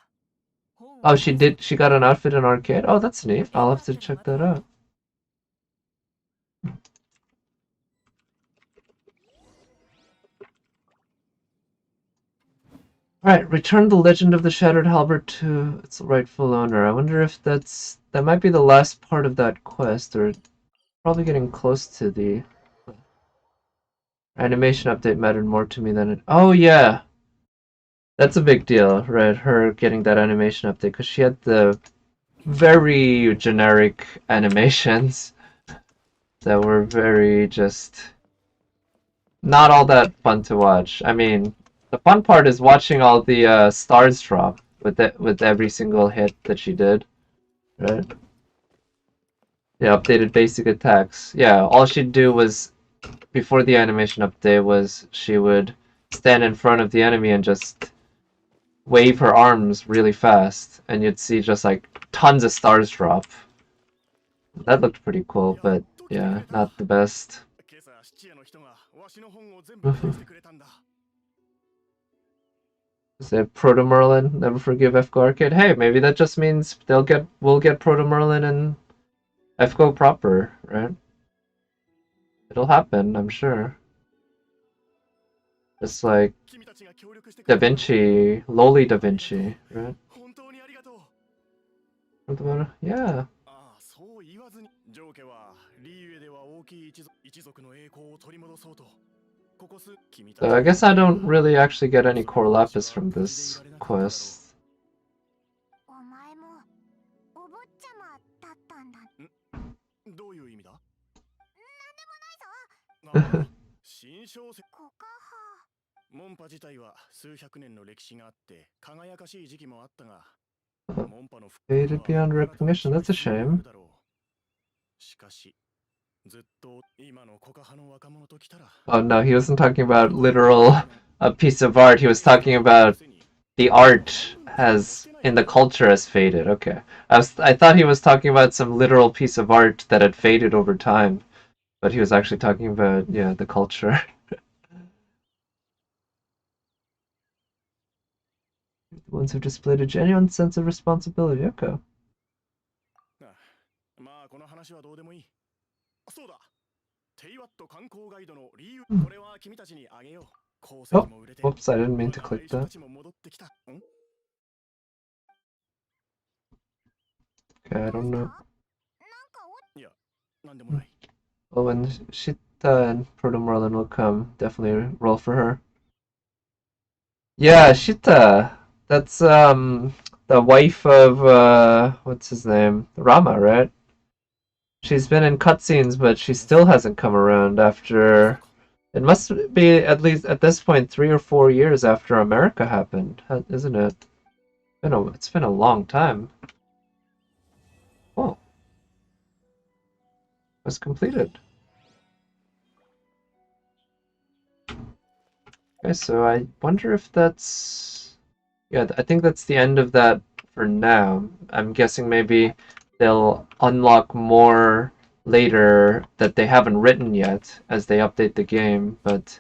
本を Oh, she got an outfit in arcade? Oh, that's neat. I'll have to check that out. Alright, return the Legend of the Shattered Halberd to its rightful owner. I wonder if that might be the last part of that quest, or probably getting close to the animation update mattered more to me than it. Oh yeah, that's a big deal, right? Her getting that animation update, because she had the very generic animations that were very just not all that fun to watch. I mean, the fun part is watching all the stars drop with every single hit that she did, right? Yeah, updated basic attacks. Yeah, all she'd do was before the animation update was she would stand in front of the enemy and just wave her arms really fast, and you'd see just like tons of stars drop. That looked pretty cool, but yeah, not the best. 今朝質屋の人がわしの本を全部返してくれたんだ。 Say Proto Merlin, never forgive FGO Arcade. Hey, maybe that just means we'll get Proto Merlin and FGO proper, right? It'll happen, I'm sure. Just like Da Vinci, Loli Da Vinci, right? 本当にありがとう。 Yeah. ああ、そう言わずに。ジョー家はリーウェでは大きい一族の栄光を取り戻そうと。 So I guess I don't really actually get any core lapis from this quest. お前もお坊ちゃまだったんだ。どういう意味だ？なんでもないぞ。新小説。コカハ。モンパ自体は数百年の歴史があって輝かしい時期もあったが、モンパの Faded beyond recognition. That's a shame. しかし Oh no, he wasn't talking about literal a piece of art. He was talking about the art has in the culture has faded. Okay, I thought he was talking about some literal piece of art that had faded over time, but he was actually talking about the culture. The ones who displayed a genuine sense of responsibility. Okay. まあこの話はどうでもいい。そうだ。 Oh, whoops, I didn't mean to click that. Okay, I don't know. Oh, when Shita and Proto Merlin will come, definitely roll for her. Yeah, Shita! That's, the wife of, what's his name? Rama, right? She's been in cutscenes, but she still hasn't come around after... It must be at least at this point 3 or 4 years after America happened, isn't it? It's been a long time. Oh. It was completed. Okay, so I wonder if that's... Yeah, I think that's the end of that for now. I'm guessing maybe they'll unlock more later that they haven't written yet as they update the game, but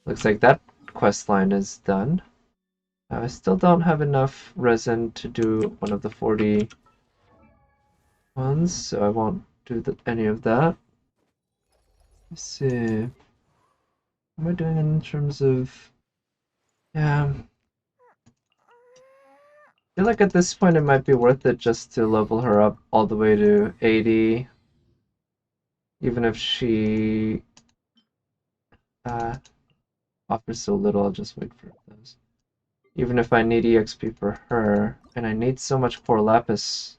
looks like that quest line is done. I still don't have enough resin to do one of the 40 ones, so I won't do any of that. Let's see. What am I doing in terms of... Yeah. I feel like at this point it might be worth it just to level her up all the way to 80. Even if she offers so little, I'll just wait for those. Even if I need EXP for her, and I need so much core lapis.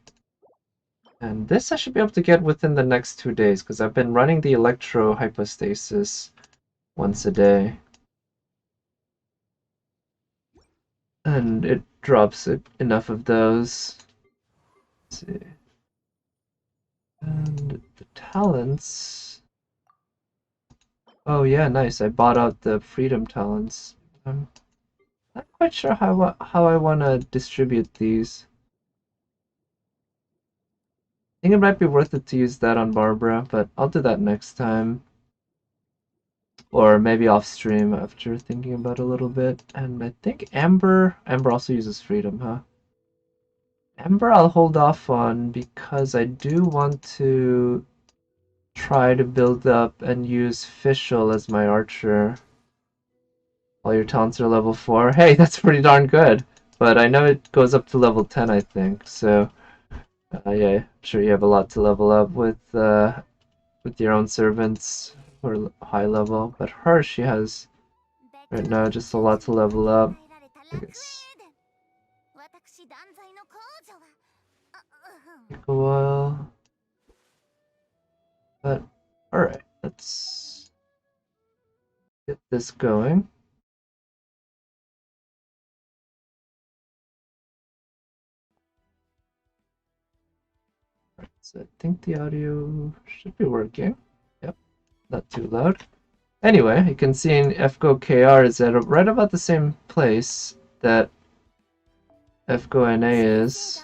And this I should be able to get within the next 2 days, because I've been running the electro hypostasis once a day. And it drops enough of those. see. And the talents. Oh yeah, nice. I bought out the freedom talents. I'm not quite sure how I want to distribute these. I think it might be worth it to use that on Barbara, but I'll do that next time. Or maybe off stream after thinking about it a little bit. And I think Amber also uses freedom, huh? Amber I'll hold off on because I do want to try to build up and use Fischl as my archer. All your talents are level 4. Hey, that's pretty darn good. But I know it goes up to level 10, I think. So, yeah, I'm sure you have a lot to level up with your own servants who are high level. But her, she has right now just a lot to level up. I guess take a while. But alright, let's get this going. Right, so I think the audio should be working. Yep, not too loud. Anyway, you can see in FGO KR is at right about the same place that FGO NA is.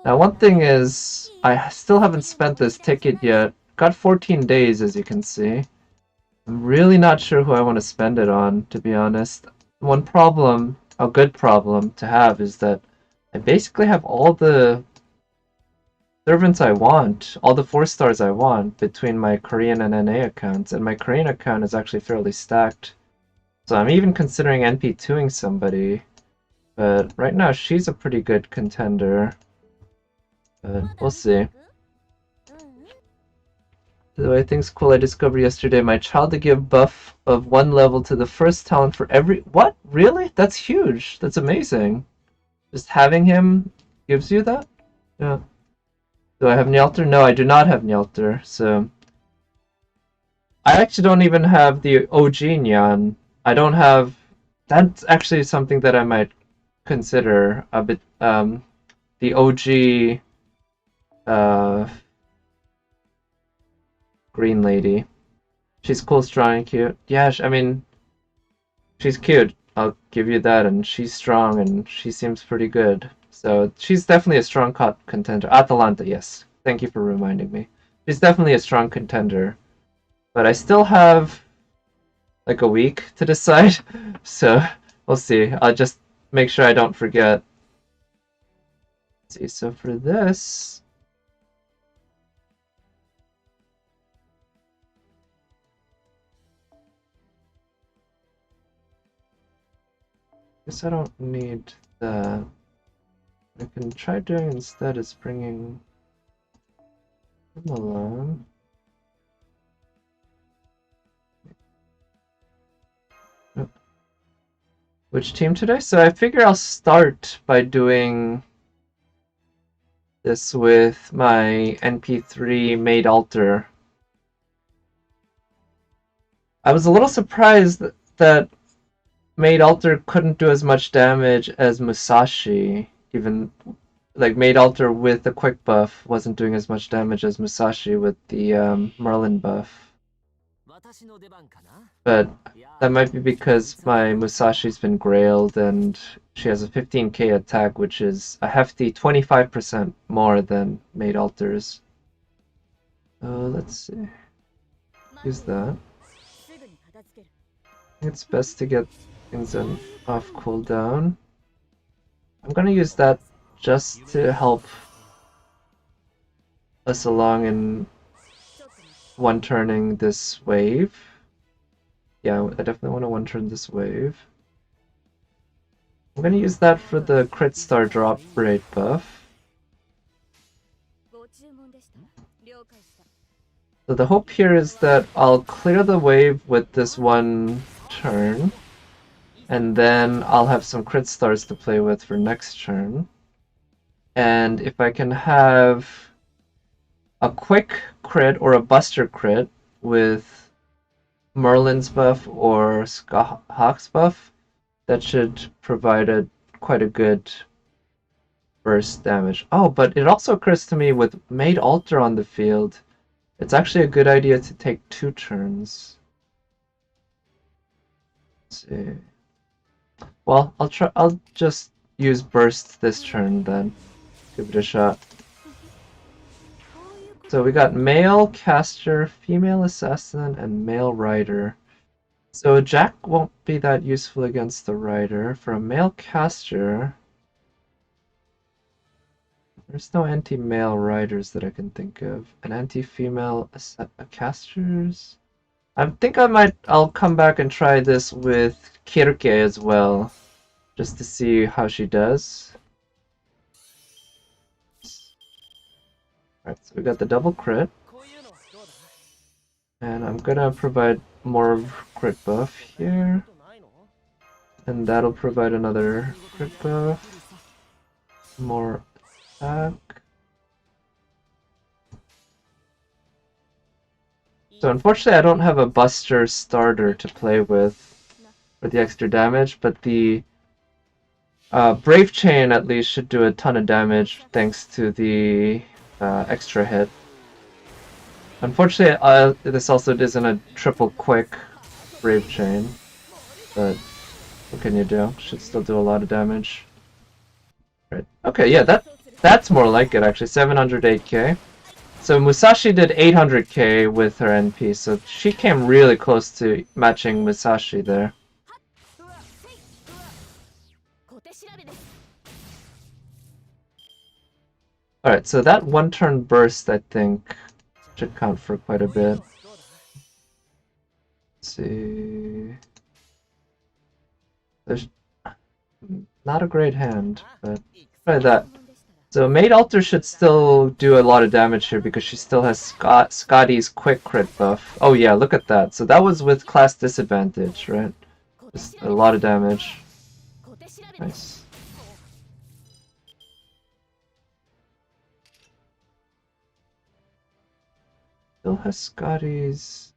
Now one thing is, I still haven't spent this ticket yet. Got 14 days as you can see. I'm really not sure who I want to spend it on, to be honest. One problem, a good problem to have, is that I basically have all the servants I want, all the 4 stars I want, between my Korean and NA accounts, and my Korean account is actually fairly stacked. So I'm even considering NP2ing somebody, but right now she's a pretty good contender. But we'll see. The way things cool, I discovered yesterday my child to give buff of 1 level to the first talent for every... What? Really? That's huge. That's amazing. Just having him gives you that? Yeah. Do I have Nyalter? No, I do not have Nyalter, so... I actually don't even have the OG Nyan. I don't have... That's actually something that I might consider a bit, the OG, green lady. She's cool, strong, and cute. Yeah, I mean, she's cute. I'll give you that, and she's strong, and she seems pretty good. So she's definitely a strong contender. Atalanta, yes. Thank you for reminding me. She's definitely a strong contender. But I still have like a week to decide, so we'll see. I'll just make sure I don't forget. Let's see, so for this... guess I don't need that. I can try doing instead is bringing him along. Oh. Which team today? So I figure I'll start by doing this with my NP3 made altar. I was a little surprised that Made Alter couldn't do as much damage as Musashi. Even like Made Alter with the quick buff wasn't doing as much damage as Musashi with the Merlin buff. But that might be because my Musashi's been grailed and she has a 15k attack, which is a hefty 25% more than Made Alter's. Let's see. Use that. It's best to get things off cooldown. I'm gonna use that just to help us along in one-turning this wave. Yeah, I definitely want to one-turn this wave. I'm gonna use that for the crit star drop rate buff. So the hope here is that I'll clear the wave with this one turn, and then I'll have some crit stars to play with for next turn. And if I can have a quick crit or a buster crit with Merlin's buff or Hawk's buff, that should provide quite a good burst damage. Oh, but it also occurs to me with Made Alter on the field, it's actually a good idea to take 2 turns. Let's see. Well, I'll just use burst this turn then. Give it a shot. So we got male caster, female assassin, and male rider. So Jack won't be that useful against the rider. For a male caster, there's no anti-male riders that I can think of. An anti-female casters? I think I'll come back and try this with Kirke as well, just to see how she does. Alright, so we got the double crit. And I'm gonna provide more crit buff here. And that'll provide another crit buff. More attack. So unfortunately I don't have a Buster starter to play with for the extra damage, but the Brave Chain at least should do a ton of damage thanks to the extra hit. Unfortunately, this also isn't a triple quick Brave Chain, but what can you do? Should still do a lot of damage. Right. Okay, yeah, that's more like it actually. 708k. So Musashi did 800k with her NP, so she came really close to matching Musashi there. Alright, so that 1-turn burst, I think, should count for quite a bit. Let's see. There's not a great hand, but try that. So Made Alter should still do a lot of damage here because she still has Scotty's quick crit buff. Oh yeah, look at that. So that was with class disadvantage, right? Just a lot of damage. Nice. Still has Scotty's.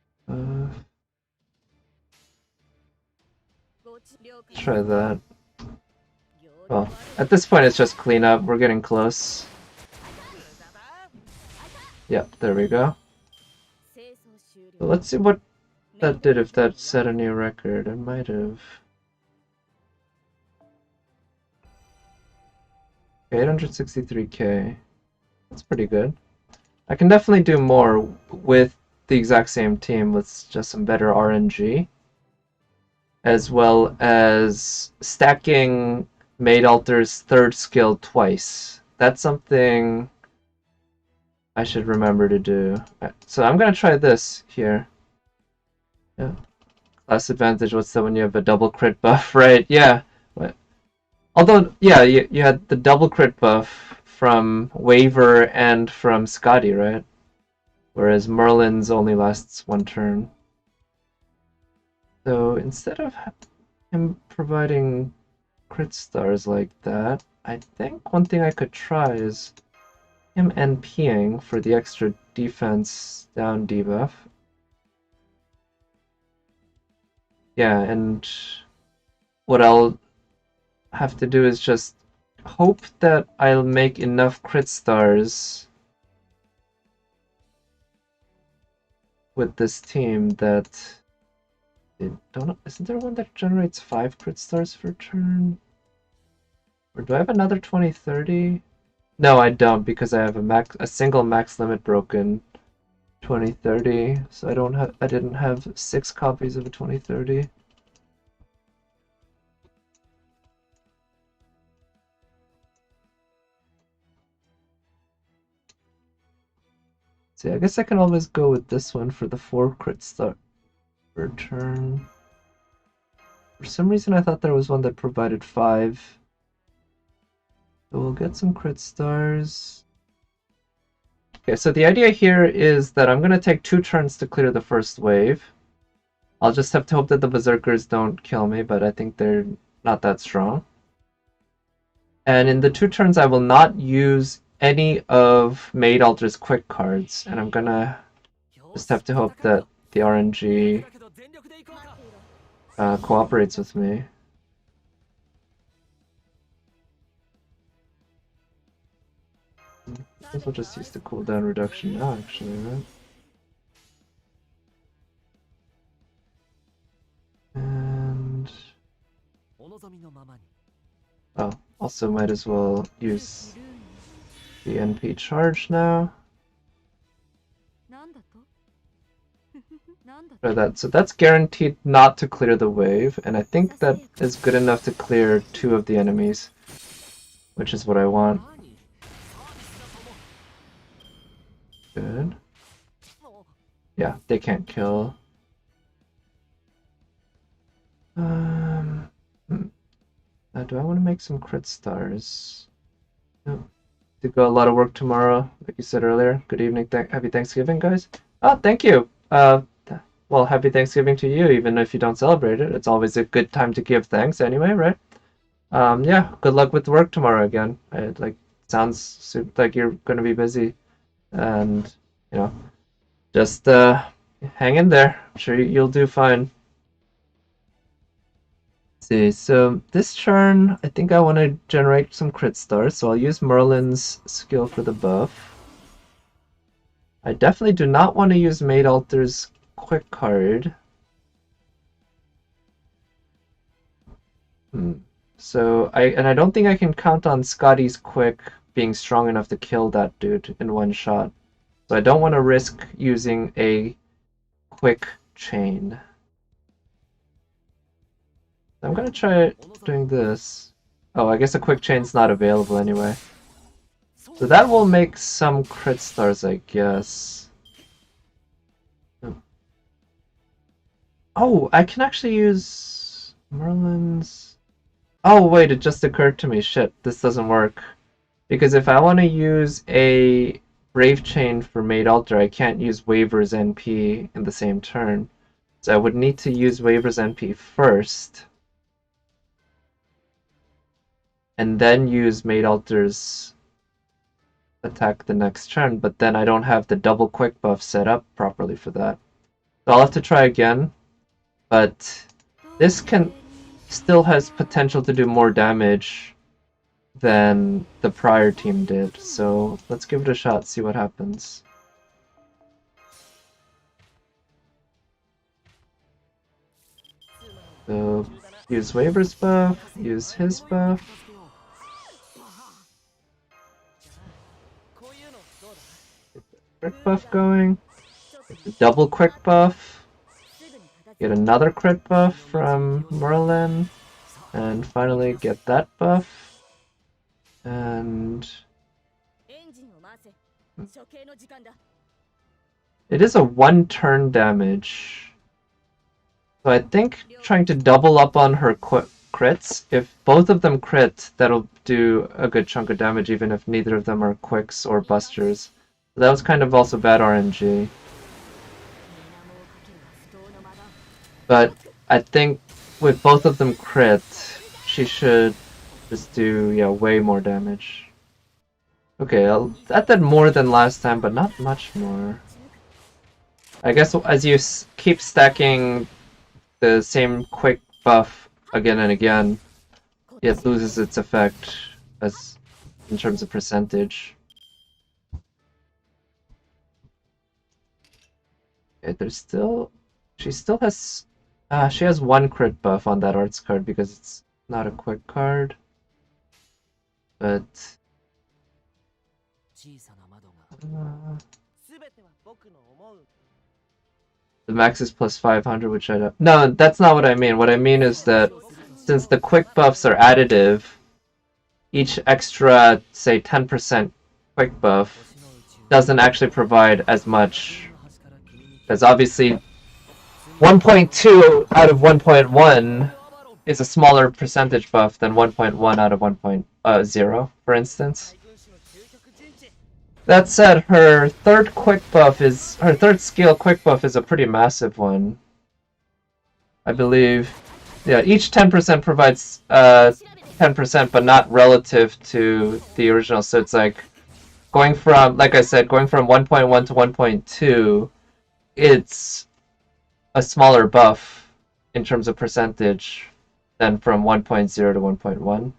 Try that. Well, at this point it's just cleanup. We're getting close. Yep, there we go. So let's see what that did, if that set a new record. It might have. 863k. That's pretty good. I can definitely do more with the exact same team with just some better RNG, as well as stacking Made Alter's 3rd skill twice. That's something I should remember to do. So I'm gonna try this here. Yeah. Class advantage, what's that when you have a double crit buff, right? Yeah. Although, yeah, you had the double crit buff from Waver and from Scotty, right? Whereas Merlin's only lasts 1 turn. So instead of him providing crit stars like that, I think one thing I could try is him NPing for the extra defense down debuff. Yeah, and what I'll have to do is just hope that I'll make enough crit stars with this team that isn't there one that generates 5 crit stars per turn? Or do I have another 2030? No, I don't, because I have a single max limit broken 2030, so I didn't have 6 copies of a 2030. See, I guess I can always go with this one for the 4 crit star per turn. For some reason I thought there was one that provided 5. So we'll get some crit stars. Okay, so the idea here is that I'm going to take 2 turns to clear the first wave. I'll just have to hope that the Berserkers don't kill me, but I think they're not that strong. And in the 2 turns I will not use any of Made Alter's quick cards, and I'm gonna just have to hope that the RNG cooperates with me. Guess we'll just use the cooldown reduction now, actually, right? And oh, also might as well use the NP charge now. Try that. So that's guaranteed not to clear the wave, and I think that is good enough to clear 2 of the enemies, which is what I want. Good. Yeah, they can't kill. Do I want to make some crit stars? No. To go a lot of work tomorrow, like you said earlier. Good evening, happy Thanksgiving, guys. Oh, thank you. Well, happy Thanksgiving to you, even if you don't celebrate it. It's always a good time to give thanks anyway, right? Yeah, good luck with work tomorrow again. It sounds like you're gonna be busy, and just hang in there. I'm sure you'll do fine. Let's see, so this turn, I think I want to generate some crit stars, so I'll use Merlin's skill for the buff. I definitely do not want to use Maid Alter's quick card. So I don't think I can count on Scotty's quick being strong enough to kill that dude in one shot. So I don't want to risk using a quick chain. I'm gonna try doing this. Oh, I guess a quick chain's not available anyway. So that will make some crit stars, I guess. Oh, I can actually use Merlin's... Oh, wait, it just occurred to me. Shit, this doesn't work. Because if I want to use a Brave Chain for Maid Alter, I can't use Waver's NP in the same turn. So I would need to use Waver's NP first. And then use Maid Alter's attack the next turn, but then I don't have the double quick buff set up properly for that. So I'll have to try again, but this still has potential to do more damage than the prior team did, so let's give it a shot, see what happens. So use Waver's buff, use his buff. Crit buff going. Get the double quick buff. Get another crit buff from Merlin. And finally get that buff. And it is a 1-turn damage. So I think trying to double up on her crits, if both of them crit, that'll do a good chunk of damage even if neither of them are quicks or busters. That was kind of also bad RNG. But I think with both of them crit, she should just do, yeah, way more damage. Okay, that did more than last time, but not much more. I guess as you keep stacking the same quick buff again and again, it loses its effect as in terms of percentage. Okay, she still has she has 1 crit buff on that arts card because it's not a quick card. But the max is plus 500, which I don't... No, that's not what I mean. What I mean is that since the quick buffs are additive, each extra, say, 10% quick buff doesn't actually provide as much. Because obviously 1.2 out of 1.1 is a smaller percentage buff than 1.1 out of 1.0, for instance. That said, her third skill quick buff is a pretty massive one. I believe, yeah, each 10% provides 10%, but not relative to the original. So it's like going from, like I said, going from 1.1 to 1.2, it's a smaller buff in terms of percentage than from 1.0 to 1.1.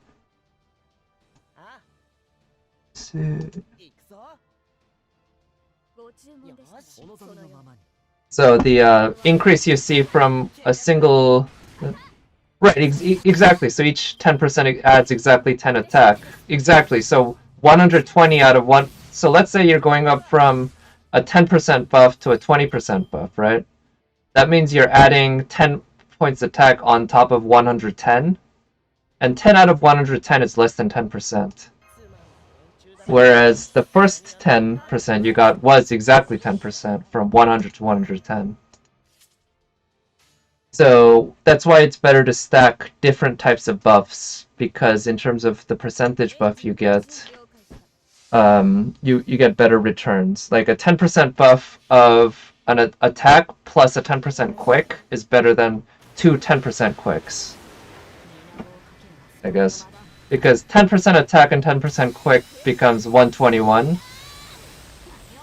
So the increase you see from a single... Right, exactly. So each 10% adds exactly 10 attack. Exactly. So 120 out of 1... So let's say you're going up from a 10% buff to a 20% buff, right? That means you're adding 10 points attack on top of 110. And 10 out of 110 is less than 10%. Whereas the first 10% you got was exactly 10% from 100 to 110. So that's why it's better to stack different types of buffs, because in terms of the percentage buff you get, you get better returns. Like a 10% buff of an attack plus a 10% quick is better than two 10% quicks, I guess. Because 10% attack and 10% quick becomes 121,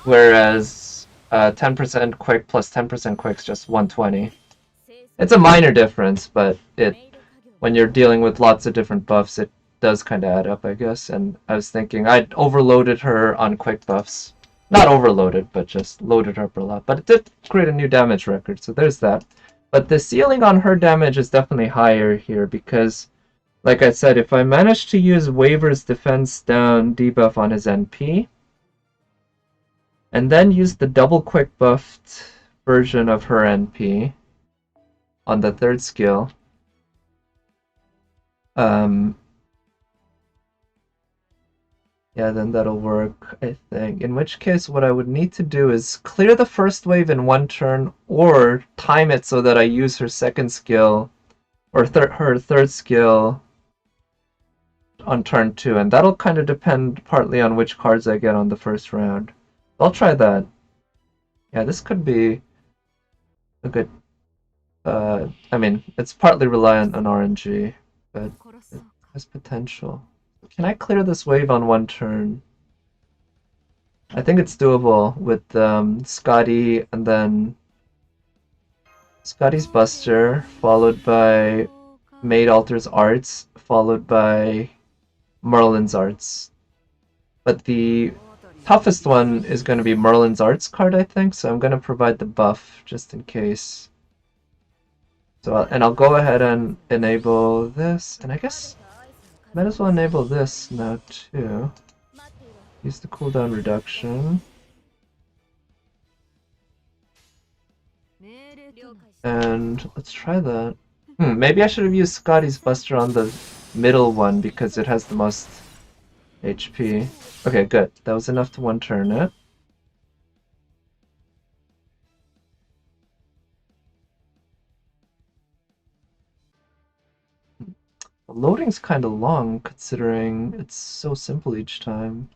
whereas 10% quick plus 10% quick is just 120. It's a minor difference, but when you're dealing with lots of different buffs, it does kind of add up, I guess. And I was thinking I'd overloaded her on quick buffs. Not overloaded, but just loaded her up a lot. But it did create a new damage record, so there's that. But the ceiling on her damage is definitely higher here because, like I said, if I manage to use Waver's Defense Down debuff on his NP, and then use the double quick buffed version of her NP on the third skill, yeah, then that'll work, I think. In which case, what I would need to do is clear the first wave in one turn, or time it so that I use her second skill, or her third skill on turn 2, and that'll kind of depend partly on which cards I get on the first round. I'll try that. Yeah, this could be a good... I mean, it's partly reliant on RNG, but it has potential. Can I clear this wave on one turn? I think it's doable with Scotty, and then Scotty's Buster, followed by Maid Alter's Arts, followed by Merlin's Arts. But the toughest one is going to be Merlin's Arts card, I think, so I'm going to provide the buff just in case. So, and I'll go ahead and enable this, and I guess might as well enable this now too. Use the cooldown reduction. And let's try that. Maybe I should have used Scotty's Buster on the middle one because it has the most HP. Okay, good. That was enough to one turn it. The loading's kind of long considering it's so simple each time.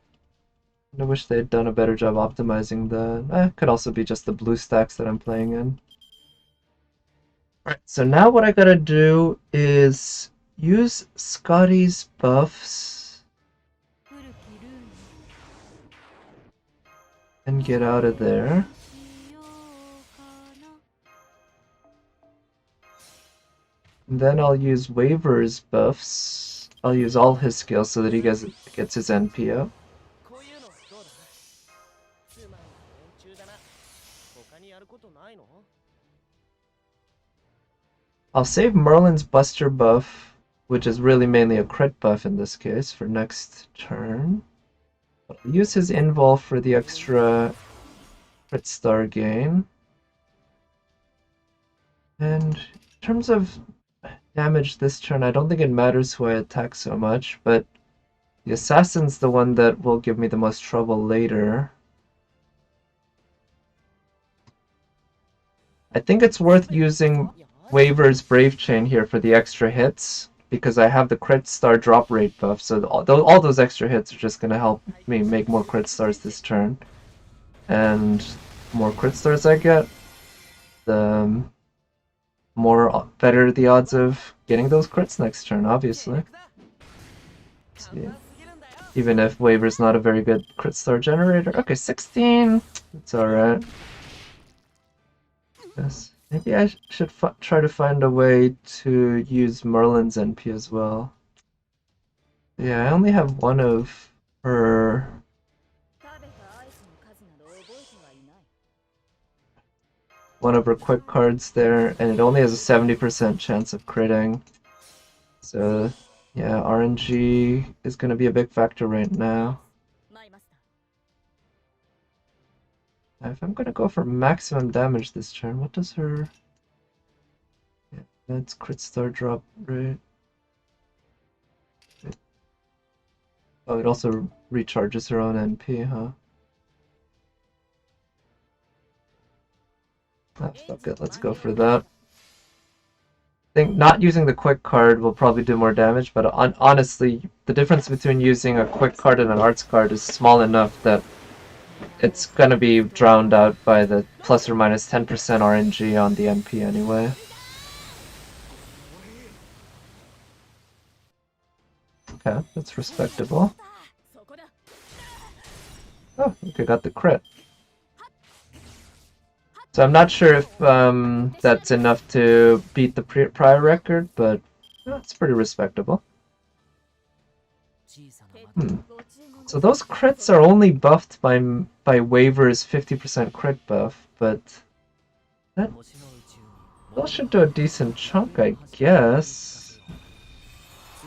I wish they'd done a better job optimizing the... could also be just the blue stacks that I'm playing in. Alright, so now what I gotta do is use Scotty's buffs and get out of there. And then I'll use Waver's buffs. I'll use all his skills so that he gets his NP up. I'll save Merlin's Buster buff, which is really mainly a crit buff in this case, for next turn. I'll use his invul for the extra crit star gain. And in terms of damage this turn, I don't think it matters who I attack so much, but the assassin's the one that will give me the most trouble later. I think it's worth using Waver's Brave Chain here for the extra hits, because I have the crit star drop rate buff, so all those extra hits are just going to help me make more crit stars this turn. And more crit stars I get, the better the odds of getting those crits next turn, obviously. See. Even if Waver's not a very good crit star generator. Okay, 16! It's alright. Yes. Maybe I should try to find a way to use Merlin's NP as well. Yeah, I only have one of her one of her quick cards there, and it only has a 70% chance of critting. So yeah, RNG is going to be a big factor right now. If I'm going to go for maximum damage this turn, what does her... Yeah, that's crit star drop rate. Oh, it also recharges her own NP, huh? Ah, fuck it, let's go for that. I think not using the quick card will probably do more damage, but honestly, the difference between using a quick card and an arts card is small enough that it's gonna be drowned out by the plus or minus 10% RNG on the NP anyway. Okay, that's respectable. Oh, okay, got the crit. So I'm not sure if that's enough to beat the prior record, but it's pretty respectable. So those crits are only buffed by Waver's 50% crit buff, but that should do a decent chunk, I guess.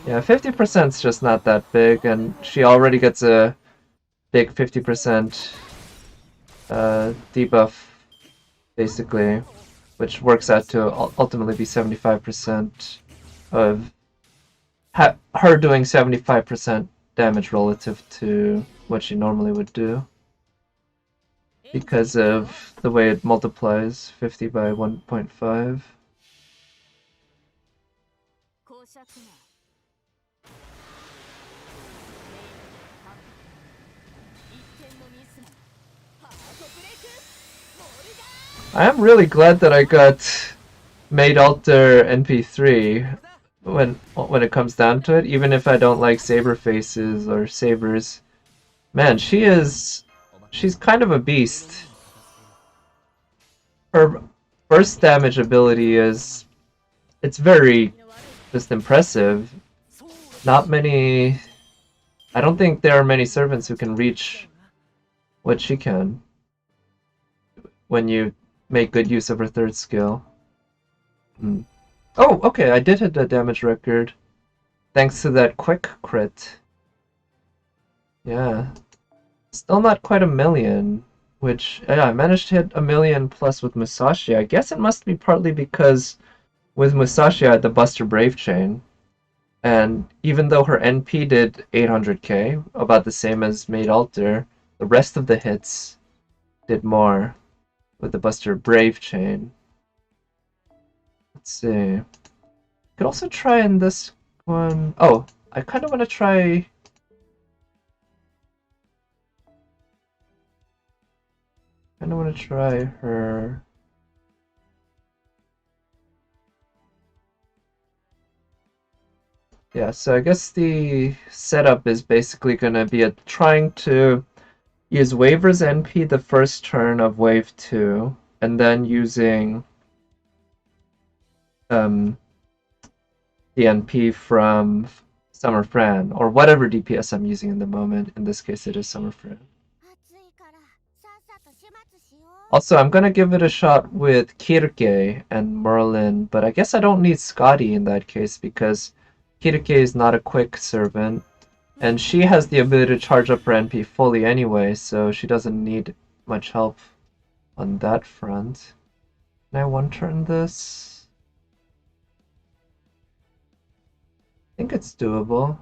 Yeah, 50% is just not that big, and she already gets a big 50% debuff, basically, which works out to ultimately be 75% of her doing 75% damage relative to what she normally would do, because of the way it multiplies 50 by 1.5. I am really glad that I got Made Alter NP3 when it comes down to it, even if I don't like saber faces or sabers. Man, she's kind of a beast. Her burst damage ability it's very just impressive. Not many, I don't think there are many servants who can reach what she can when you make good use of her third skill. Oh, okay, I did hit the damage record thanks to that quick crit. Yeah. Still not quite a million, which, yeah, I managed to hit 1,000,000 plus with Musashi. I guess it must be partly because with Musashi I had the Buster Brave Chain, and even though her NP did 800k, about the same as Made Alter, the rest of the hits did more with the Buster Brave Chain. Let's see. Could also try in this one. Oh, I kind of want to try. Her. Yeah, so I guess the setup is basically going to be trying to use Waver's NP the first turn of Wave 2, and then using the NP from Summer Fran, or whatever DPS I'm using in the moment. In this case, it is Summer Fran. Also, I'm gonna give it a shot with Kirke and Merlin, but I guess I don't need Scotty in that case because Kirke is not a quick servant, and she has the ability to charge up her NP fully anyway, so she doesn't need much help on that front. Can I one-turn this? I think it's doable.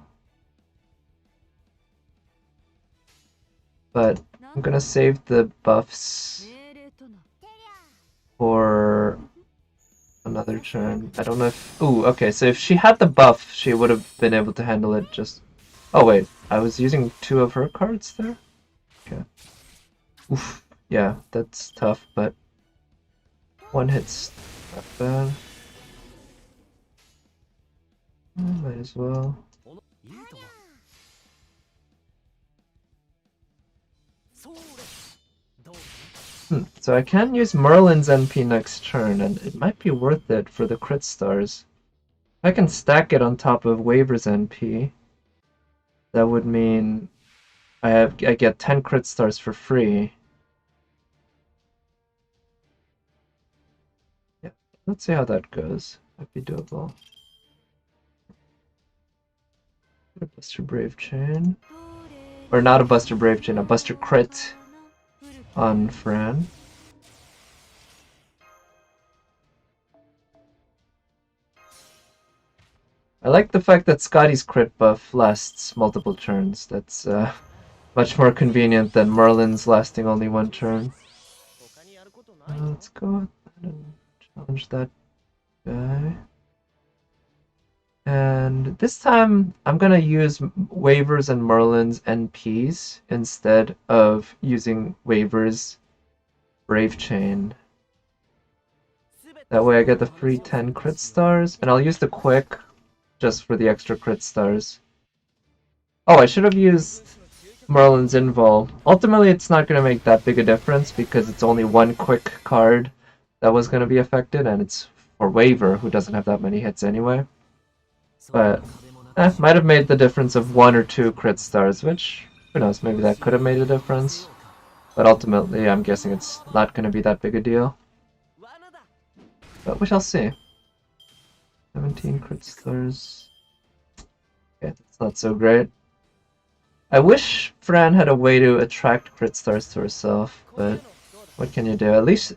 But I'm gonna save the buffs for another turn. I don't know if... Ooh, okay, so if she had the buff, she would have been able to handle it just... Oh wait, I was using 2 of her cards there? Okay. Oof, yeah, that's tough, but... 1 hit's not bad. Might as well. So I can use Merlin's NP next turn, and it might be worth it for the crit stars. If I can stack it on top of Waver's NP, that would mean I get 10 crit stars for free. Let's see how that goes. Might be doable. A Buster Brave Chain. Or not a Buster Brave Chain, a Buster Crit on Fran. I like the fact that Scotty's crit buff lasts multiple turns. That's much more convenient than Merlin's lasting only one turn. Let's go ahead and challenge that guy. And this time I'm gonna use Waivers and Merlin's NPs instead of using Waivers Brave Chain. That way I get the free 10 crit stars, and I'll use the quick just for the extra crit stars. Oh, I should have used Merlin's Invul. Ultimately, it's not going to make that big a difference because it's only one quick card that was going to be affected, and it's for Waiver, who doesn't have that many hits anyway. But, might have made the difference of 1 or 2 crit stars, which, who knows, maybe that could have made a difference. But ultimately, I'm guessing it's not going to be that big a deal. But we shall see. 17 crit stars. Okay, that's not so great. I wish Fran had a way to attract crit stars to herself, but what can you do? At least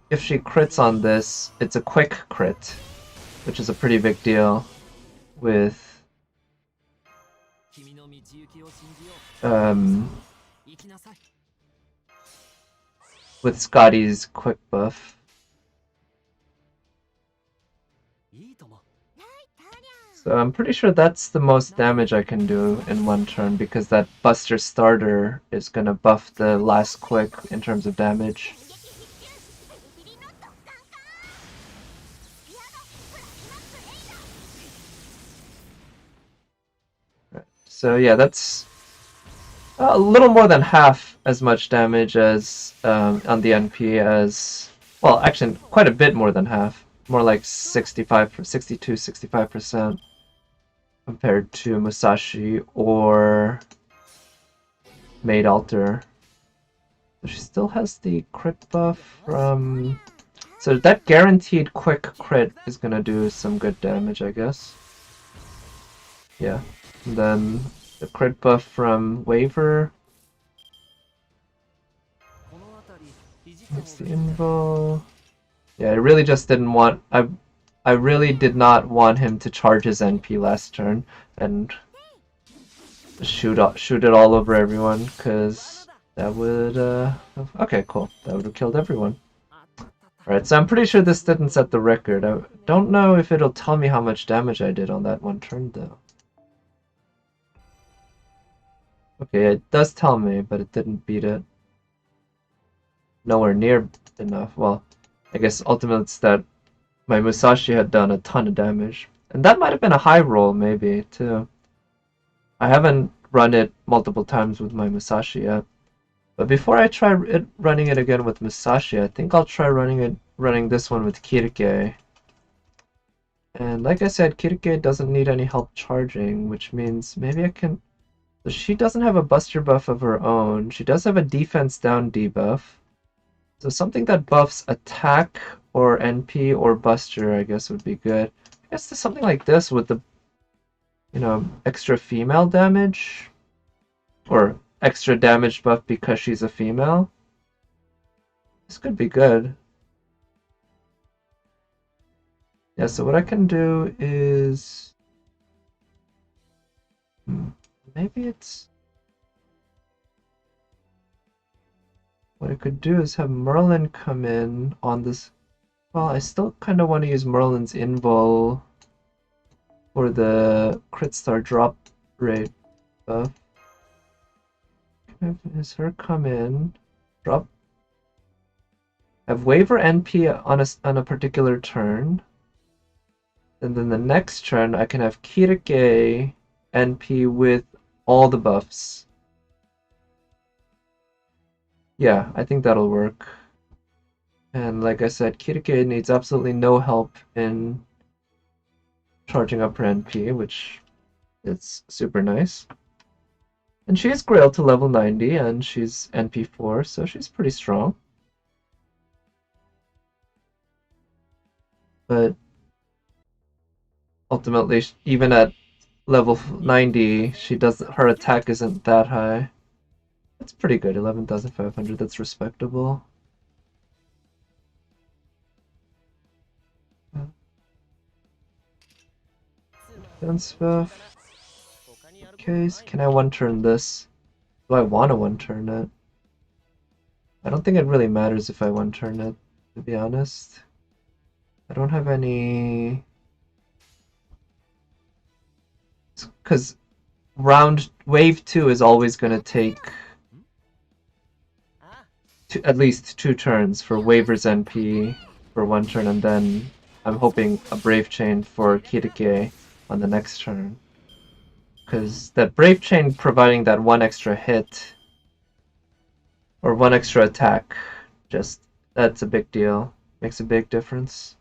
if she crits on this, it's a quick crit, which is a pretty big deal with Scotty's quick buff. So I'm pretty sure that's the most damage I can do in one turn because that Buster starter is gonna buff the last quick in terms of damage. Right. So yeah, that's a little more than half as much damage as on the NP as, well, actually quite a bit more than half. More like 65% compared to Musashi or Maid Alter. So she still has the crit buff from... So that guaranteed quick crit is gonna do some good damage, I guess. Yeah. And then the crit buff from Waver. That's the Invo. Yeah, I really just didn't want... I really did not want him to charge his NP last turn and shoot it all over everyone, because that would... Okay, cool. That would have killed everyone. Alright, so I'm pretty sure this didn't set the record. I don't know if it'll tell me how much damage I did on that one turn, though. Okay, it does tell me, but it didn't beat it. Nowhere near enough. Well, I guess ultimately it's that my Musashi had done a ton of damage. And that might have been a high roll, maybe, too. I haven't run it multiple times with my Musashi yet. But before I try running it again with Musashi, I think I'll try running this one with Kirike. And like I said, Kirike doesn't need any help charging, which means maybe I can... So she doesn't have a Buster buff of her own. She does have a defense down debuff. So something that buffs attack or NP or Buster, I guess, would be good. I guess there's something like this with the, extra female damage. Or extra damage buff because she's a female. This could be good. Yeah, so what I can do is... Maybe it's... What I could do is have Merlin come in on this... Well, I still kind of want to use Merlin's Invul for the crit star drop rate buff. Can I have her come in, drop... Have Waver NP on a particular turn. And then the next turn I can have Kirike NP with all the buffs. Yeah, I think that'll work. And like I said, Kirike needs absolutely no help in charging up her NP, which is super nice. And she is Grail to level 90, and she's NP4, so she's pretty strong. but ultimately, even at level 90, her attack isn't that high. That's pretty good, 11,500, that's respectable. Defense buff. Case, can I one-turn this? Do I want to one-turn it? I don't think it really matters if I one-turn it, to be honest. I don't have any... Because wave 2 is always going to take at least 2 turns for Waver's NP for 1 turn, and then I'm hoping a Brave Chain for Kirike on the next turn. Because that Brave Chain providing that 1 extra hit or 1 extra attack, that's a big deal. Makes a big difference.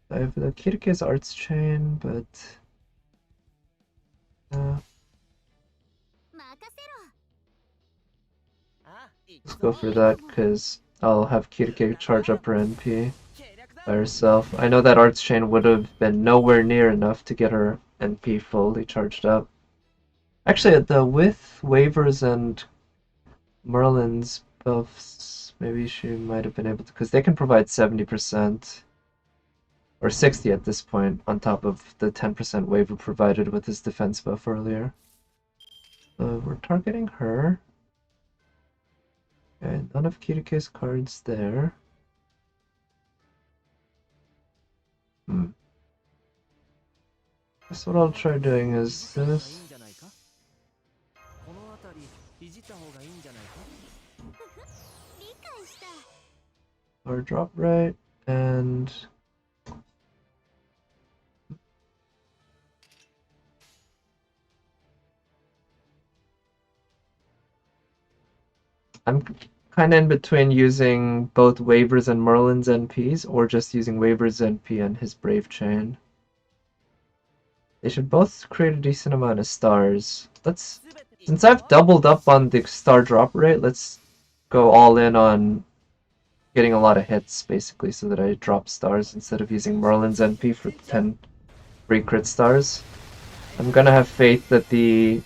I have the Kirike's Arts Chain, but let's go for that, because I'll have Kirike charge up her NP by herself. I know that Arts Chain would have been nowhere near enough to get her NP fully charged up. Actually, with Waivers and Merlin's buffs, maybe she might have been able to, because they can provide 70%, or 60 at this point, on top of the 10% Waver provided with his defense buff earlier. We're targeting her. Okay, none of Kirike's cards there. Guess what I'll try doing is this. Or drop right, and I'm kind of in between using both Waivers and Merlin's NPs, or just using Waivers NP and his Brave Chain. They should both create a decent amount of stars. Since I've doubled up on the star drop rate, let's go all in on getting a lot of hits, basically, so that I drop stars instead of using Merlin's NP for 10 free crit stars. I'm gonna have faith that the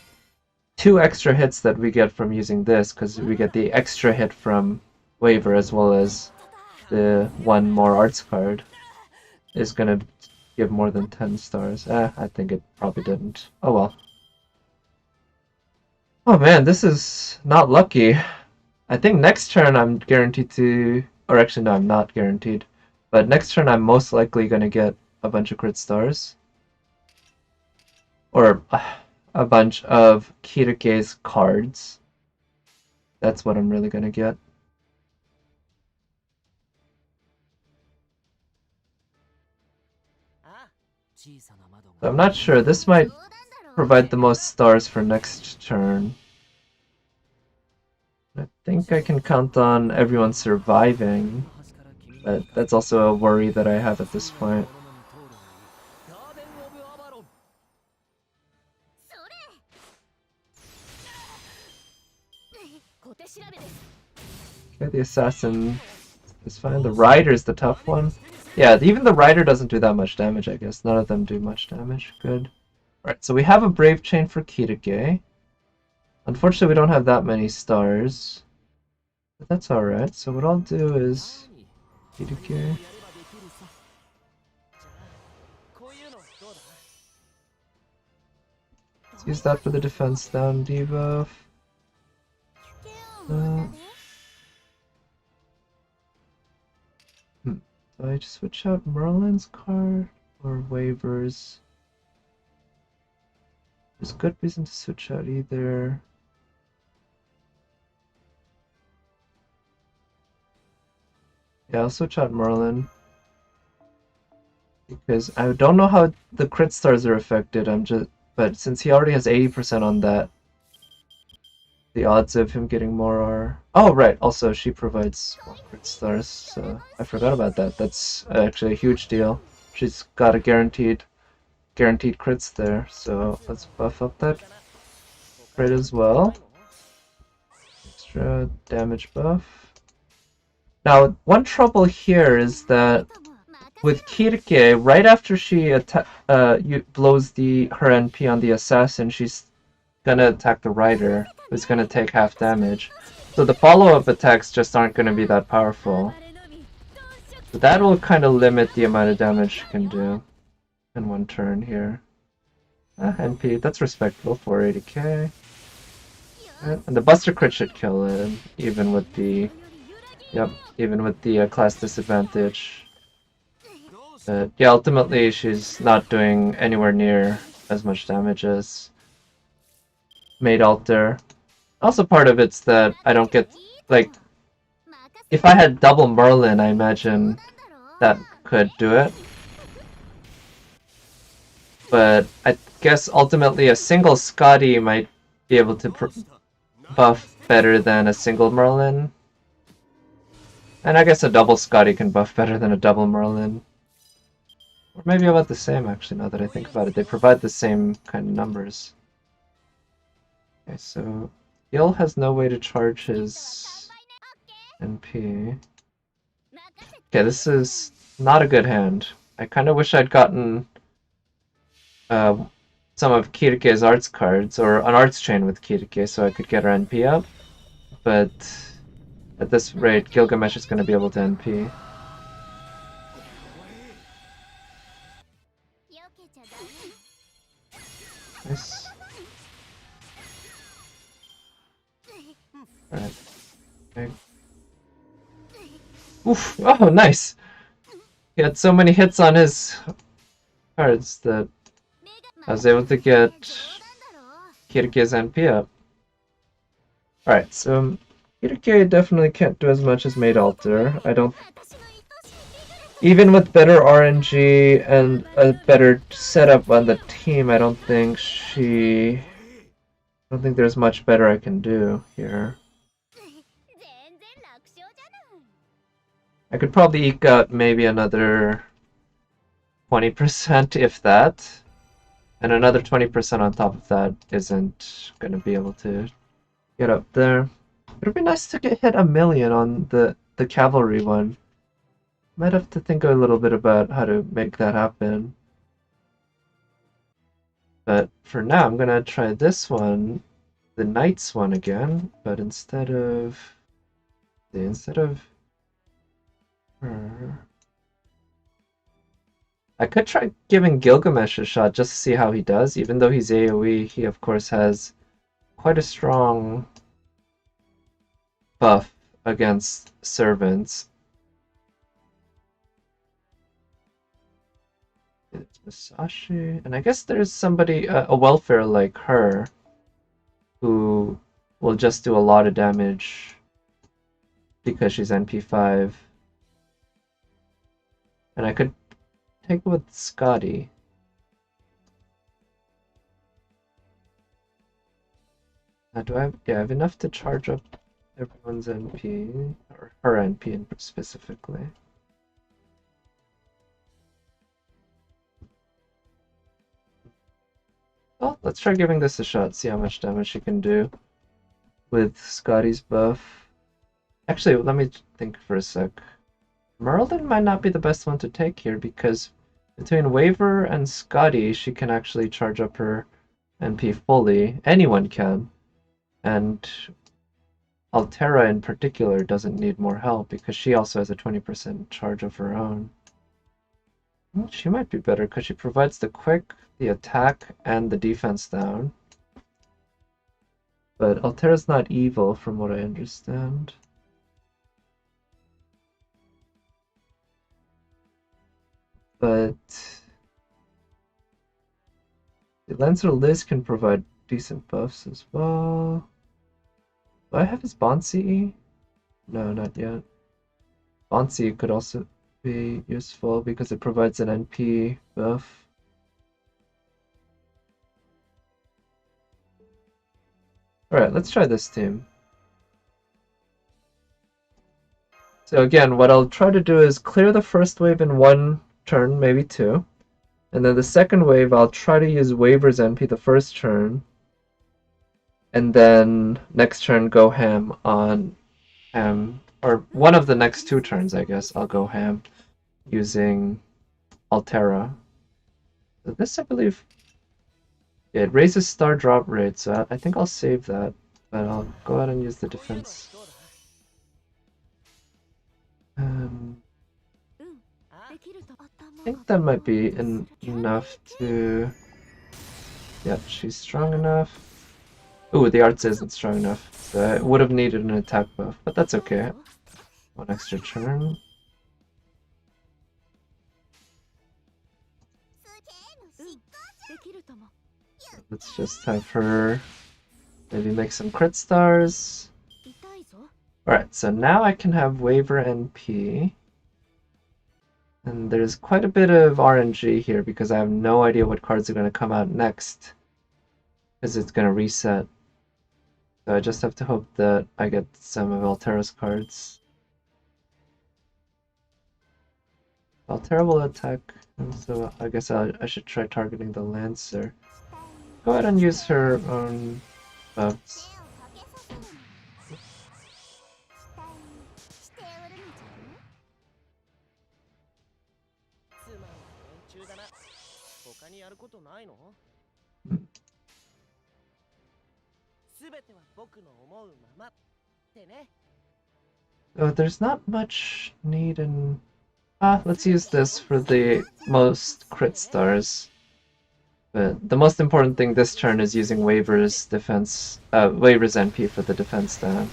2 extra hits that we get from using this, because we get the extra hit from Waver as well as the 1 more arts card, is gonna give more than 10 stars. I think it probably didn't. Oh well. Oh man, this is not lucky. I think next turn I'm guaranteed to... Or actually, no, I'm not guaranteed. But next turn I'm most likely gonna get a bunch of crit stars. Or a bunch of Kirike's cards. That's what I'm really gonna get. So I'm not sure. This might provide the most stars for next turn. I think I can count on everyone surviving, but that's also a worry that I have at this point. Okay, the assassin is fine. The rider's the tough one. Yeah, even the rider doesn't do that much damage, I guess. None of them do much damage. Good. Alright, so we have a Brave Chain for Kirike. Unfortunately, we don't have that many stars. But that's alright. So what I'll do is... Kirike. Let's use that for the defense down debuff. Do I just switch out Merlin's card or Waivers? There's good reason to switch out either. Yeah, I'll switch out Merlin. Because I don't know how the crit stars are affected, but since he already has 80% on that, the odds of him getting more are... Oh, right, also she provides more crit stars, so I forgot about that. That's actually a huge deal. She's got a guaranteed crits there, so let's buff up that crit as well. Extra damage buff. Now, one trouble here is that with Kirke, right after she blows her NP on the assassin, she's gonna attack the rider, who's gonna take half damage. So the follow-up attacks just aren't gonna be that powerful. So that will kind of limit the amount of damage she can do in one turn here. NP, that's respectable, 480k. And the Buster Crit should kill him, even with the class disadvantage. But yeah, ultimately she's not doing anywhere near as much damage as Maid Alter. Also part of it's that I don't get, like, if I had double Merlin, I imagine that could do it. But I guess ultimately a single Scotty might be able to buff better than a single Merlin. And I guess a double Scotty can buff better than a double Merlin. Or maybe about the same, actually, now that I think about it. They provide the same kind of numbers. Okay, so Gil has no way to charge his NP. Okay, this is not a good hand. I kind of wish I'd gotten some of Kirike's arts cards, or an arts chain with Kirike, so I could get her NP up. But at this rate, Gilgamesh is going to be able to NP. Nice. Alright. Okay. Oof! Oh, nice! He had so many hits on his cards that I was able to get Kirike's NP up. Alright, so Kirike definitely can't do as much as Maid Alter. I don't... Even with better RNG and a better setup on the team, I don't think there's much better I can do here. I could probably eke out maybe another 20%, if that. And another 20% on top of that isn't going to be able to get up there. It would be nice to hit 1,000,000 on the cavalry one. Might have to think a little bit about how to make that happen. But for now, I'm gonna try this one, the Knights one again, but instead of her, I could try giving Gilgamesh a shot just to see how he does. Even though he's AoE, he of course has quite a strong buff against servants. It's Masashi, and I guess there's somebody, a welfare like her, who will just do a lot of damage because she's NP5. And I could take it with Scotty. Do I have enough to charge up everyone's NP, or her NP specifically. Well, let's try giving this a shot, see how much damage she can do with Scotty's buff. Actually, let me think for a sec. Merlin might not be the best one to take here, because between Waver and Scotty, she can actually charge up her NP fully. Anyone can. And Altera in particular doesn't need more help, because she also has a 20% charge of her own. She might be better, because she provides the quick, the attack, and the defense down. But Altera's not evil, from what I understand. But the Lancer Liz can provide decent buffs as well. Do I have his Bonsi? No, not yet. Bonsi could also be useful because it provides an NP buff. Alright, let's try this team. So again, what I'll try to do is clear the first wave in one turn, maybe two. And then the second wave, I'll try to use Waver's NP the first turn. And then next turn go ham on or one of the next two turns, I guess, I'll go ham using Altera. So this, I believe, yeah, it raises star drop rate, so I think I'll save that. But I'll go ahead and use the defense. I think that might be enough to... Yeah, she's strong enough. Ooh, the arts isn't strong enough, so I would have needed an attack buff, but that's okay. One extra turn. Let's just have her maybe make some crit stars. Alright, so now I can have Waver NP. And there's quite a bit of RNG here because I have no idea what cards are going to come out next. Because it's going to reset. So I just have to hope that I get some of Altera's cards. Altera will attack, and so I guess I should try targeting the Lancer. Go ahead and use her own buffs. Oh, there's not much need in... let's use this for the most crit stars. But the most important thing this turn is using Waver's defense, Waver's NP for the defense down.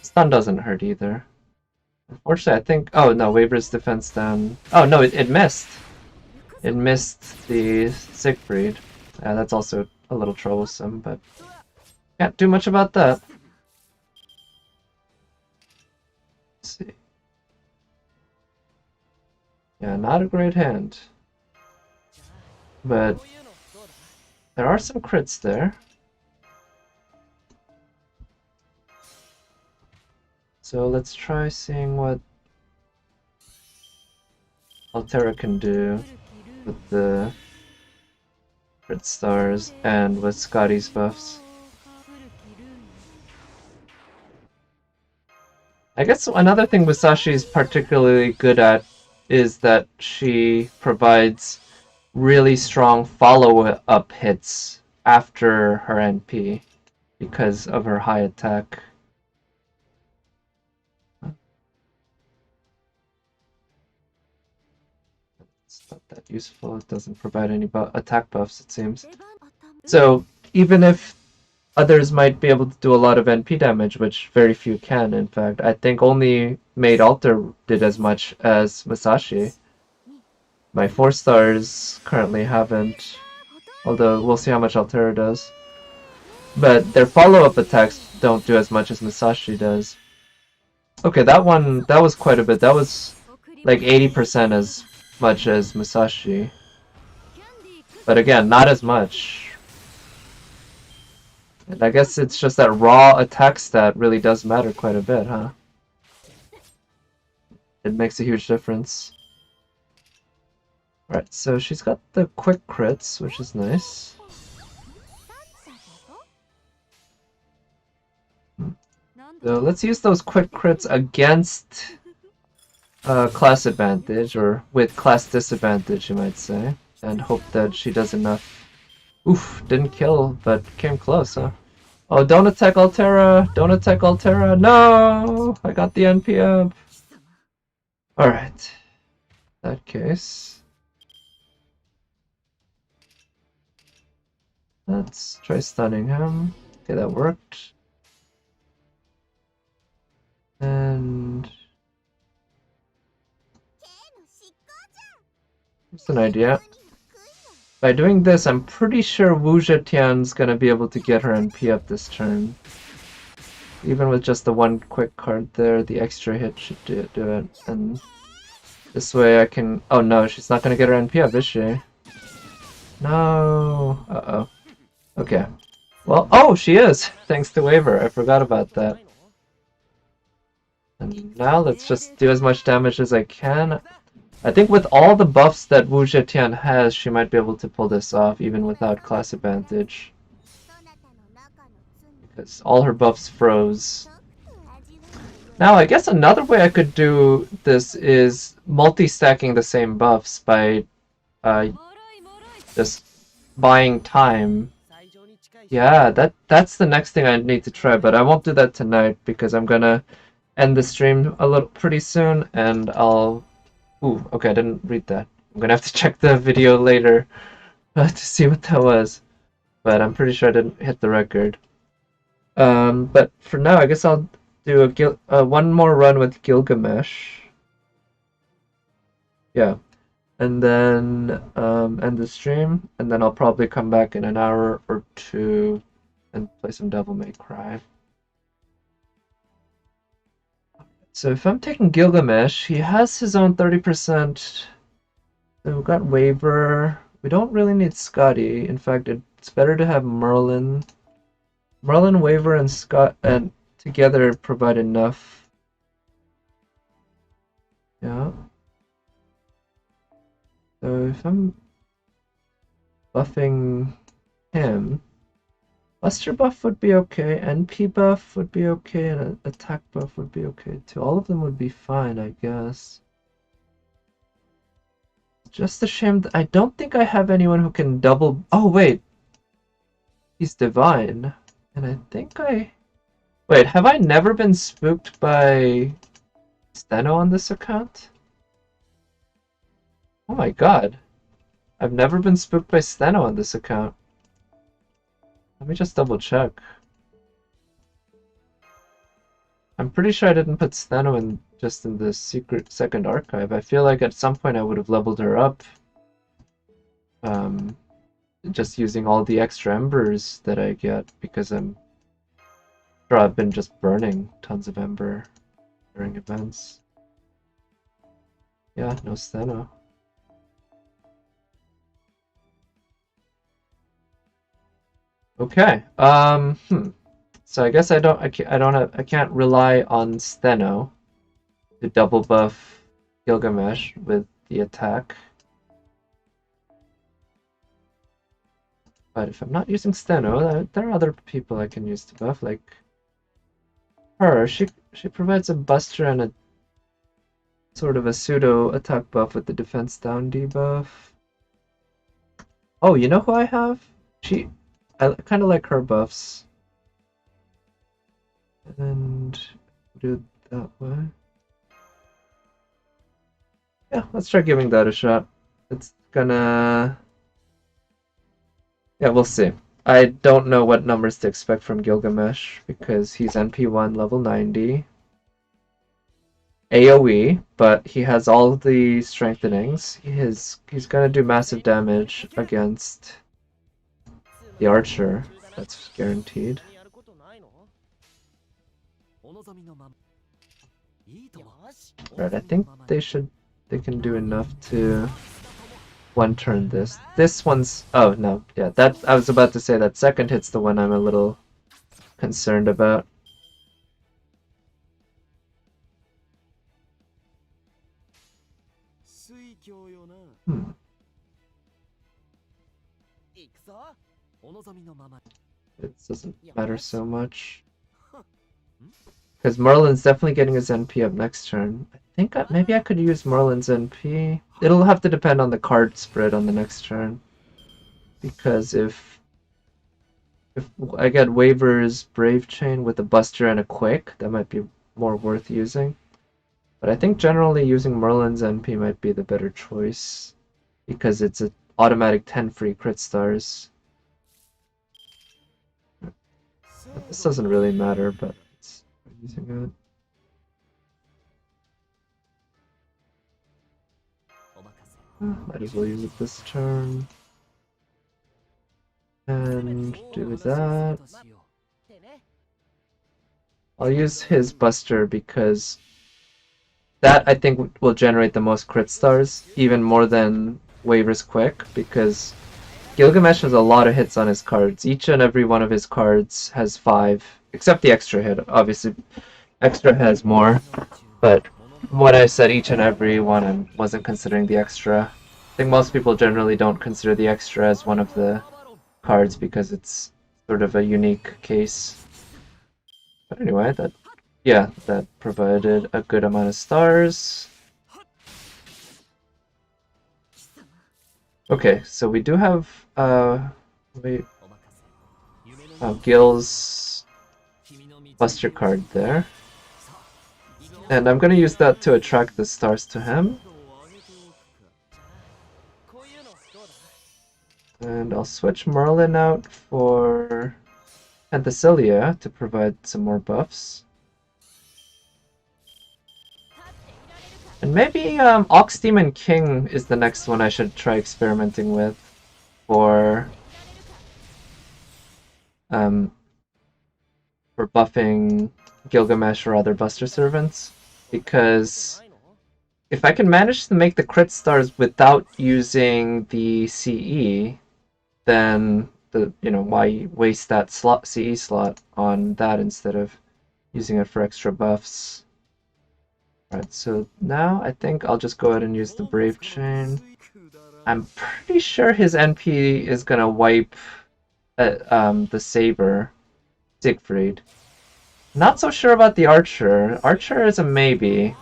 Stun doesn't hurt either. Unfortunately, I think... Oh, no, Waver's defense down... Oh, no, it missed! It missed the Siegfried. That's also a little troublesome, but... Can't do much about that. Let's see. Yeah, not a great hand. But there are some crits there. So let's try seeing what Altera can do with the crit stars and with Scotty's buffs. I guess another thing Musashi is particularly good at is that she provides really strong follow-up hits after her NP because of her high attack. It's not that useful. It doesn't provide any attack buffs, it seems. So even if others might be able to do a lot of NP damage, which very few can, in fact, I think only Maid Alter did as much as Musashi. My 4 stars currently haven't, although we'll see how much Altera does. But their follow-up attacks don't do as much as Musashi does. Okay, that was quite a bit. That was like 80% as much as Musashi. But again, not as much. And I guess it's just that raw attack stat really does matter quite a bit, huh? It makes a huge difference. Right, so she's got the quick crits, which is nice. So let's use those quick crits against class advantage, or with class disadvantage, you might say, and hope that she does enough. Oof, didn't kill, but came close, huh? Oh, don't attack Altera! Don't attack Altera! No! I got the NP up! Alright. In that case... let's try stunning him. Okay, that worked. And... here's an idea. By doing this, I'm pretty sure Wu Zetian's gonna be able to get her NP up this turn. Even with just the one quick card there, the extra hit should do it. And this way I can... oh no, she's not gonna get her NP up, is she? No! Uh-oh. Okay. Well, oh, she is! Thanks to Waver, I forgot about that. And now let's just do as much damage as I can. I think with all the buffs that Wu Zetian has, she might be able to pull this off, even without class advantage. Because all her buffs froze. Now, I guess another way I could do this is multi-stacking the same buffs by just buying time. Yeah, that's the next thing I need to try, but I won't do that tonight because I'm gonna end the stream a little pretty soon, and I'll... Ooh, okay, I didn't read that. I'm gonna have to check the video later to see what that was, but I'm pretty sure I didn't hit the record. But for now, I guess I'll do one more run with Gilgamesh. Yeah, and then end the stream, and then I'll probably come back in an hour or two and play some Devil May Cry. So if I'm taking Gilgamesh, he has his own 30%. So we've got Waver. We don't really need Scotty. In fact, it's better to have Merlin. Merlin, Waver, and Scott and together provide enough. Yeah. So if I'm buffing him, Buster buff would be okay, NP buff would be okay, and an attack buff would be okay too. All of them would be fine, I guess. Just a shame that I don't think I have anyone who can double... Oh, wait! He's divine. And I think I... Wait, have I never been spooked by Steno on this account? Oh my god. I've never been spooked by Steno on this account. Let me just double check. I'm pretty sure I didn't put Steno in just in the secret second archive. I feel like at some point I would have leveled her up. Just using all the extra embers that I get because I'm sure I've been just burning tons of ember during events. Yeah, no Steno. Okay. So I guess I can't rely on Steno to double buff Gilgamesh with the attack. But if I'm not using Steno, there are other people I can use to buff, like her. She provides a buster and a sort of a pseudo attack buff with the defense down debuff. Oh, you know who I have? I kind of like her buffs. And do it that way. Yeah, let's try giving that a shot. It's gonna... Yeah, we'll see. I don't know what numbers to expect from Gilgamesh because he's NP1 level 90. AoE, but he has all the strengthenings. He's gonna do massive damage against the archer. That's guaranteed. Right, I think they can do enough to one turn this. This one's... Oh, no. Yeah, that I was about to say that second hit's the one I'm a little concerned about. It doesn't matter so much. Because Merlin's definitely getting his NP up next turn. I think maybe I could use Merlin's NP. It'll have to depend on the card spread on the next turn. Because if I get Waver's Brave Chain with a Buster and a Quick, that might be more worth using. But I think generally using Merlin's NP might be the better choice. Because it's an automatic 10 free crit stars. This doesn't really matter, but it's using it. Might as well use it this turn. And do that. I'll use his Buster because that I think will generate the most crit stars, even more than Waver's Quick, because Gilgamesh has a lot of hits on his cards. Each and every one of his cards has 5, except the extra hit. Obviously, extra has more, but when I said each and every one, I wasn't considering the extra. I think most people generally don't consider the extra as one of the cards because it's sort of a unique case. But anyway, that yeah, that provided a good amount of stars. Okay, so we do have wait, Gil's Buster card there. And I'm gonna use that to attract the stars to him. And I'll switch Merlin out for Penthesilea to provide some more buffs. And maybe Ox Demon King is the next one I should try experimenting with for buffing Gilgamesh or other Buster Servants, because if I can manage to make the crit stars without using the CE, then why waste that CE slot on that instead of using it for extra buffs? Alright, so now I think I'll just go ahead and use the Brave Chain. I'm pretty sure his NP is gonna wipe the Saber, Siegfried. Not so sure about the Archer. Archer is a maybe.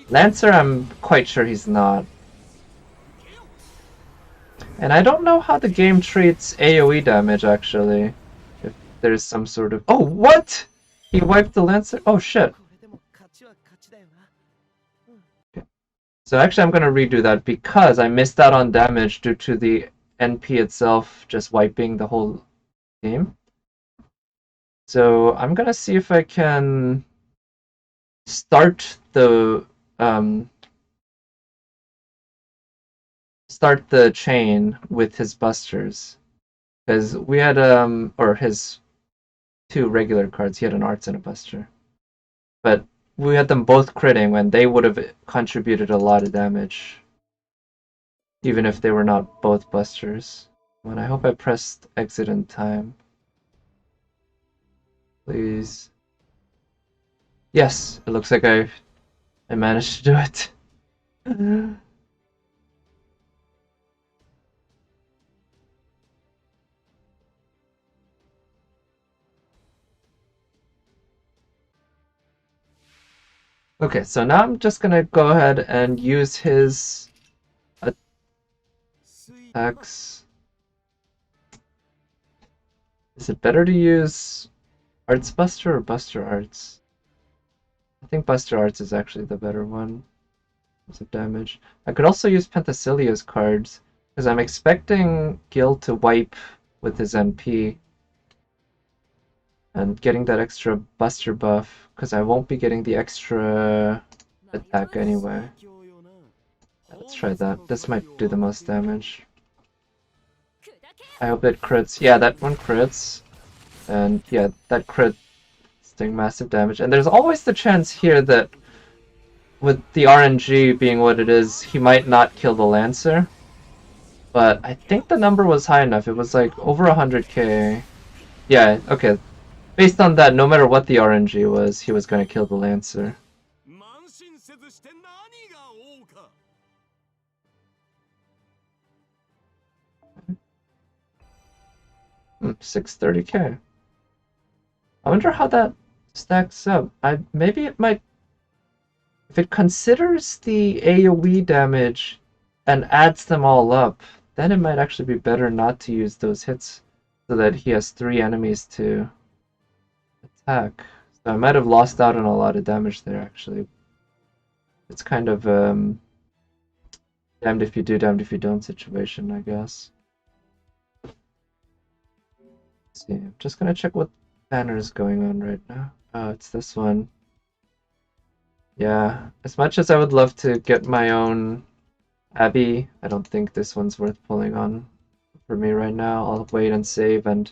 Lancer, I'm quite sure he's not. And I don't know how the game treats AoE damage, actually. If there's some sort of... Oh, what?! He wiped the Lancer? Oh, shit. Okay. So actually I'm gonna redo that because I missed out on damage due to the NP itself just wiping the whole game. So I'm gonna see if I can start the chain with his busters, because we had or his 2 regular cards. He had an arts and a buster, but we had them both critting when they would have contributed a lot of damage, even if they were not both busters. And I hope I pressed exit in time. Please. Yes, it looks like I managed to do it. Okay, so now I'm just gonna go ahead and use his attacks. Is it better to use Arts Buster or Buster Arts? I think Buster Arts is actually the better one. Of damage. I could also use Penthesilea's cards, because I'm expecting Gil to wipe with his NP. And getting that extra Buster buff, because I won't be getting the extra attack anyway. Let's try that. This might do the most damage. I hope it crits. Yeah, that one crits. And yeah, that crit is doing massive damage. And there's always the chance here that with the RNG being what it is, he might not kill the Lancer. But I think the number was high enough. It was like over 100k. Yeah, okay. Based on that, no matter what the RNG was, he was going to kill the Lancer. 630k. I wonder how that stacks up. Maybe it might... If it considers the AoE damage and adds them all up, then it might actually be better not to use those hits so that he has 3 enemies to attack. So I might have lost out on a lot of damage there, actually. It's kind of damned if you do, damned if you don't situation, I guess. Let's see, I'm just gonna check what banner is going on right now. Oh, it's this one. Yeah, as much as I would love to get my own Abby, I don't think this one's worth pulling on for me right now. I'll wait and save, and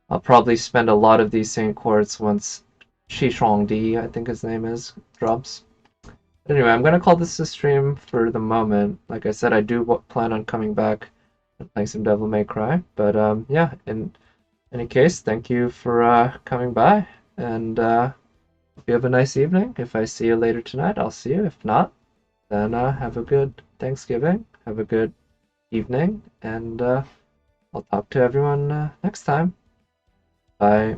I'll probably spend a lot of these Saint Quartz once Shishongdi, I think his name is, drops. But anyway, I'm gonna call this a stream for the moment. Like I said, I do plan on coming back and playing some Devil May Cry. But yeah, in any case, thank you for coming by, and hope you have a nice evening. If I see you later tonight, I'll see you. If not, then have a good Thanksgiving, have a good evening, and I'll talk to everyone next time. Bye.